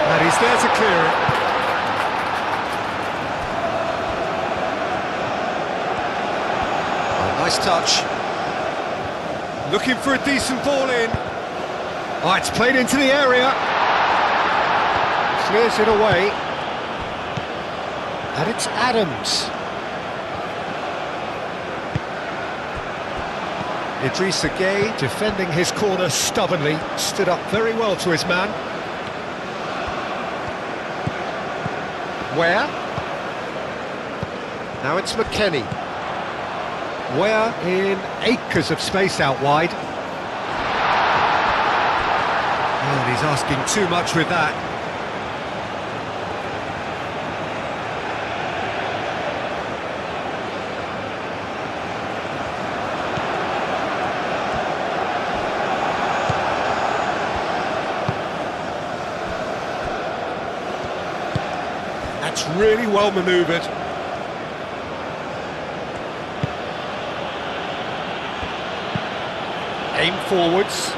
And he's there to clear it. Nice touch. Looking for a decent ball in. Oh, it's played into the area. Clears it away. And it's Adams. Idrissa Gueye defending his corner stubbornly. Stood up very well to his man. Where? Now it's McKennie. Where in acres of space out wide. Oh, he's asking too much with that. That's really well manoeuvred. Aim forwards.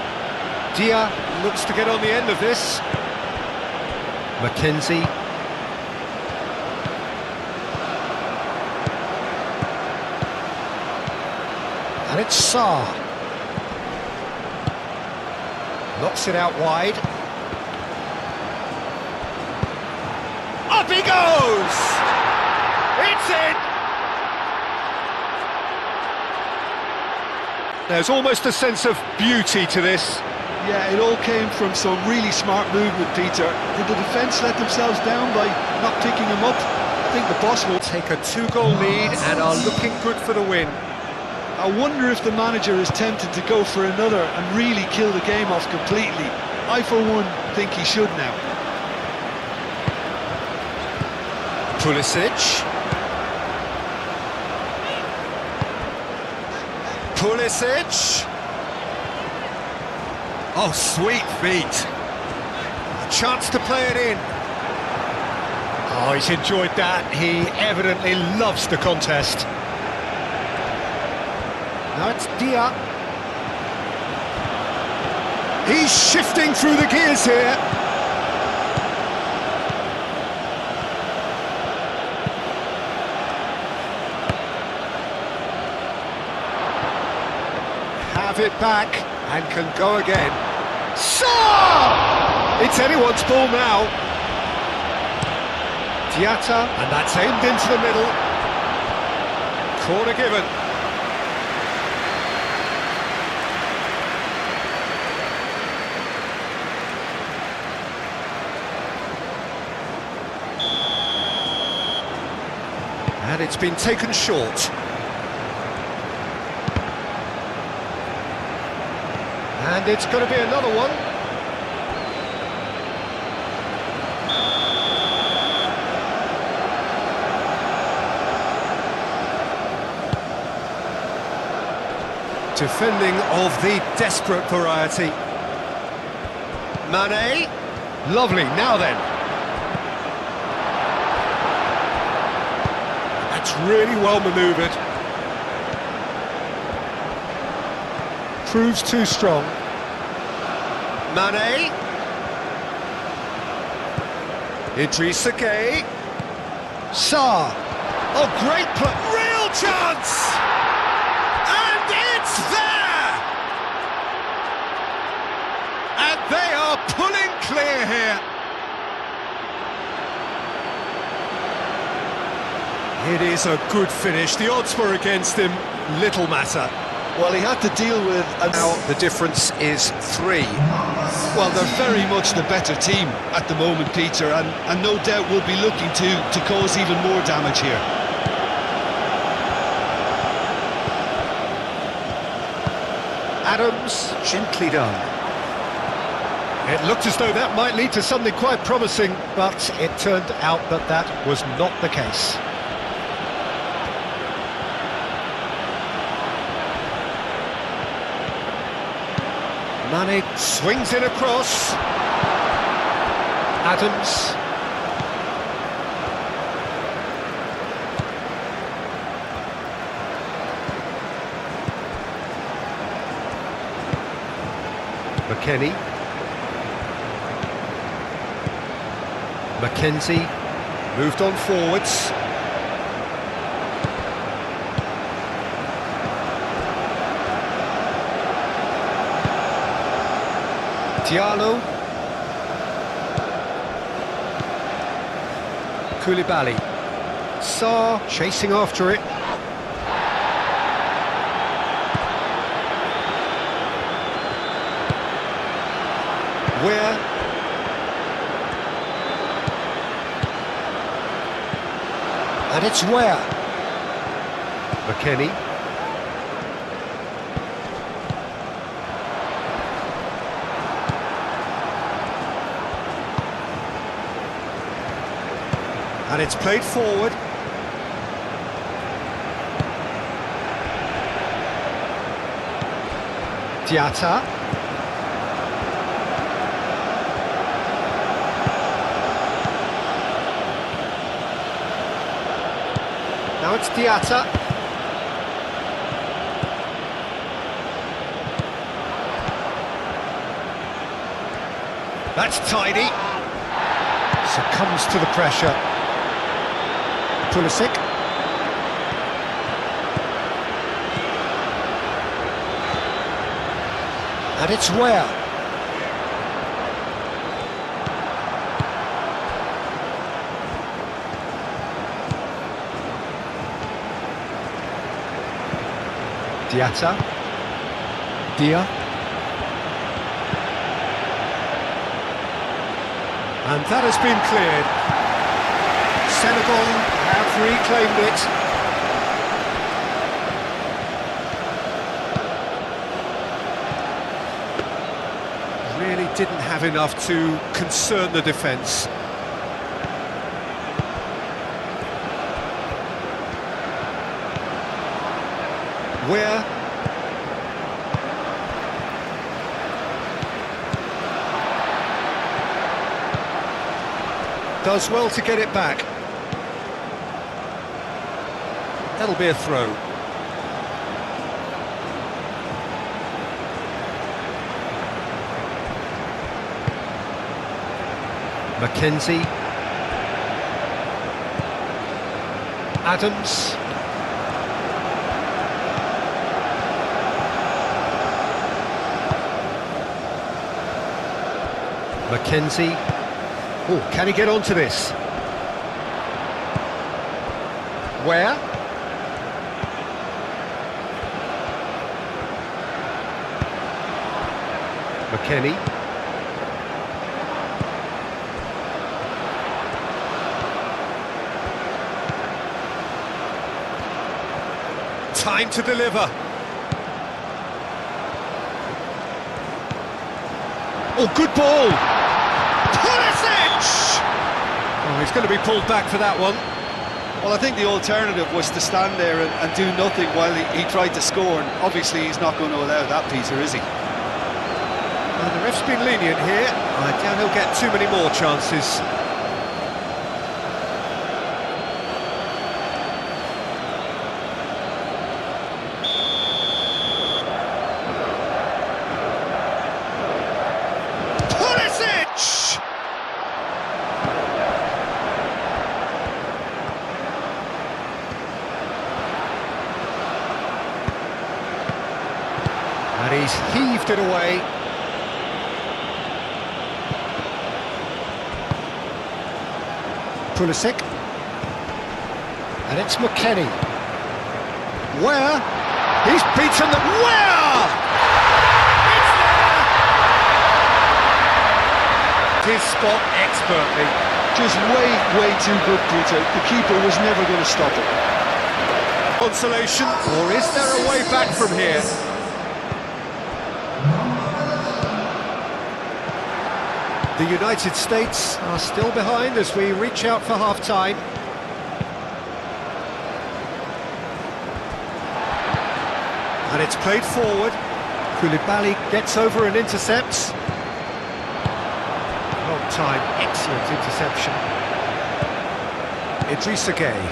Dia looks to get on the end of this. Mackenzie. And it's Sarr. Knocks it out wide. Up he goes! It's in! There's almost a sense of beauty to this. Yeah, it all came from some really smart movement, Peter. Did the defence let themselves down by not picking him up? I think the boss will Take a 2-goal lead and are looking good for the win. I wonder if the manager is tempted to go for another and really kill the game off completely. I, for one, think he should now. Pulisic. Pulisic. Oh, sweet feet. A chance to play it in. Oh, he's enjoyed that. He evidently loves the contest. Now it's Dia. He's shifting through the gears here. Have it back and can go again. Sarr! It's anyone's ball now. Diatta, and that's aimed into the middle. Corner given. And it's been taken short. And it's going to be another one. Defending of the desperate variety. Mane. Lovely, now then. That's really well manoeuvred. Proves too strong. Mane. Idrissa Gueye. Sarr. Oh, great play. Real chance! And it's there! And they are pulling clear here. It is a good finish. The odds were against him. Little matter. Well, he had to deal with... Now the difference is 3. Well, they're very much the better team at the moment, Peter, and no doubt will be looking to cause even more damage here. Adams, gently done. It looked as though that might lead to something quite promising, but it turned out that that was not the case. Mane swings it across. Adams. McKennie. Mackenzie moved on forwards. Diallo. Koulibaly. Sarr chasing after it. Where? And it's where? McKennie. And it's played forward. Diatta. Now it's Diatta. That's tidy. Succumbs to the pressure. Pulisic. And it's where? Diatta. Dia. And that has been cleared. Senegal have reclaimed it. Really didn't have enough to concern the defence. Where? Does well to get it back. That'll be a throw. Mackenzie. Adams. Mackenzie. Oh, can he get onto this? Where? McKennie. Time to deliver. Oh, good ball. Oh, he's going to be pulled back for that one. Well, I think the alternative was to stand there and do nothing while he tried to score, and obviously he's not going to allow that, Peter, is he? Well, the ref's been lenient here. I doubt he'll get too many more chances. And he's heaved it away. Pulisic. And it's McKennie. Where? He's beaten them well! It's there! His spot expertly. Just way too good, Peter. The keeper was never going to stop it. Consolation, or is there a way back from here? The United States are still behind as we reach out for half-time. And it's played forward. Koulibaly gets over and intercepts. Long time, excellent interception. Idrissa Gueye.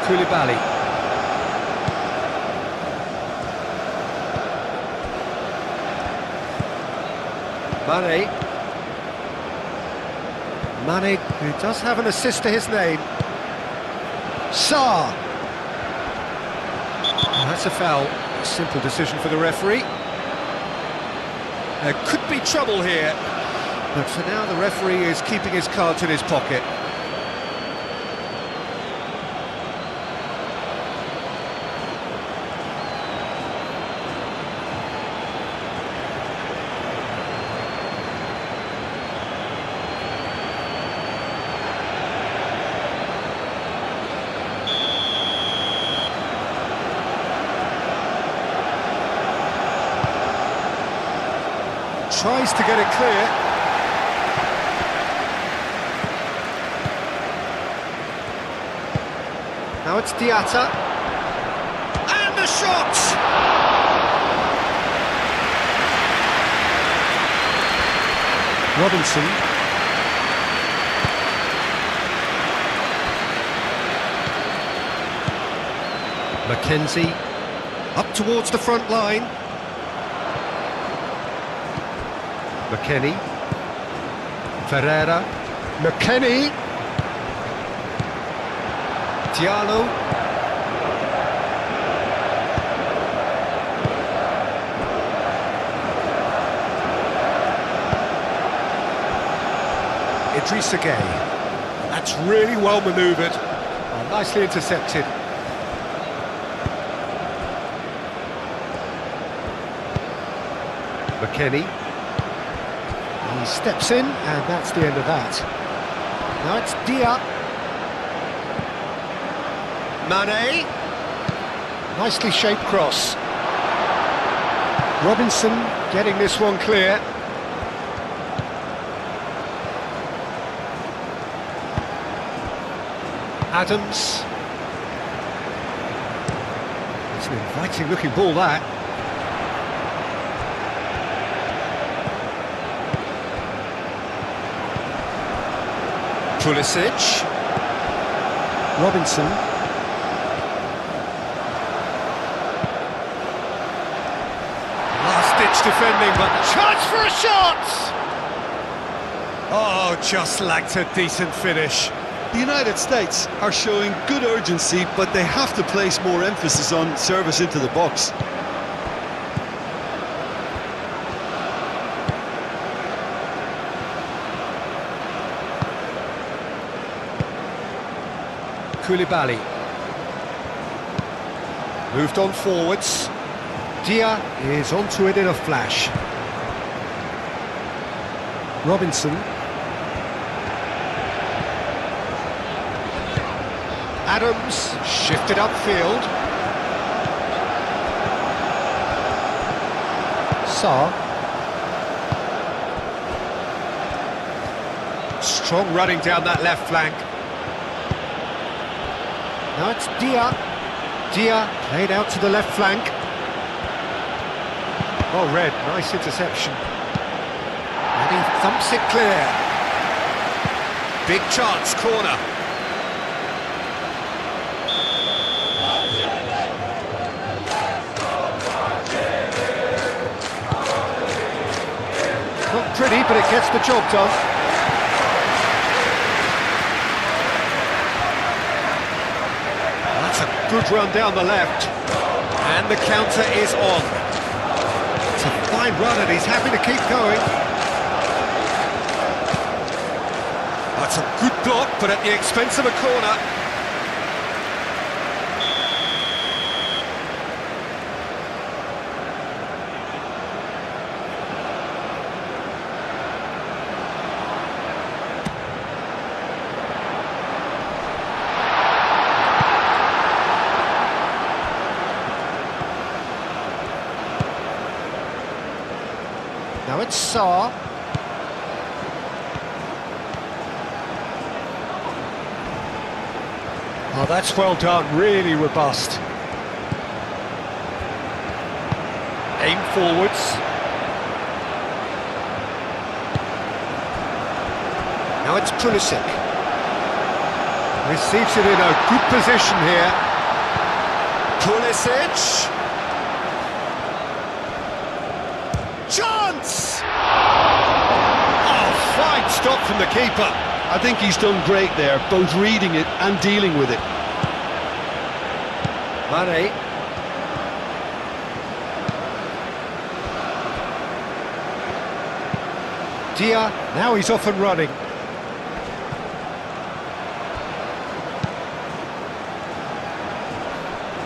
Koulibaly. Mane, who does have an assist to his name. Sarr. And that's a foul. A simple decision for the referee. There could be trouble here, but for now the referee is keeping his cards in his pocket. Tries to get it clear. Now it's Diatta. And the shot! Robinson. Mackenzie. Up towards the front line. McKennie, Ferreira, McKennie, Diallo, Idrissa Gueye. That's really well manoeuvred, nicely intercepted. McKennie. He steps in, and that's the end of that. Now it's Dia. Mane. Nicely shaped cross. Robinson getting this one clear. Adams. It's an inviting looking ball, that. Pulisic. Robinson. Last-ditch defending, but chance for a shot! Oh, just lacked a decent finish. The United States are showing good urgency, but they have to place more emphasis on service into the box. Koulibaly. Moved on forwards. Dia is onto it in a flash. Robinson. Adams shifted upfield. Sarr. Strong running down that left flank. Now it's Dia. Dia played out to the left flank. Oh, Red, nice interception. And he thumps it clear. Big chance, corner. Not pretty, but it gets the job done. That's a good run down the left. And the counter is on. It's a fine run and he's happy to keep going. That's a good block, but at the expense of a corner. it's Sarr. Oh, that's well done, really robust. Aim forwards. Now it's Pulisic. Receives it in a good position here. Pulisic. Chance! Oh, fine stop from the keeper. I think he's done great there, both reading it and dealing with it. Mane. Dia, now he's off and running.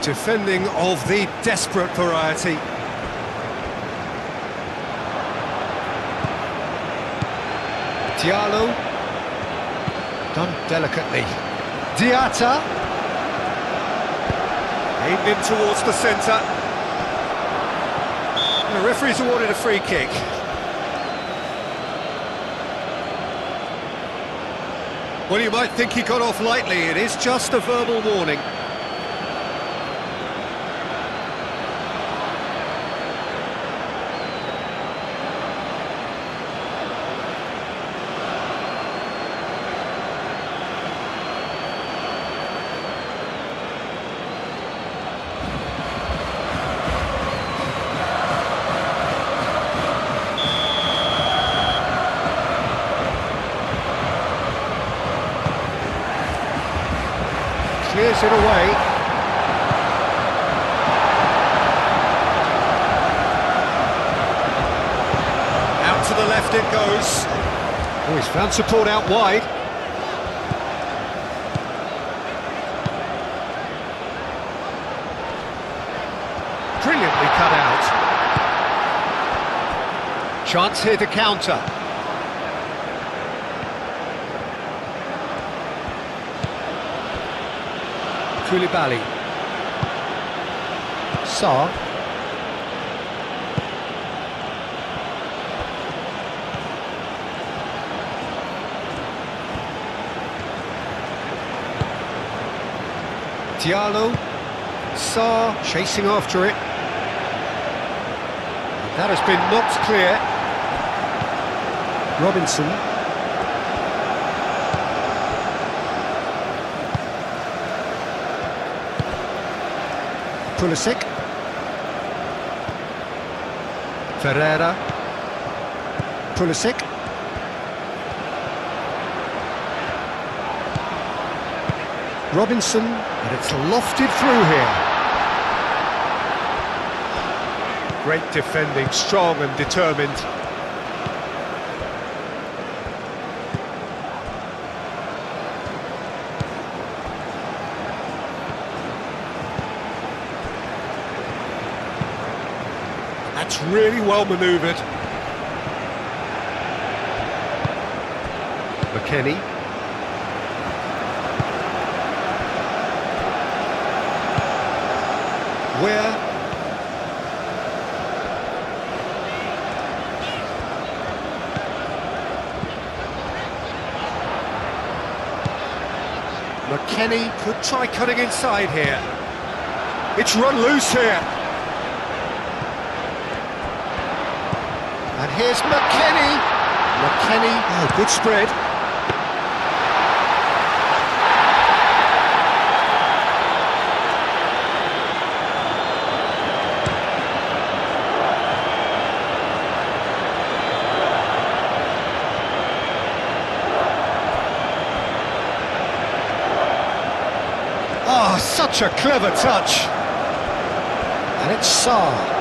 Defending of the desperate variety. Diallo. Done delicately. Diatta. Aimed in towards the centre. And the referee's awarded a free kick. Well, you might think he got off lightly. It is just a verbal warning. Clears it away. Out to the left it goes. Oh, he's found support out wide. Brilliantly cut out. Chance here to counter. Koulibaly. Sarr. Diallo. Sarr chasing after it. That has been knocked clear. Robinson. Pulisic. Ferreira. Pulisic. Robinson, and it's lofted through here. Great defending, strong and determined. That's really well manoeuvred. McKennie. Where? McKennie could try cutting inside here. It's run loose here. And here's McKennie. McKennie, oh, good spread. Oh, such a clever touch. And it's Sarr.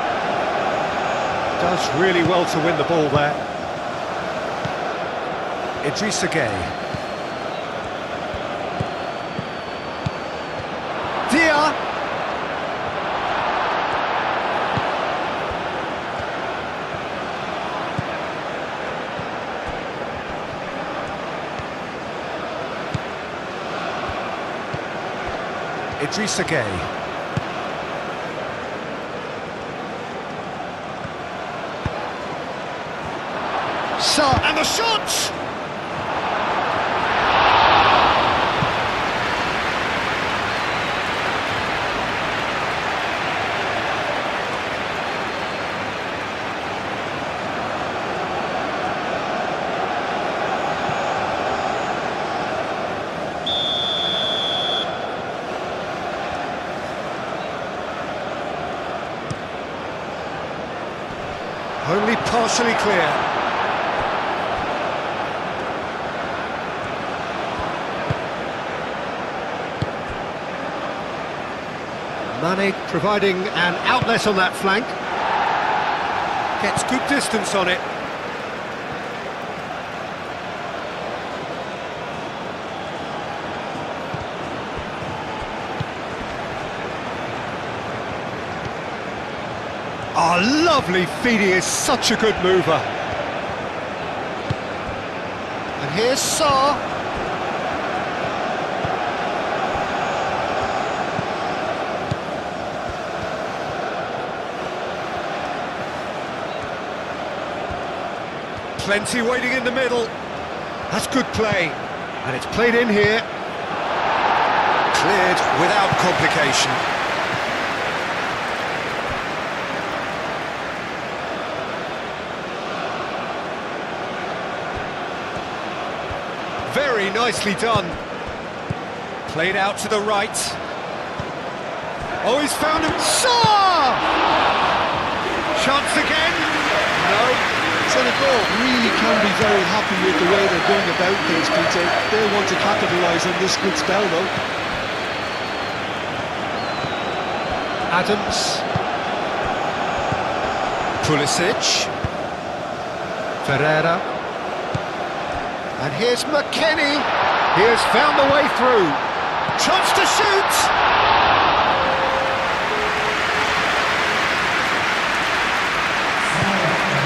Does really well to win the ball there. Idrissa Gueye. Dia. Idrissa Gueye. And the shot! Only partially clear. Mane providing an outlet on that flank. Gets good distance on it. Oh, lovely feed, he is such a good mover. And here's Sarr. Plenty waiting in the middle. That's good play. And it's played in here. Cleared without complication. Very nicely done. Played out to the right. Oh, he's found him. Sarr! Chance again. No. Senegal really can be very happy with the way they're going about things, Peter. They'll want to capitalise on this good spell, though. Adams. Pulisic. Ferreira. And here's McKennie. He has found the way through. Chance to shoot!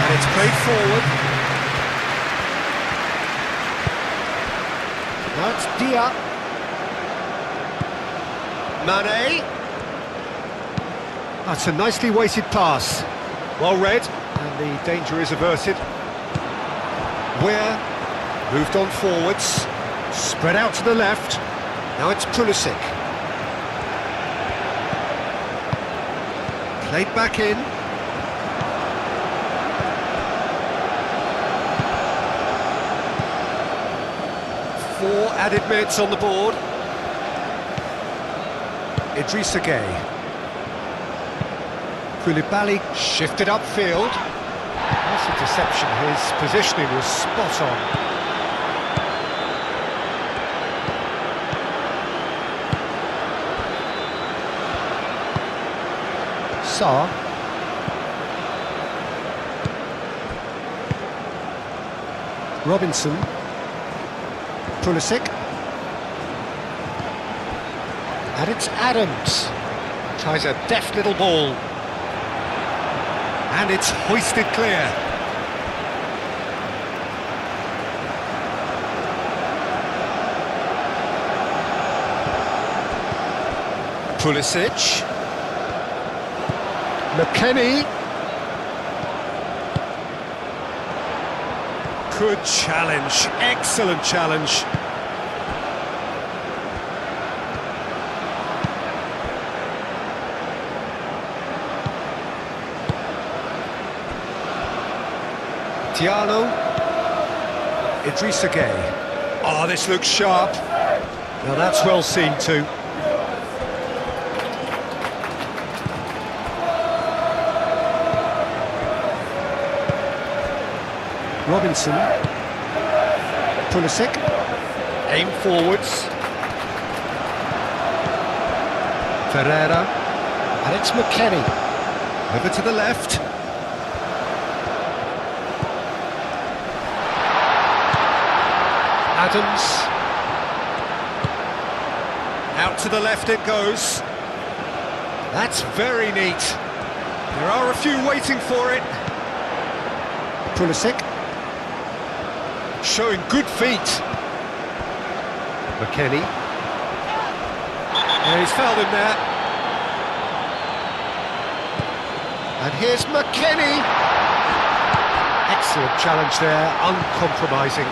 And it's played forward. Now it's Dia. Mane. That's a nicely weighted pass. Well read, and the danger is averted. Weir. Moved on forwards, spread out to the left, now it's Pulisic. Played back in. Four added minutes on the board. Idrissa Gueye. Koulibaly shifted upfield. Nice interception, his positioning was spot on. Sarr. Robinson. Pulisic. And it's Adams. Tries a deft little ball. And it's hoisted clear. Pulisic. McKennie. Good challenge, excellent challenge. Diallo. Idrissa Gueye. Oh, this looks sharp. Now that's well seen too. Robinson. Pulisic. Aim forwards. Ferreira. And it's McKennie. Over to the left. Adams. Out to the left it goes. That's very neat. There are a few waiting for it. Pulisic. Showing good feet. McKennie. Yeah, he's fouled him there. And here's McKennie. Excellent challenge there, uncompromising.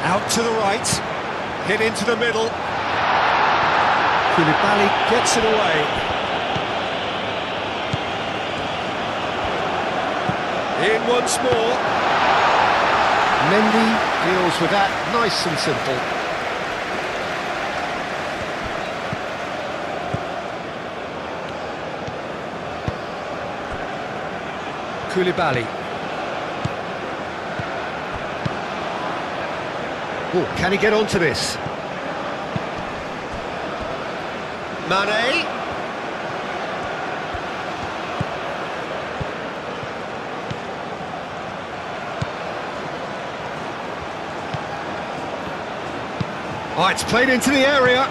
Out to the right, hit into the middle. Koulibaly gets it away. In once more. Mendy deals with that nice and simple. Koulibaly. Oh, can he get onto this? Mane. Oh, it's played into the area. And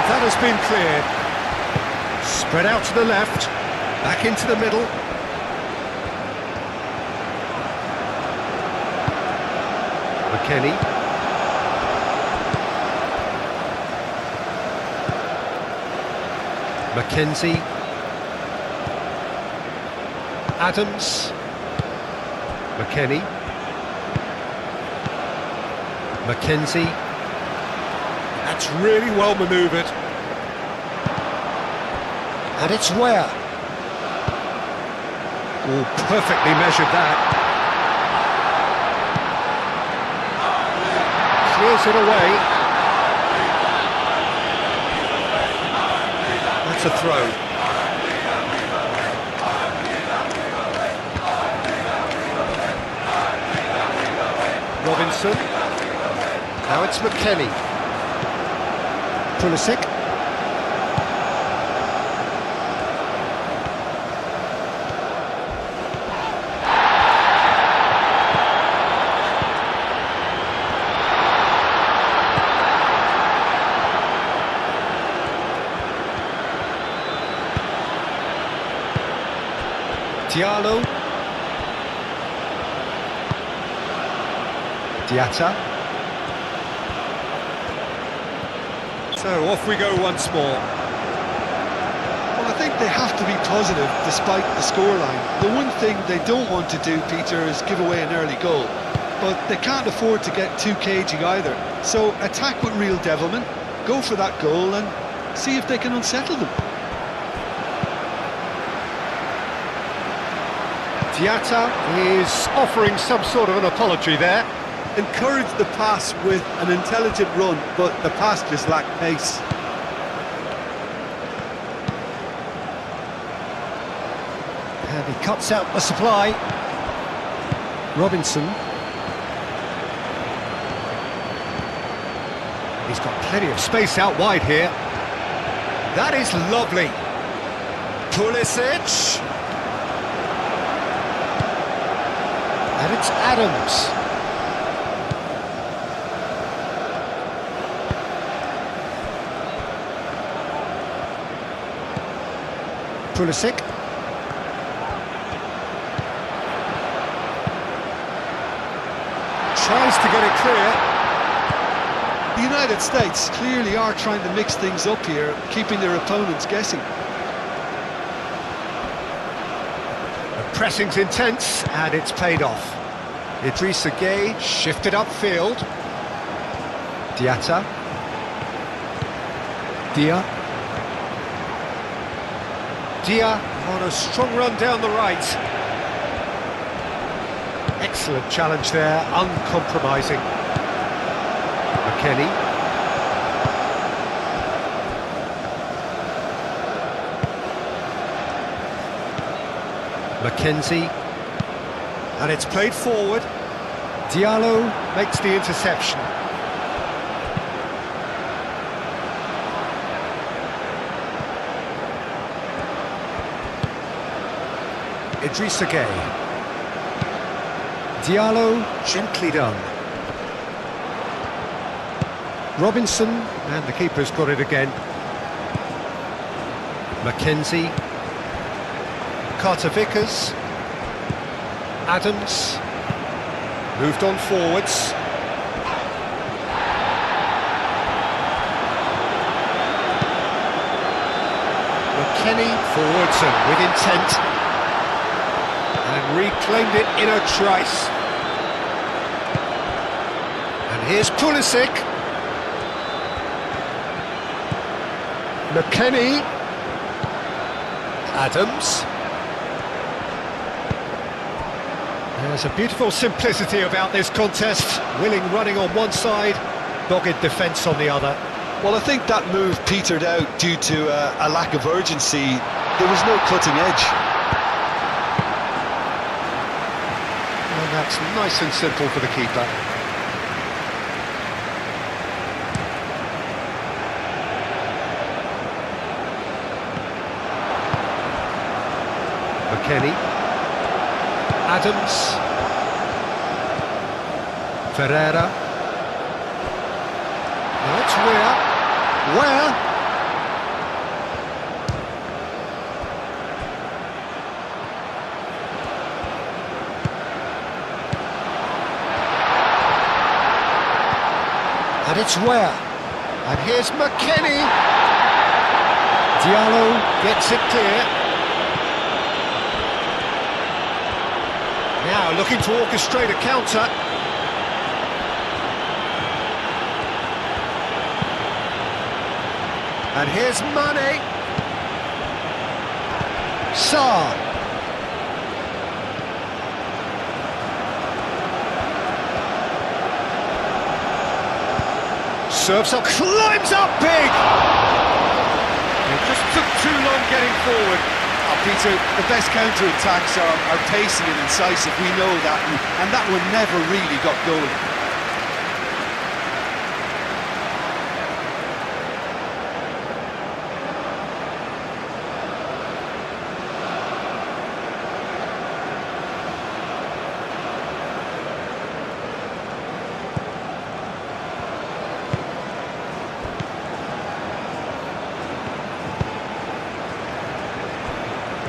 that has been cleared. Spread out to the left, back into the middle. McKennie. Mackenzie. Adams. McKennie. Mackenzie. That's really well manoeuvred. And it's where? Oh, perfectly measured that. Clears it away. That's a throw. Robinson. Now it's McKennie. Pulisic. Diallo. Diatta. So off we go once more. Well, I think they have to be positive despite the scoreline. The one thing they don't want to do, Peter, is give away an early goal. But they can't afford to get too cagey either. So attack with real devilment, go for that goal and see if they can unsettle them. Diatta is offering some sort of an apology there. Encourage the pass with an intelligent run, but the pass just lacked pace. And he cuts out the supply. Robinson. He's got plenty of space out wide here. That is lovely. Pulisic. And it's Adams. Pulisic. Tries to get it clear. The United States clearly are trying to mix things up here, keeping their opponents guessing. The pressing's intense, and it's paid off. Idrissa Gueye shifted upfield. Diatta. Dia. Dia On a strong run down the right. excellent challenge there, uncompromising. McKennie. Mackenzie. And it's played forward. Diallo makes the interception. Idrissa Gueye. Diallo, gently done. Robinson, and the keeper's got it again. Mackenzie. Carter-Vickers. Adams. Moved on forwards. McKennie forwards and with intent. And reclaimed it in a trice. And here's Pulisic. McKennie. Adams. There's a beautiful simplicity about this contest. Willing running on one side, dogged defence on the other. Well, I think that move petered out due to a lack of urgency. There was no cutting edge. And that's nice and simple for the keeper. McKennie. Adams. Ferreira. Now it's Where? And it's Where? And here's McKennie. Diallo gets it clear. Now looking to orchestrate a counter. And here's Mane. Sarr. Serves up, climbs up big! It just took too long getting forward. Peter, the best counter-attacks are pacey and incisive, we know that, and that one never really got going.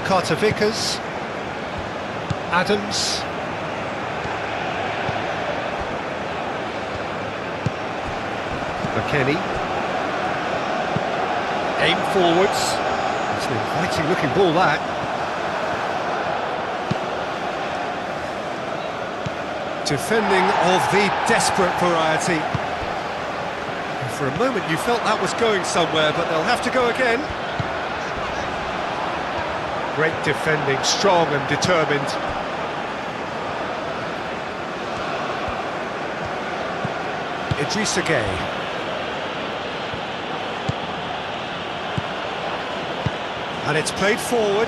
Carter Vickers. Adams. McKennie. Aim forwards. It's an inviting looking ball, that. Defending of the desperate variety. And for a moment you felt that was going somewhere, but they'll have to go again. Great defending, strong and determined. Idrissa Gueye. And it's played forward.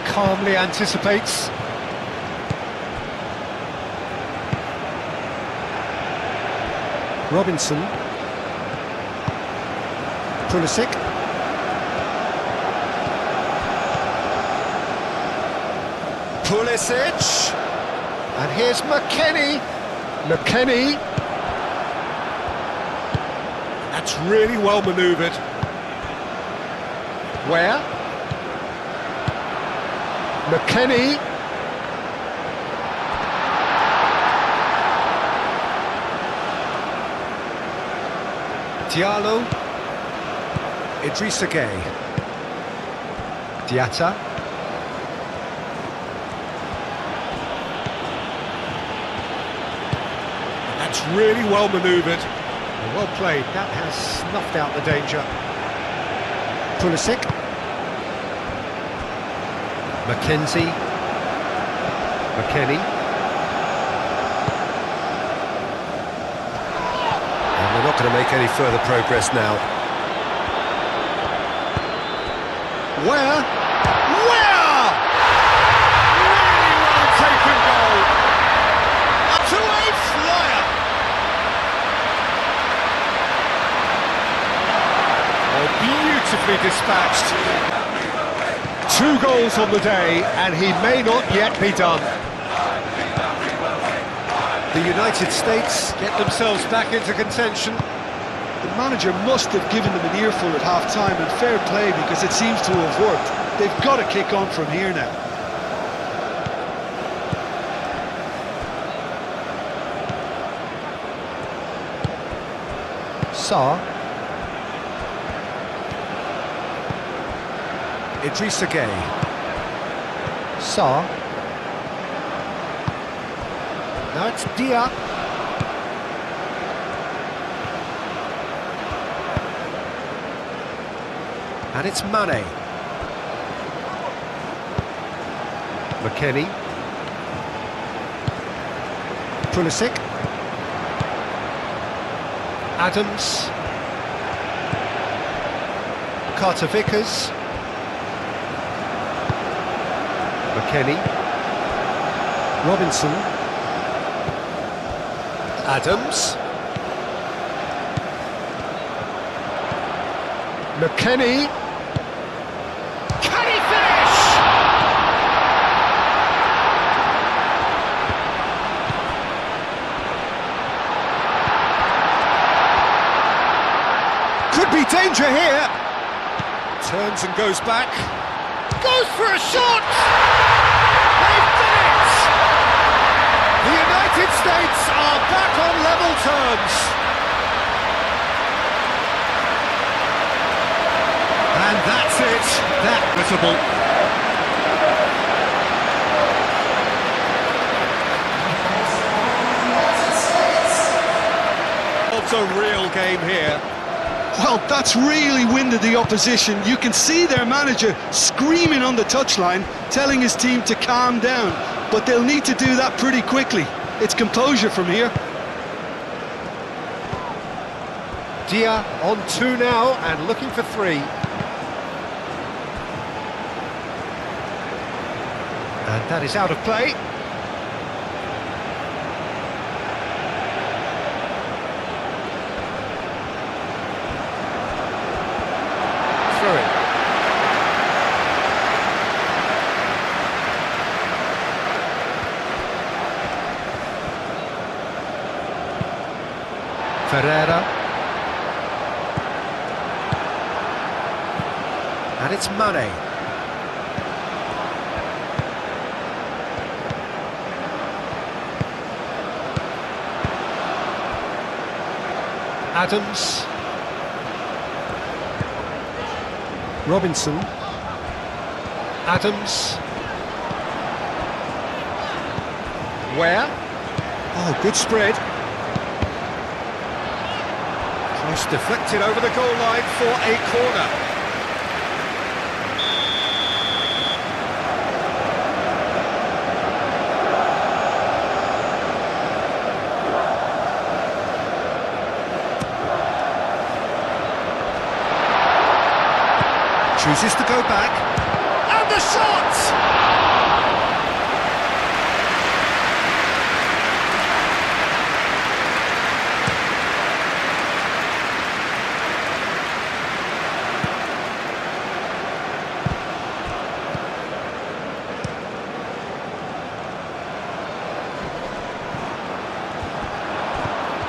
Calmly anticipates. Robinson. Pulisic. Pulisic, and here's McKennie. McKennie. That's really well manoeuvred. Where? McKennie. Diallo. Idrissa Gueye. Diatta. That's really well manoeuvred. Well played. That has snuffed out the danger. Pulisic. McKenzie. McKennie. And they're not going to make any further progress now. Where? Where? Really well taken goal. To a flyer. Oh, beautifully dispatched. 2 goals on the day, and he may not yet be done. The United States get themselves back into contention. The manager must have given them an earful at half-time, and fair play, because it seems to have worked. They've got to kick on from here now. Sarr. Idrissa Gueye. Sarr. Now it's Dia. And it's Mane. McKennie. Pulisic. Adams. Carter-Vickers. McKennie. Robinson. Adams. McKennie. Can he finish? Could be danger here. Turns and goes back. Goes for a shot! They've done it! The United States are back on level terms. And that's it. That visible. It's a real game here. Well, that's really winded the opposition. You can see their manager screaming on the touchline, telling his team to calm down. But they'll need to do that pretty quickly. It's composure from here. Dia on 2 now and looking for 3. And that is out of play. Ferreira. And it's Mane. Adams. Robinson. Adams. Where? Oh, good spread. Cross deflected over the goal line for a corner. Chooses to go back. And the shot!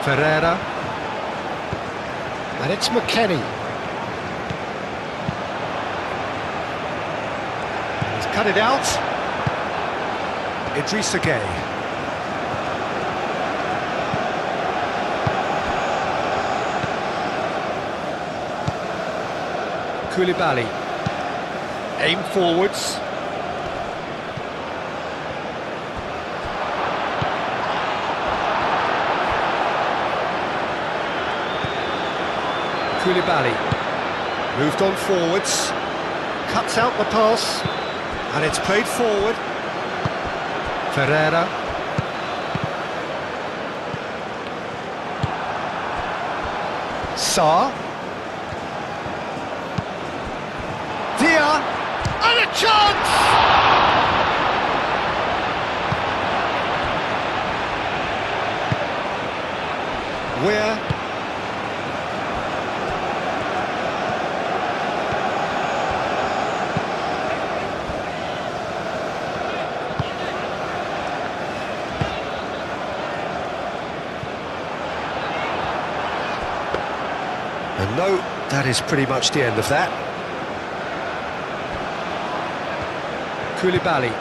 Ferreira. And it's McKennie. He's cut it out. Idrissa Gueye. Koulibaly. Aim forwards. Koulibaly, moved on forwards, cuts out the pass, and it's played forward. Ferreira. Sarr. Dia, and a chance! Where? And no, that is pretty much the end of that. Koulibaly.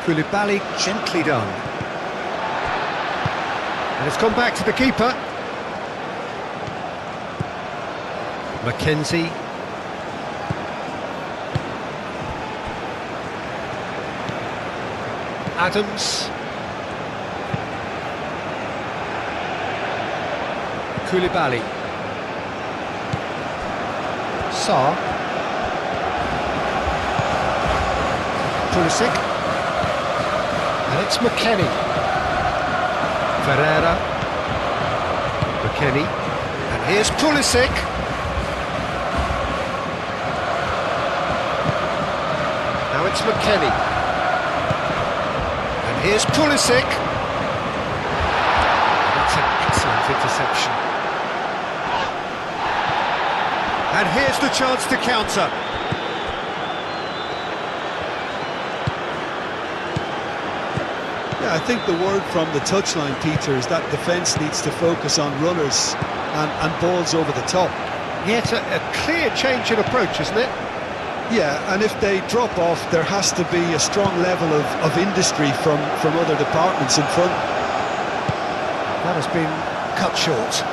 Koulibaly gently done. And it's gone back to the keeper. Mackenzie. Adams. Koulibaly. Sarr. Pulisic. And it's McKennie. Ferreira. McKennie. And here's Pulisic. Now it's McKennie. And here's Pulisic. That's an excellent interception. And here's the chance to counter. Yeah, I think the word from the touchline, Peter, is that defence needs to focus on runners and balls over the top. Yeah, it's a clear change in approach, isn't it? Yeah, and if they drop off, there has to be a strong level of industry from other departments in front. That has been cut short.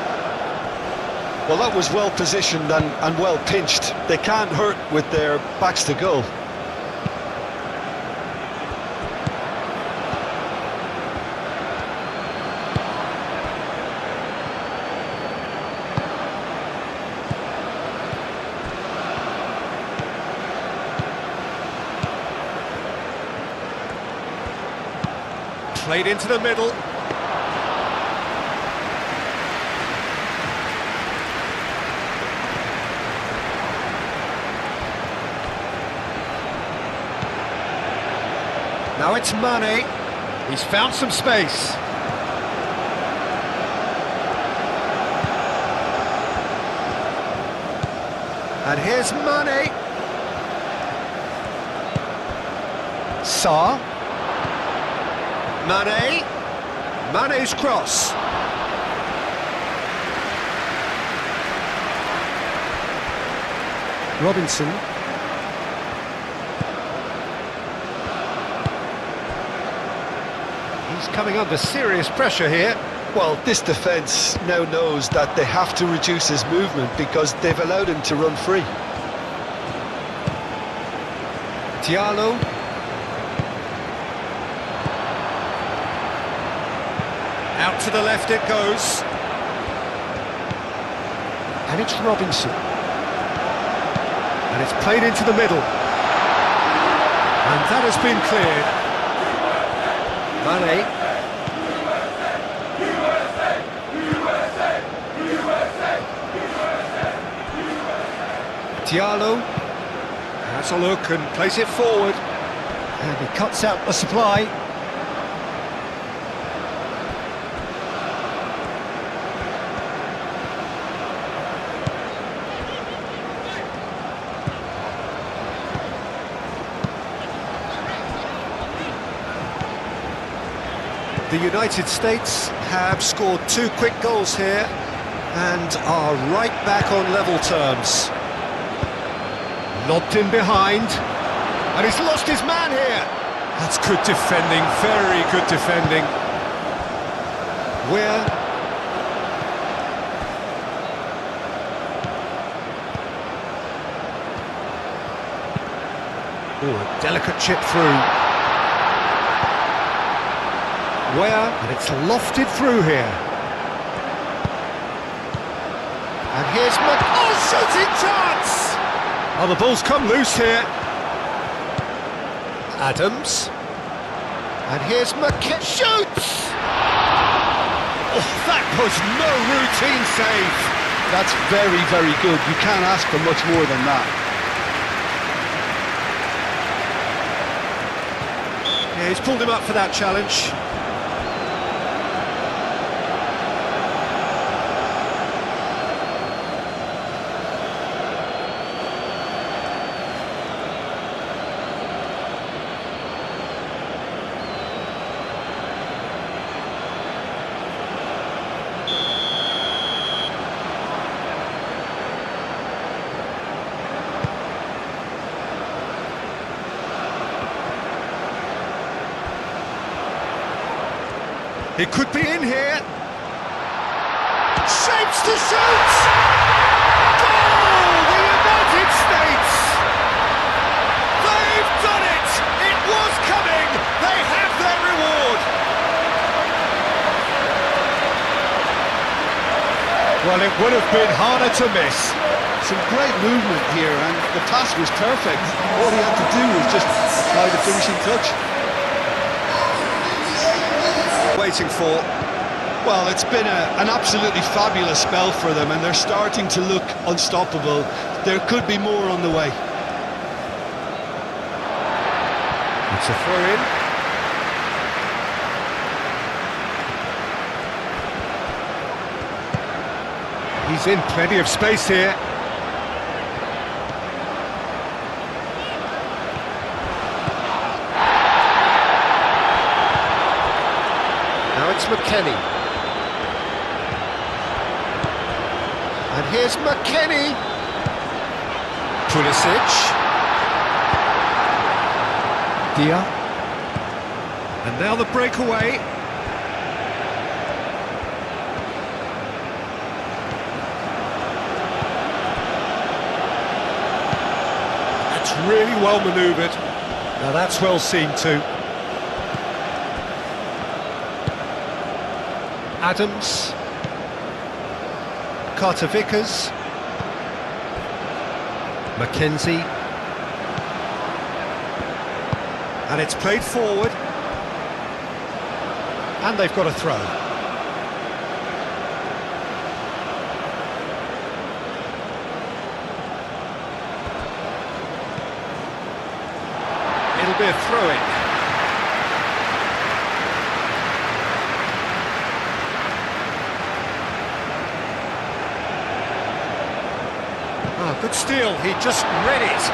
Well, that was well positioned and well pinched. They can't hurt with their backs to goal. Played into the middle. Now it's Mane. He's found some space. And here's Mane. Sarr. Mane. Mane's cross. Robinson. He's coming under serious pressure here. Well, this defence now knows that they have to reduce his movement because they've allowed him to run free. Diallo. Out to the left it goes. And it's Robinson. And it's played into the middle. And that has been cleared. Mane. Diallo has a look and plays it forward. And he cuts out the supply. The United States have scored 2 quick goals here and are right back on level terms. Lobbed in behind, and he's lost his man here. That's good defending, very good defending. Weir. Oh, a delicate chip through. Weir, and it's lofted through here. And here's oh, shooting chance! Oh, the ball's come loose here. Adams. And here's McKennie. Shoots! Oh, that was no routine save. That's very, very good. You can't ask for much more than that. Yeah, he's pulled him up for that challenge. He could be in here. Shapes to shoot! Goal! The United States! They've done it! It was coming! They have their Well, it would have been harder to miss. Some great movement here, and the pass was perfect. All he had to do was just apply the finishing touch. Waiting for... Well, it's been an absolutely fabulous spell for them, and they're starting to look unstoppable. There could be more on the way. It's a throw-in. He's in plenty of space here. Now it's McKennie. And here's McKennie. Pulisic. Dia. And now the breakaway. That's really well manoeuvred. Now that's well seen too. Adams. Carter Vickers. Mackenzie. And it's played forward. And they've got a throw. It'll be a throw-in. Oh, good steal, he just read it.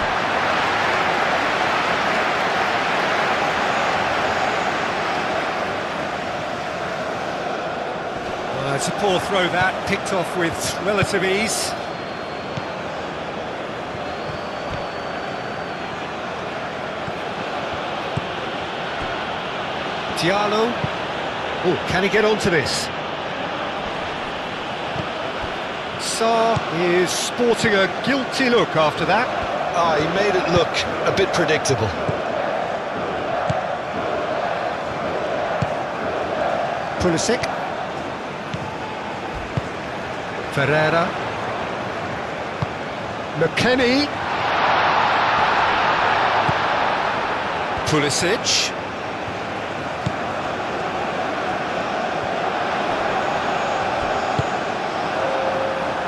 It's a poor throw that, picked off with relative ease. Diallo. Oh, can he get onto this? Sarr is sporting a guilty look after that. He made it look a bit predictable. Pulisic. Ferreira. McKennie. Pulisic.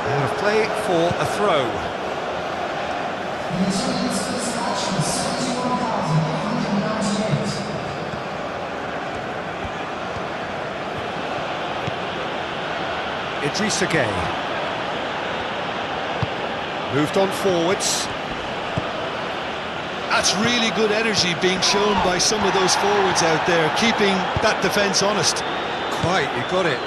Out of play for a throw. Idrissa Gueye. Moved on forwards. That's really good energy being shown by some of those forwards out there, keeping that defence honest. Quite, you got it.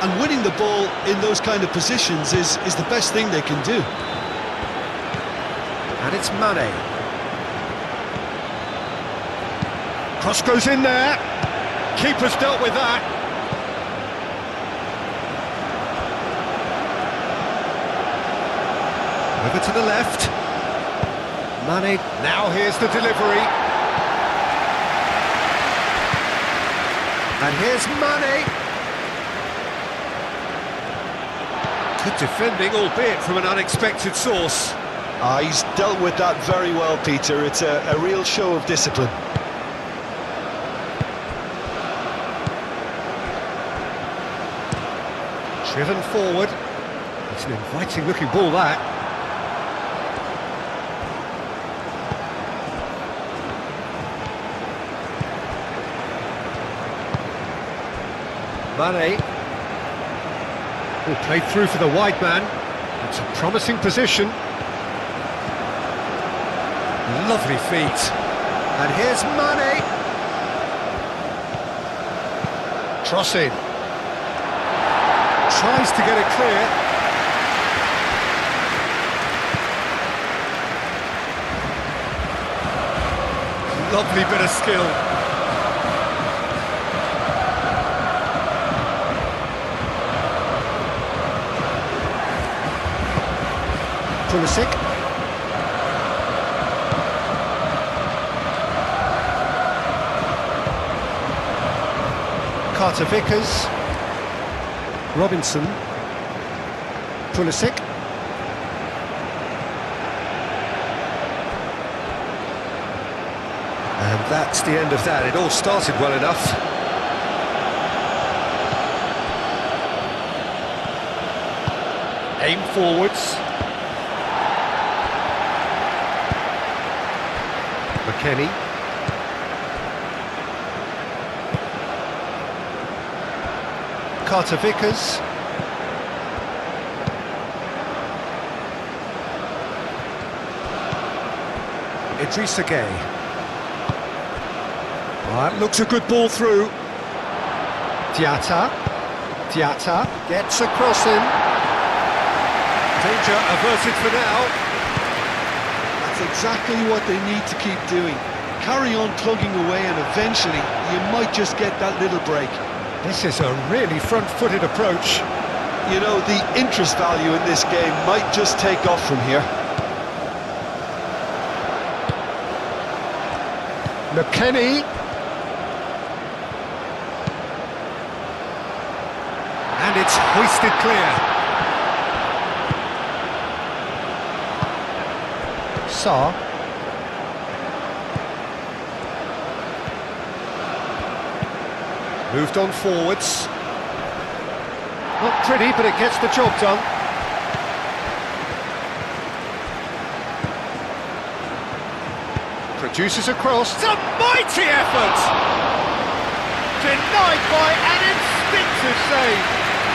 And winning the ball in those kind of positions is the best thing they can do. And it's Mane. Cross goes in there. Keeper's dealt with that. Over to the left. Mane, now here's the delivery. And here's Mane. Good defending, albeit from an unexpected source. He's dealt with that very well, Peter. It's a real show of discipline. Driven forward. It's an inviting looking ball, that. Mane. Oh, played through for the wide man. It's a promising position. Lovely feet. And here's Mane. Crossing. Tries to get it clear. Lovely bit of skill. Pulisic. Carter Vickers. Robinson. Pulisic. And that's the end of that. It all started well enough. Aim forwards. McKennie. Carter Vickers. Idrissa Gueye. That looks a good ball through. Diatta gets a crossing. Danger averted for now. That's exactly what they need to keep doing. Carry on plugging away and eventually you might just get that little break. This is a really front-footed approach. You know, the interest value in this game might just take off from here. McKennie. And it's hoisted clear. Sarr. Moved on forwards. Not pretty, but it gets the job done. Produces a cross. It's a mighty effort! Denied by an instinctive save.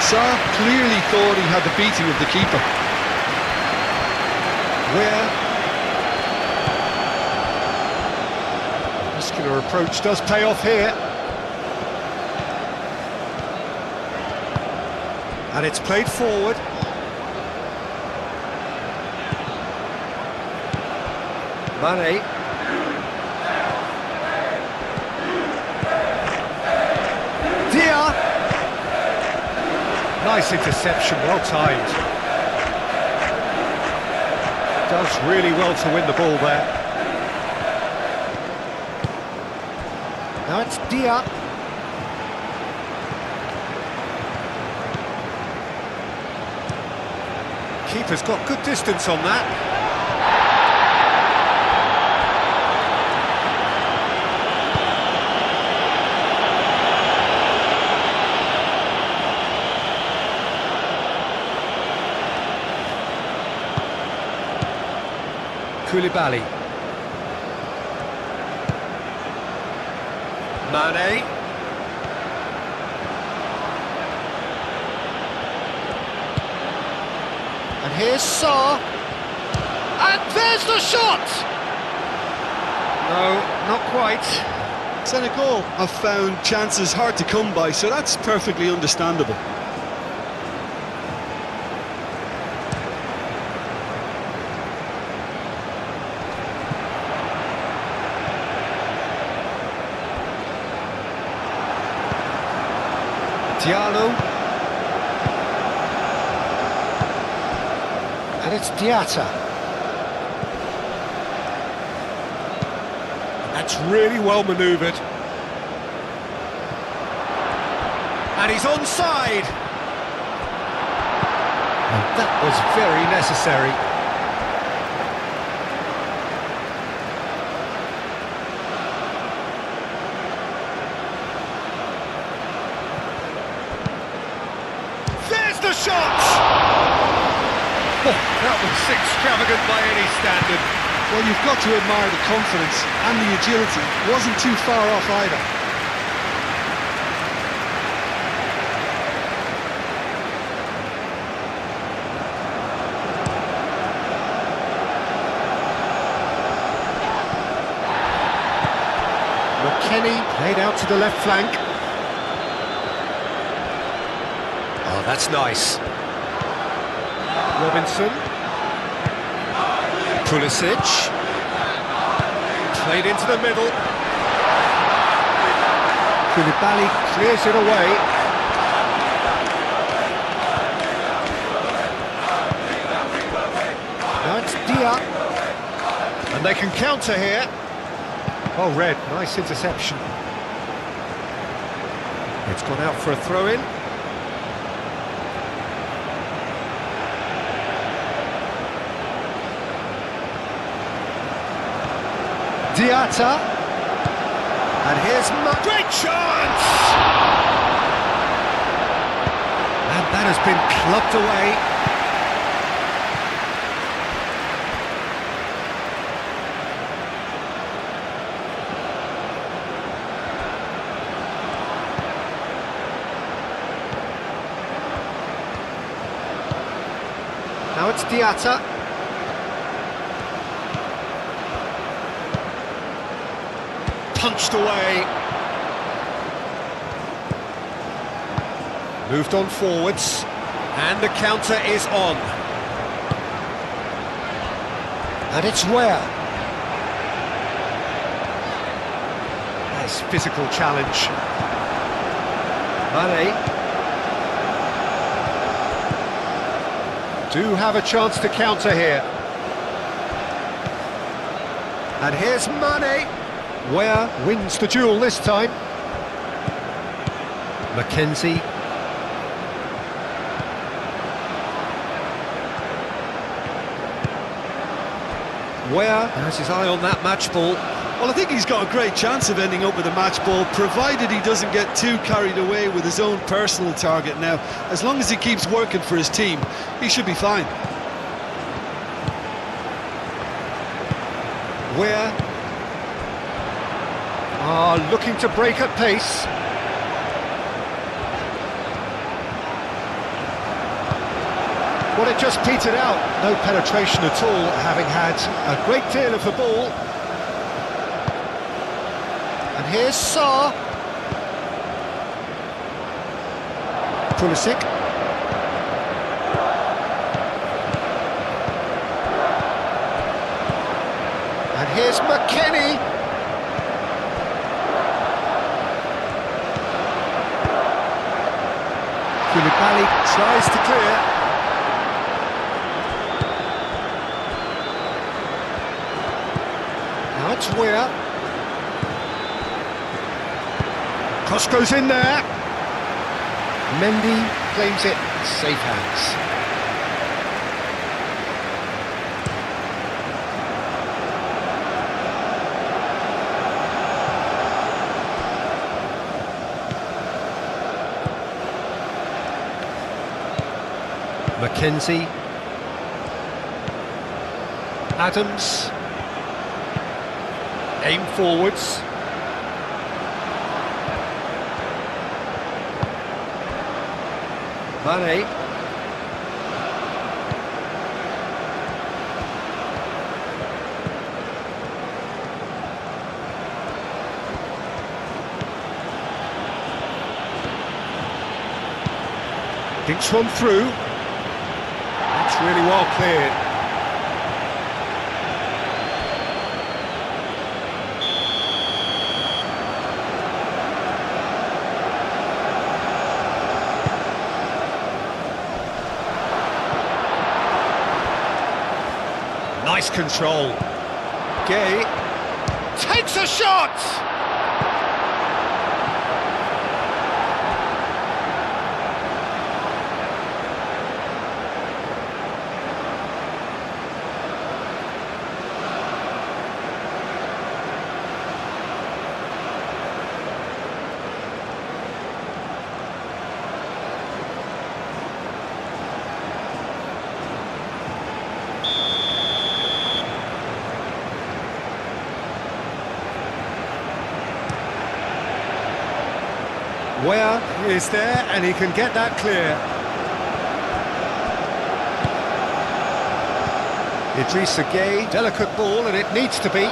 Sarr clearly thought he had the beating of the keeper. Muscular approach does pay off here. And it's played forward. Mane. Dia. Nice interception, well timed. Does really well to win the ball there. Now it's Dia. Keeper's got good distance on that. Koulibaly. Mane. And here's Sarr. And there's the shot! No, not quite. Senegal have found chances hard to come by, so that's perfectly understandable. Diallo. And it's Diatta. That's really well manoeuvred. And he's onside. And that was very necessary. There's the shot! Oh, that was extravagant by any standard. Well, you've got to admire the confidence and the agility. Wasn't too far off either. McKennie played out to the left flank. Oh, that's nice. Robinson. Pulisic. Played into the middle. Koulibaly clears it away. Now it's Dia. And they can counter here. Oh, red, nice interception. It's gone out for a throw-in. Diatta. And here's Great chance! And that has been clubbed away. Now it's Diatta. Punched away. Moved on forwards. And the counter is on. And it's where? Nice physical challenge. Mane. Do have a chance to counter here. And here's Mane. Where wins the duel this time. Mackenzie. Where has his eye on that match ball. Well, I think he's got a great chance of ending up with a match ball, provided he doesn't get too carried away with his own personal target now. As long as he keeps working for his team, he should be fine. Where looking to break at pace. Well, it just petered out. No penetration at all, having had a great deal of the ball. And here's Sarr. Pulisic. And here's McKennie. Koulibaly tries to clear. Now it's Weir. Cross goes in there. Mendy claims it, safe hands. Mackenzie. Adams. Aim forwards. Mane. Dinks one through. That's really well cleared. Nice control. Gay takes a shot! Where is there, and he can get that clear. Idrissa Gueye, delicate ball, and it needs to be.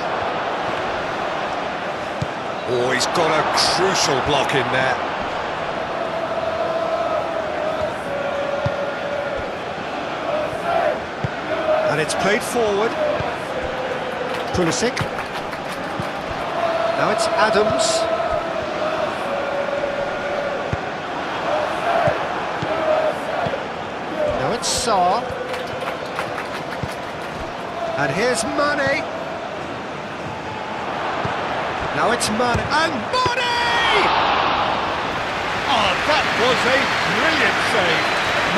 Oh, he's got a crucial block in there. And it's played forward. Pulisic. Now it's Adams. It's Sarr. And here's Mane. Now it's Mane. And Mane! Oh, that was a brilliant save.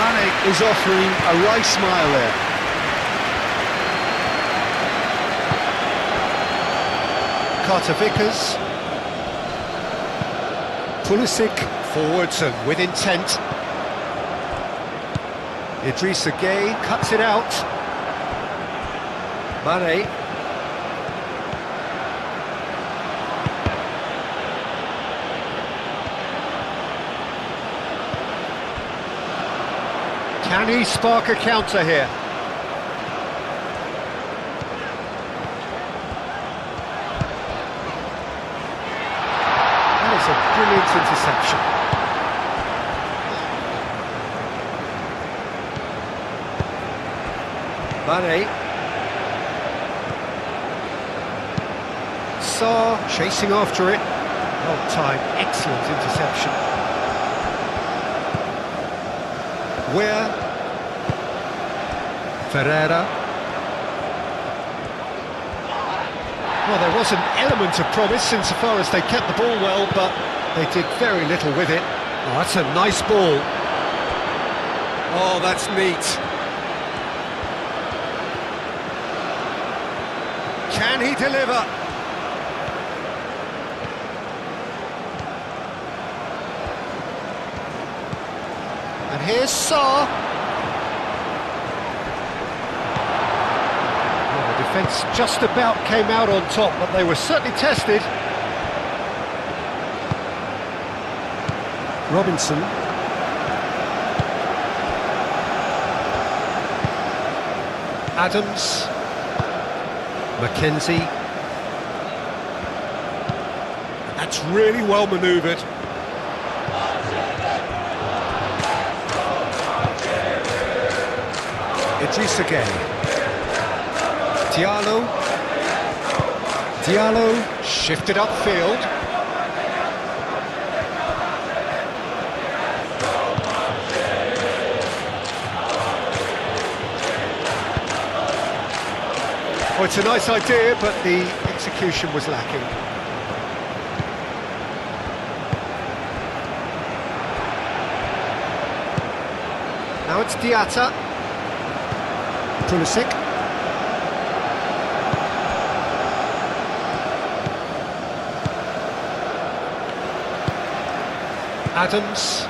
Mane is offering a wry smile there. Carter Vickers. Pulisic forwards and with intent. Idrissa Gueye cuts it out. Mane. Can he spark a counter here? That is a brilliant interception. Mane. Sarr chasing after it. Well timed, excellent interception. Where? Ferreira. Well, there was an element of promise insofar as they kept the ball well, but they did very little with it. Oh, that's a nice ball. Oh, that's neat. Can he deliver? And here's Sarr. Well, the defence just about came out on top, but they were certainly tested. Robinson. Adams. Mackenzie. That's really well manoeuvred. Idrissa Gueye. Diallo shifted upfield. Oh, it's a nice idea, but the execution was lacking. Now it's Diatta. Pulisic. Adams.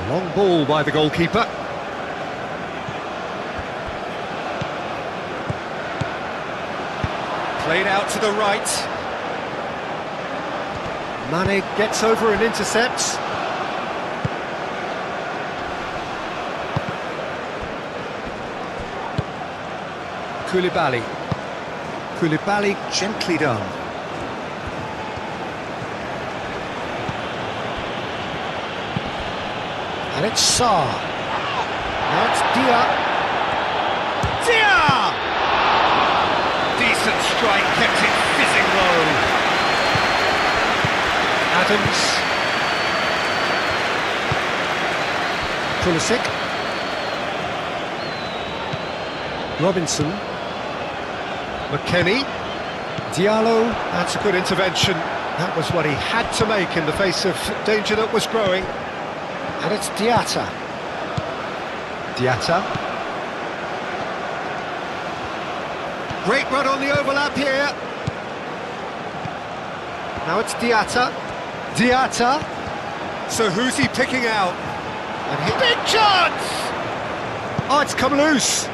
Long ball by the goalkeeper. Played out to the right. Mane gets over and intercepts. Koulibaly gently done. And it's Sarr. Now it's Dia. Decent strike, kept it fizzing low. Adams. Pulisic. Robinson. McKennie. Diallo. That's a good intervention. That was what he had to make in the face of danger that was growing. And it's Diatta. Great run on the overlap here. Now it's Diatta. So who's he picking out? And big chance! Oh, it's come loose.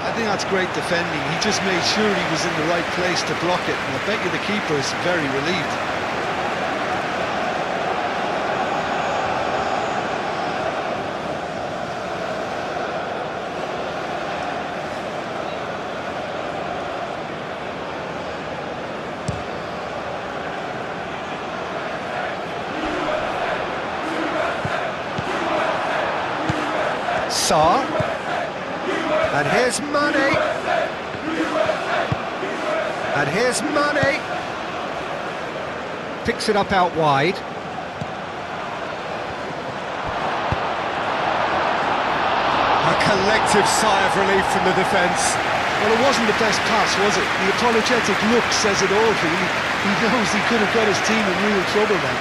I think that's great defending. He just made sure he was in the right place to block it, and I bet you the keeper is very relieved. Sarr. And here's Mane. Picks it up out wide. A collective sigh of relief from the defence. Well, it wasn't the best pass, was it? The apologetic look says it all for him. He knows he could have got his team in real trouble then.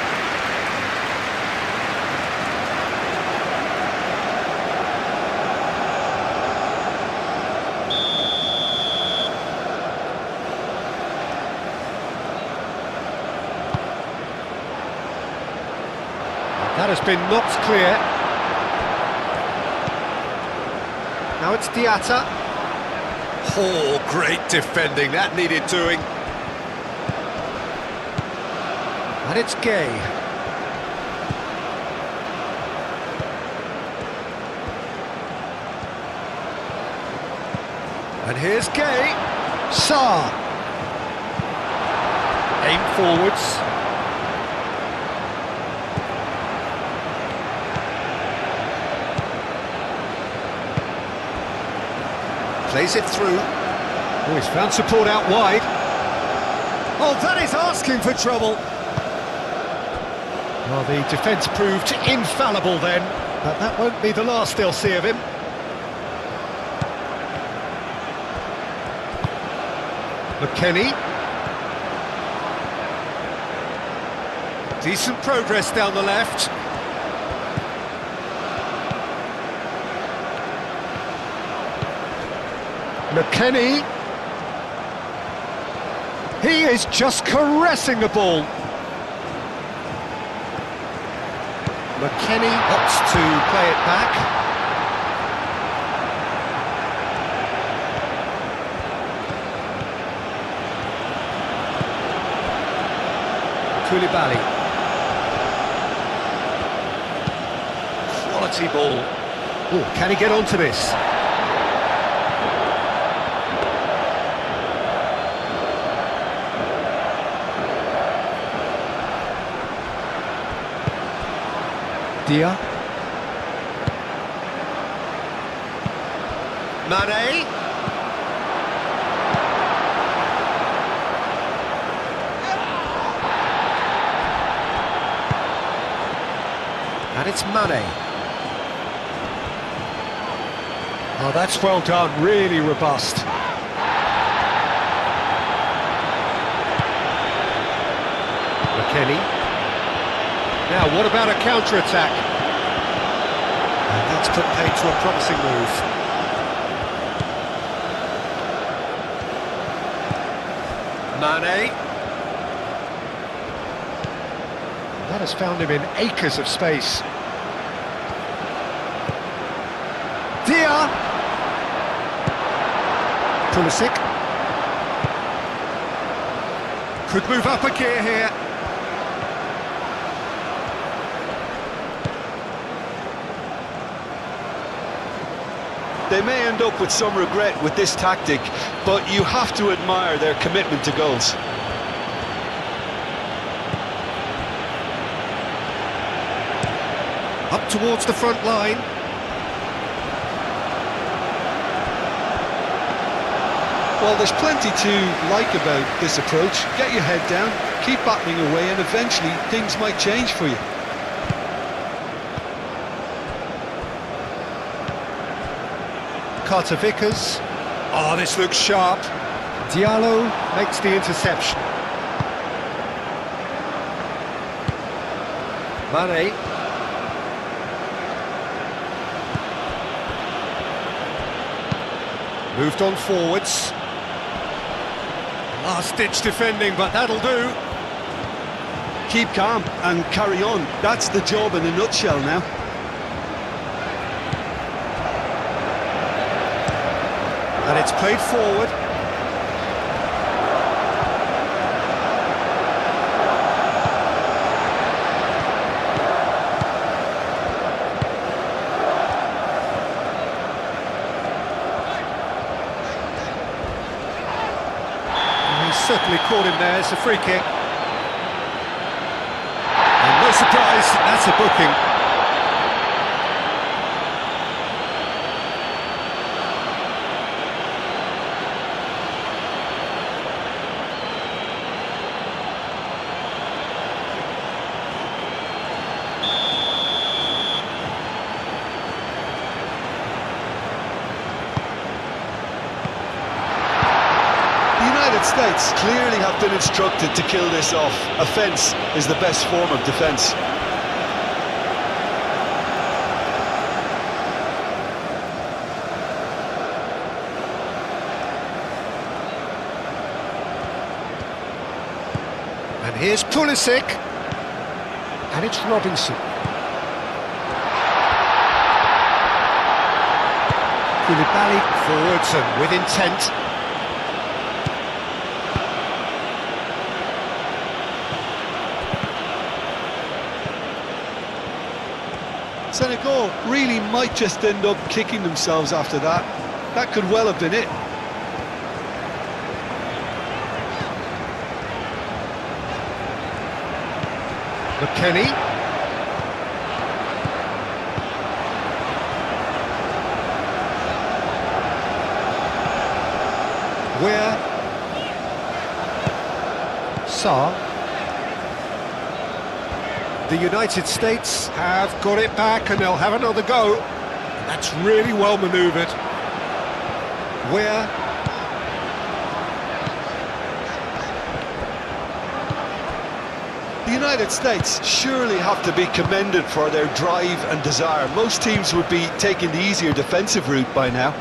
That has been knocked clear. Now it's Diatta. Oh, great defending, that needed doing. And it's Gay. And here's Gay. Sarr. Aim forwards. Plays it through. Oh, he's found support out wide. Oh, that is asking for trouble. Well, the defence proved infallible then, but that won't be the last they'll see of him. McKennie. Decent progress down the left. McKennie. He is just caressing the ball. McKennie opts to play it back. Koulibaly. Quality ball. Oh, can he get onto this? Dia. Mane. And it's Mane. Oh, that's well done, really robust. McKennie. Now, what about a counter-attack? And that's put paid to a promising move. Mane. That has found him in acres of space. Dia. Pulisic. Could move up a gear here. They may end up with some regret with this tactic, but you have to admire their commitment to goals. Up towards the front line. Well, there's plenty to like about this approach. Get your head down, keep battling away, and eventually things might change for you. Carter Vickers. Oh, this looks sharp. Diallo makes the interception. Mane. Moved on forwards. Last-ditch defending, but that'll do. Keep calm and carry on. That's the job in a nutshell now. And it's played forward. And he's certainly caught him there. It's a free kick. And no surprise, that's a booking. States clearly have been instructed to kill this off. Offence is the best form of defence. And here's Pulisic. And it's Robinson. Koulibaly forwards and with intent. Senegal really might just end up kicking themselves after that. That could well have been it. McKennie. Where? Sarr. The United States have got it back and they'll have another go. That's really well manoeuvred. Where? The United States surely have to be commended for their drive and desire. Most teams would be taking the easier defensive route by now.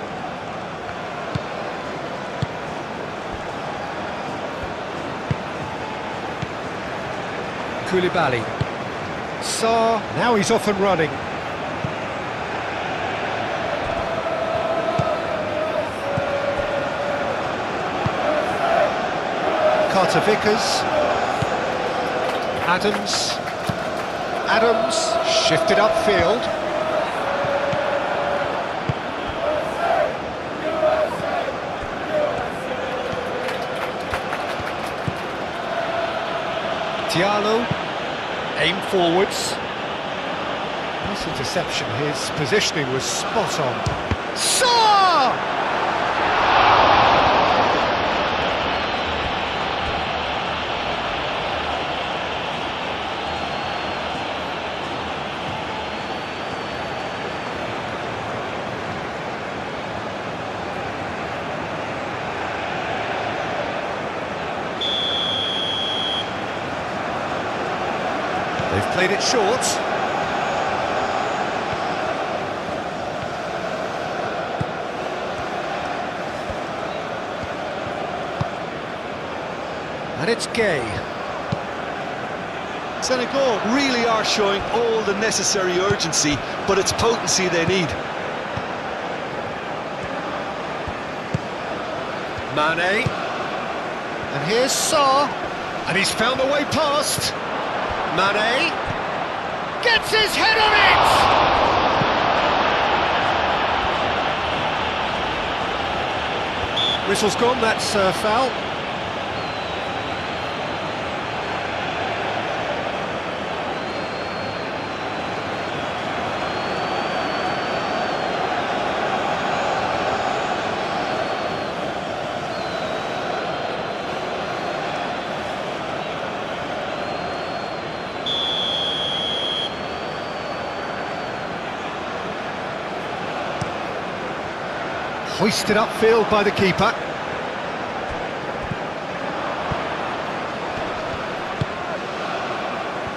Koulibaly. Sarr, now he's off and running. Carter-Vickers. Adams shifted upfield. Diallo, aim forwards. Nice interception, his positioning was spot on. Sarr! They've played it short. And it's Gay. Senegal really are showing all the necessary urgency, but it's potency they need. Mane. And here's Sarr. And he's found a way past. Mane gets his head on it! Whistle's gone, that's foul. Hoisted upfield by the keeper.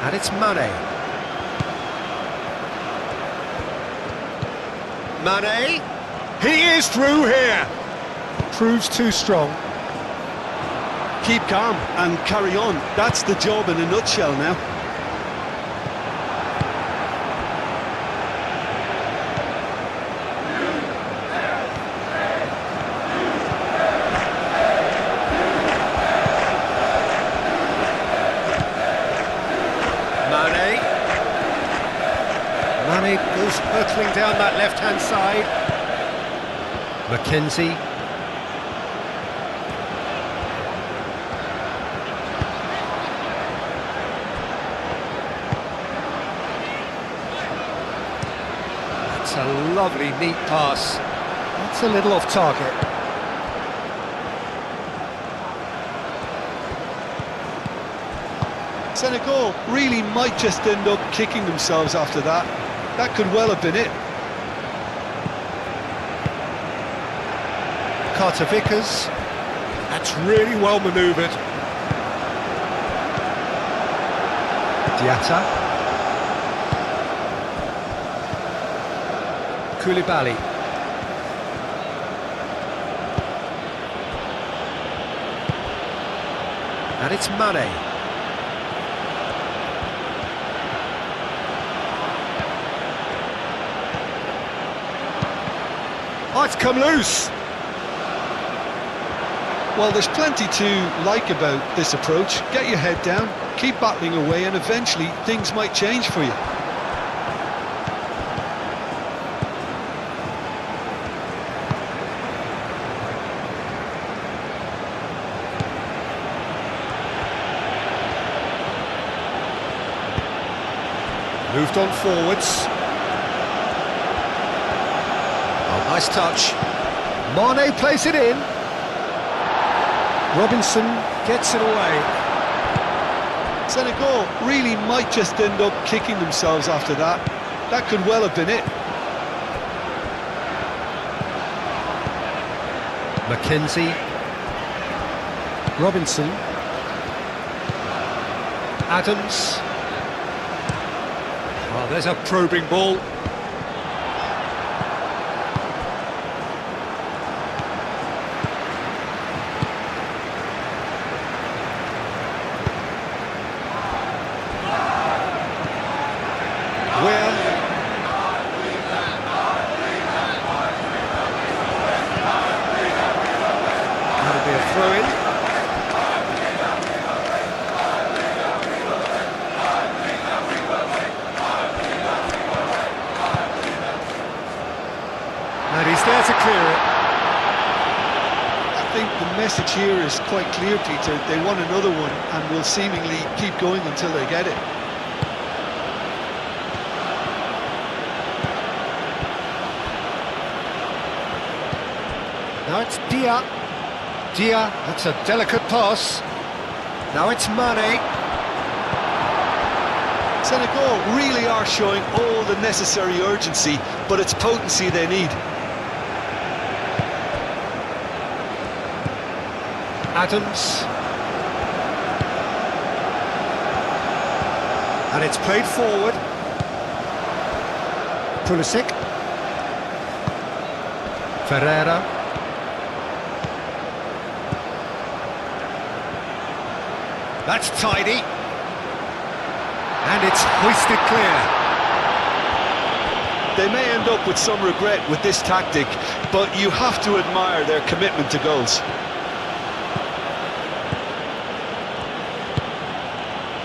And it's Mane. Mane. He is through here. Proves too strong. Keep calm and carry on. That's the job in a nutshell now. Mane goes hurtling down that left-hand side. Mackenzie. That's a lovely, neat pass. That's a little off target. Senegal really might just end up kicking themselves after that. That could well have been it. Carter-Vickers. That's really well manoeuvred. Diatta. Koulibaly. And it's Mane. Oh, it's come loose. Well, there's plenty to like about this approach. Get your head down, keep battling away, and eventually things might change for you. Moved on forwards. Oh, nice touch. Mane plays it in. Robinson gets it away. Senegal really might just end up kicking themselves after that. That could well have been it. Mackenzie. Robinson. Adams. Oh, there's a probing ball. Where? That'll be a throw-in. And he's there to clear it. I think the message here is quite clear, Peter. They want another one and will seemingly keep going until they get it. Now it's Dia. Dia, that's a delicate pass. Now it's Mane. Senegal really are showing all the necessary urgency, but it's potency they need. Adams. And it's played forward. Pulisic. Ferreira. That's tidy. And it's hoisted clear. They may end up with some regret with this tactic, but you have to admire their commitment to goals.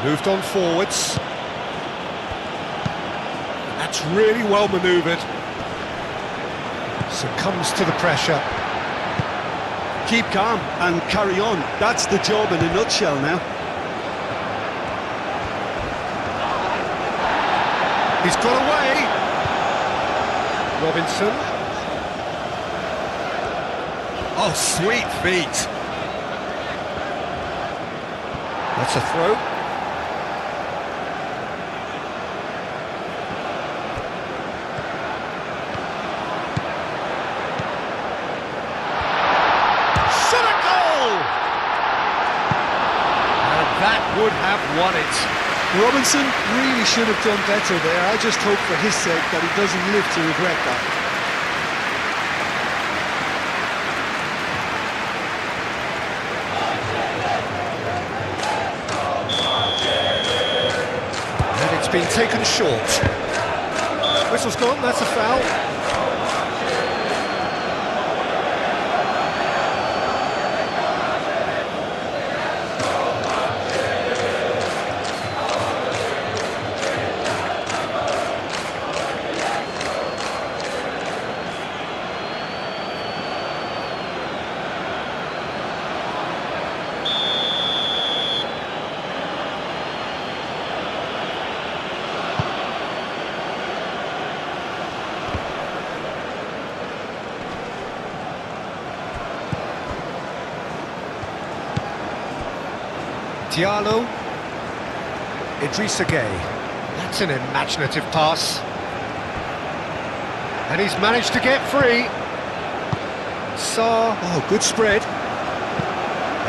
Moved on forwards. That's really well manoeuvred. Succumbs to the pressure. Keep calm and carry on. That's the job in a nutshell now. He's got away. Robinson. Oh, sweet feet. That's a throw. That would have won it. Robinson really should have done better there. I just hope for his sake that he doesn't live to regret that. And it's been taken short. Whistle's gone, that's a foul. Diallo. Idrissa Gueye. That's an imaginative pass. And he's managed to get free. Sarr. Oh, good spread.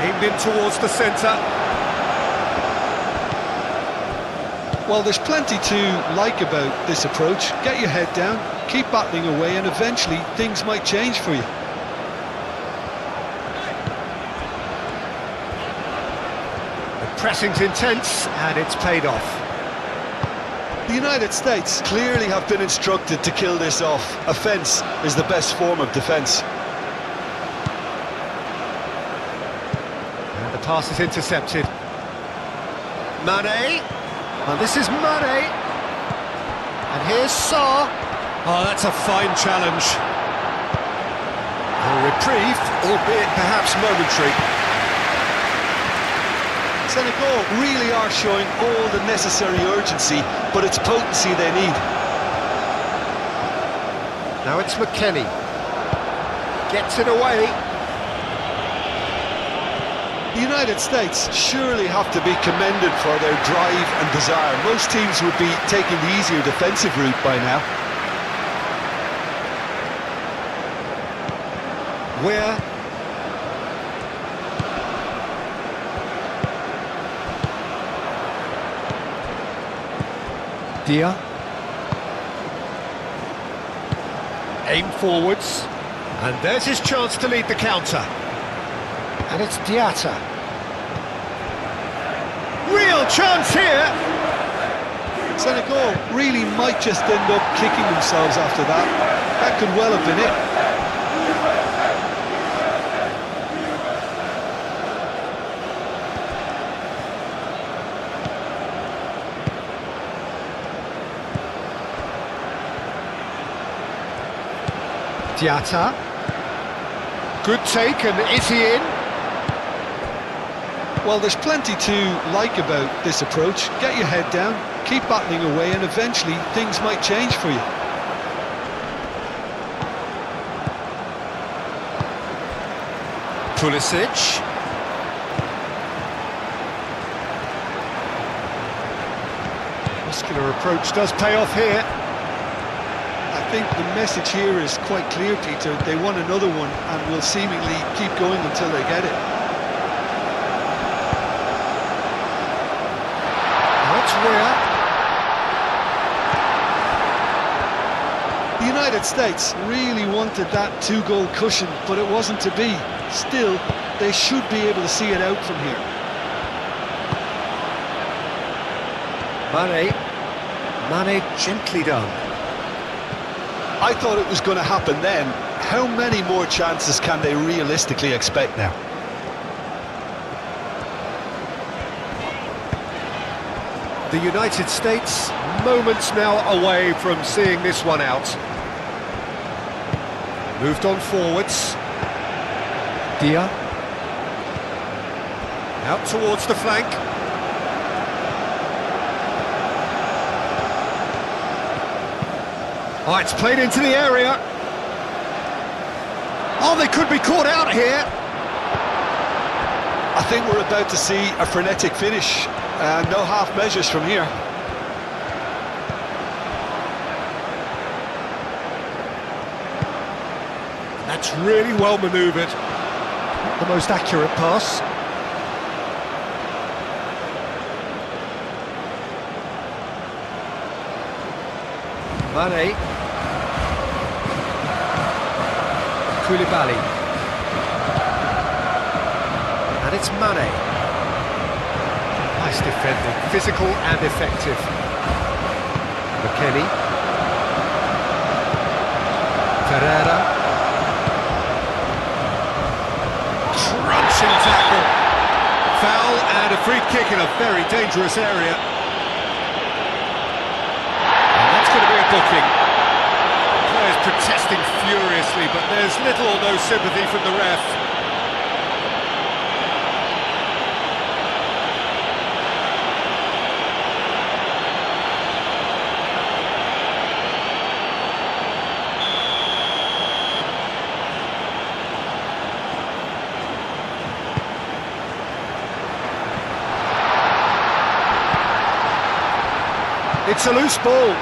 Aimed in towards the centre. Well, there's plenty to like about this approach. Get your head down, keep battling away, and eventually things might change for you. Pressing's intense, and it's paid off. The United States clearly have been instructed to kill this off. Offence is the best form of defence. And the pass is intercepted. Mane. And this is Mane. And here's Sarr. Oh, that's a fine challenge. A reprieve, albeit perhaps momentary. Senegal really are showing all the necessary urgency, but it's potency they need. Now it's McKennie. Gets it away. The United States surely have to be commended for their drive and desire. Most teams would be taking the easier defensive route by now. Where? Dia. Aim forwards. And there's his chance to lead the counter. And it's Diatta. Real chance here! Senegal really might just end up kicking themselves after that. That could well have been it. Diatta. Good take, and is he in? Well, there's plenty to like about this approach. Get your head down, keep battling away, and eventually things might change for you. Pulisic. Muscular approach does pay off here. I think the message here is quite clear, Peter. They want another one and will seemingly keep going until they get it. That's rare. The United States really wanted that two-goal cushion, but it wasn't to be. Still, they should be able to see it out from here. Mane gently done. I thought it was going to happen then. How many more chances can they realistically expect now? The United States, moments now away from seeing this one out. Moved on forwards. Dia. Out towards the flank. Oh, it's played into the area. Oh, they could be caught out here. I think we're about to see a frenetic finish. No half measures from here. That's really well manoeuvred. Not the most accurate pass. Mane. Koulibaly. And it's Mane. Nice defending, physical and effective. McKennie. Ferreira. Crunching tackle. Foul and a free kick in a very dangerous area. And that's going to be a booking. Players protesting furiously, but there's little or no sympathy from the ref. It's a loose ball.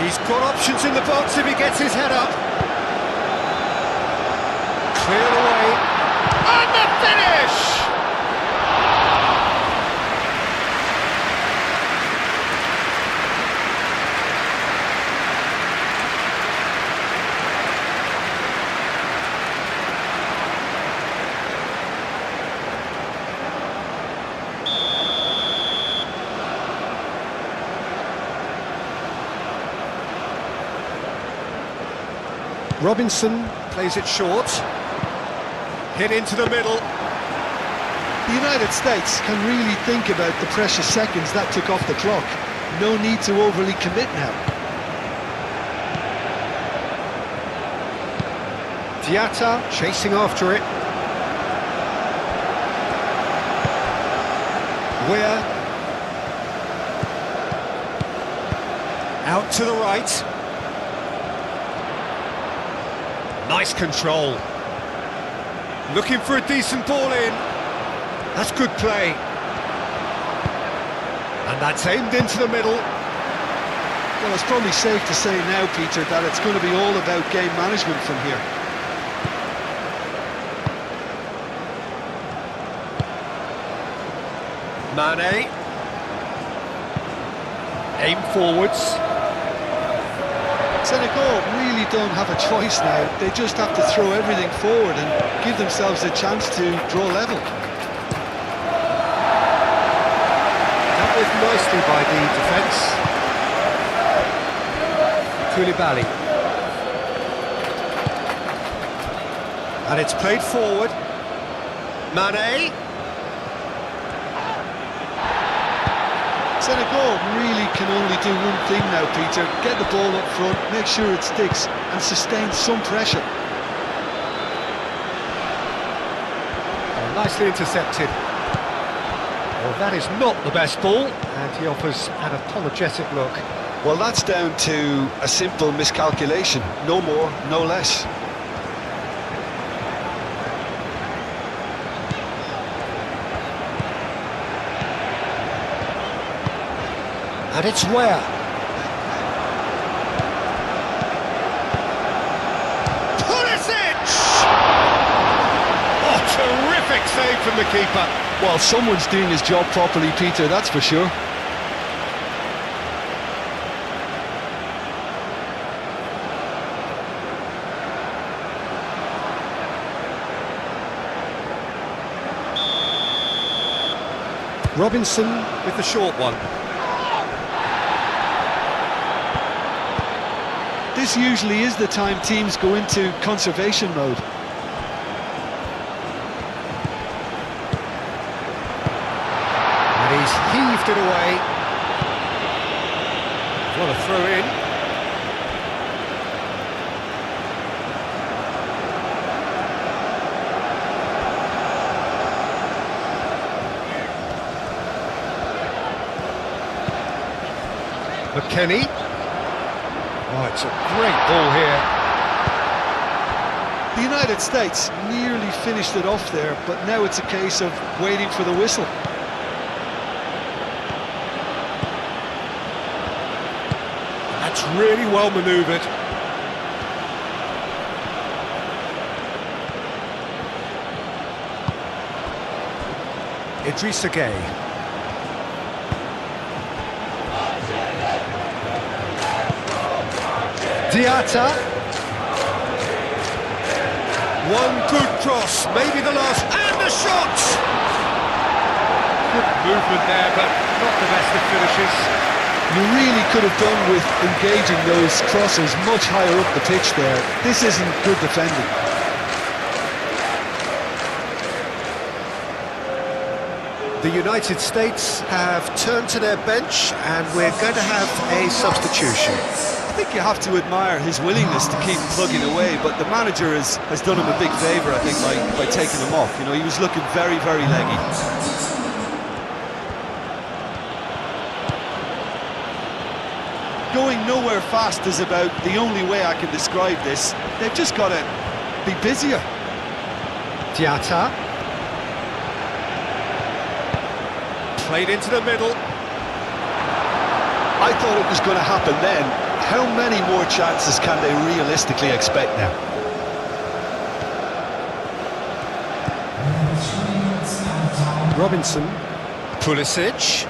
He's got options in the box if he gets his head up. Cleared away. And the finish! Robinson plays it short. Hit into the middle. The United States can really think about the precious seconds that took off the clock. No need to overly commit now. Diatta chasing after it. Weir. Out to the right. Nice control. Looking for a decent ball in. That's good play. And that's aimed into the middle. Well, it's probably safe to say now, Peter, that it's going to be all about game management from here. Mane. Aim forwards. Senegal really don't have a choice now. They just have to throw everything forward and give themselves a chance to draw level. Dealt with nicely by the defence. Koulibaly. And it's played forward. Mane. Senegal really can only do one thing now, Peter. Get the ball up front, make sure it sticks, and sustain some pressure. Oh, nicely intercepted. Well, that is not the best ball, and he offers an apologetic look. Well, that's down to a simple miscalculation. No more, no less. And it's Weir. Pulisic! Oh, terrific save from the keeper. Well, someone's doing his job properly, Peter, that's for sure. Robinson with the short one. This usually is the time teams go into conservation mode. And he's heaved it away. What a throw in. McKennie. Oh, it's a great ball here. The United States nearly finished it off there, but now it's a case of waiting for the whistle. That's really well manoeuvred. Idrissa Gueye. Diatta. One good cross, maybe the last, and the shot! Good movement there, but not the best of finishes. You really could have done with engaging those crosses much higher up the pitch there. This isn't good defending. The United States have turned to their bench, and we're going to have a substitution. I think you have to admire his willingness to keep plugging away, but the manager has done him a big favour, I think, by taking him off. You know, he was looking very, very leggy. Going nowhere fast is about the only way I can describe this. They've just got to be busier. Diatta. Played into the middle. I thought it was going to happen then. How many more chances can they realistically expect now? Robinson. Pulisic.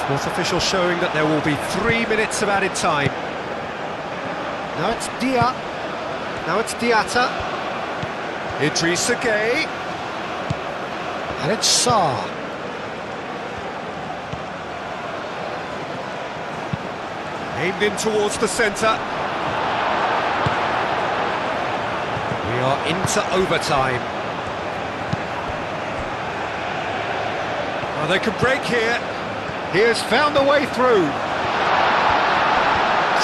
Fourth official showing that there will be 3 minutes of added time. Now it's Dia. Now it's Diatta. Idrissa Gueye. And it's Sarr. Aimed in towards the centre. We are into overtime. Well, they could break here. He has found a way through.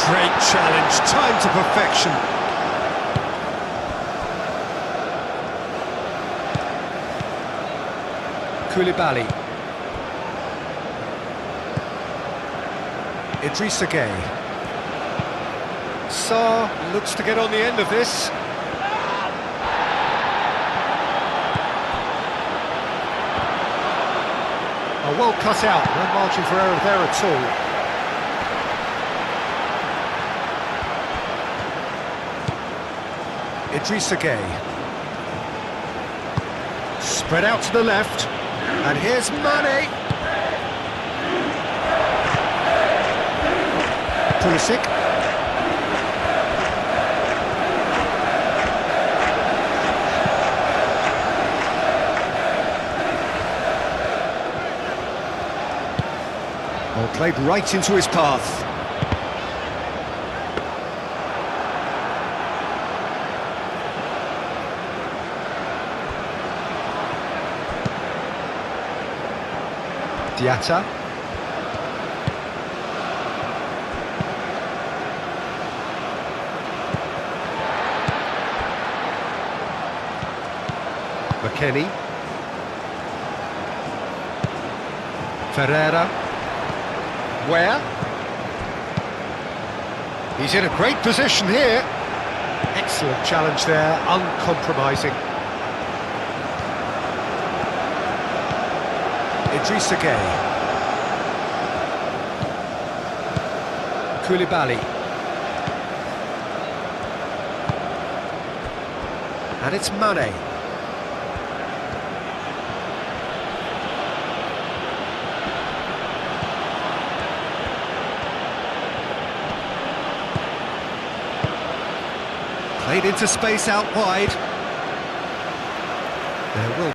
Great challenge, time to perfection. Koulibaly. Idrissa Gueye. Sarr looks to get on the end of this. Oh, well cut out, no margin for error there at all. Idrissa Gueye. Spread out to the left, and here's Mane. Pulisic. Ball played right into his path. Diatta. McKennie. Ferreira. Where? He's in a great position here. Excellent challenge there, uncompromising. Idrissa Gueye. Koulibaly. And it's Mane. Played into space out wide. There will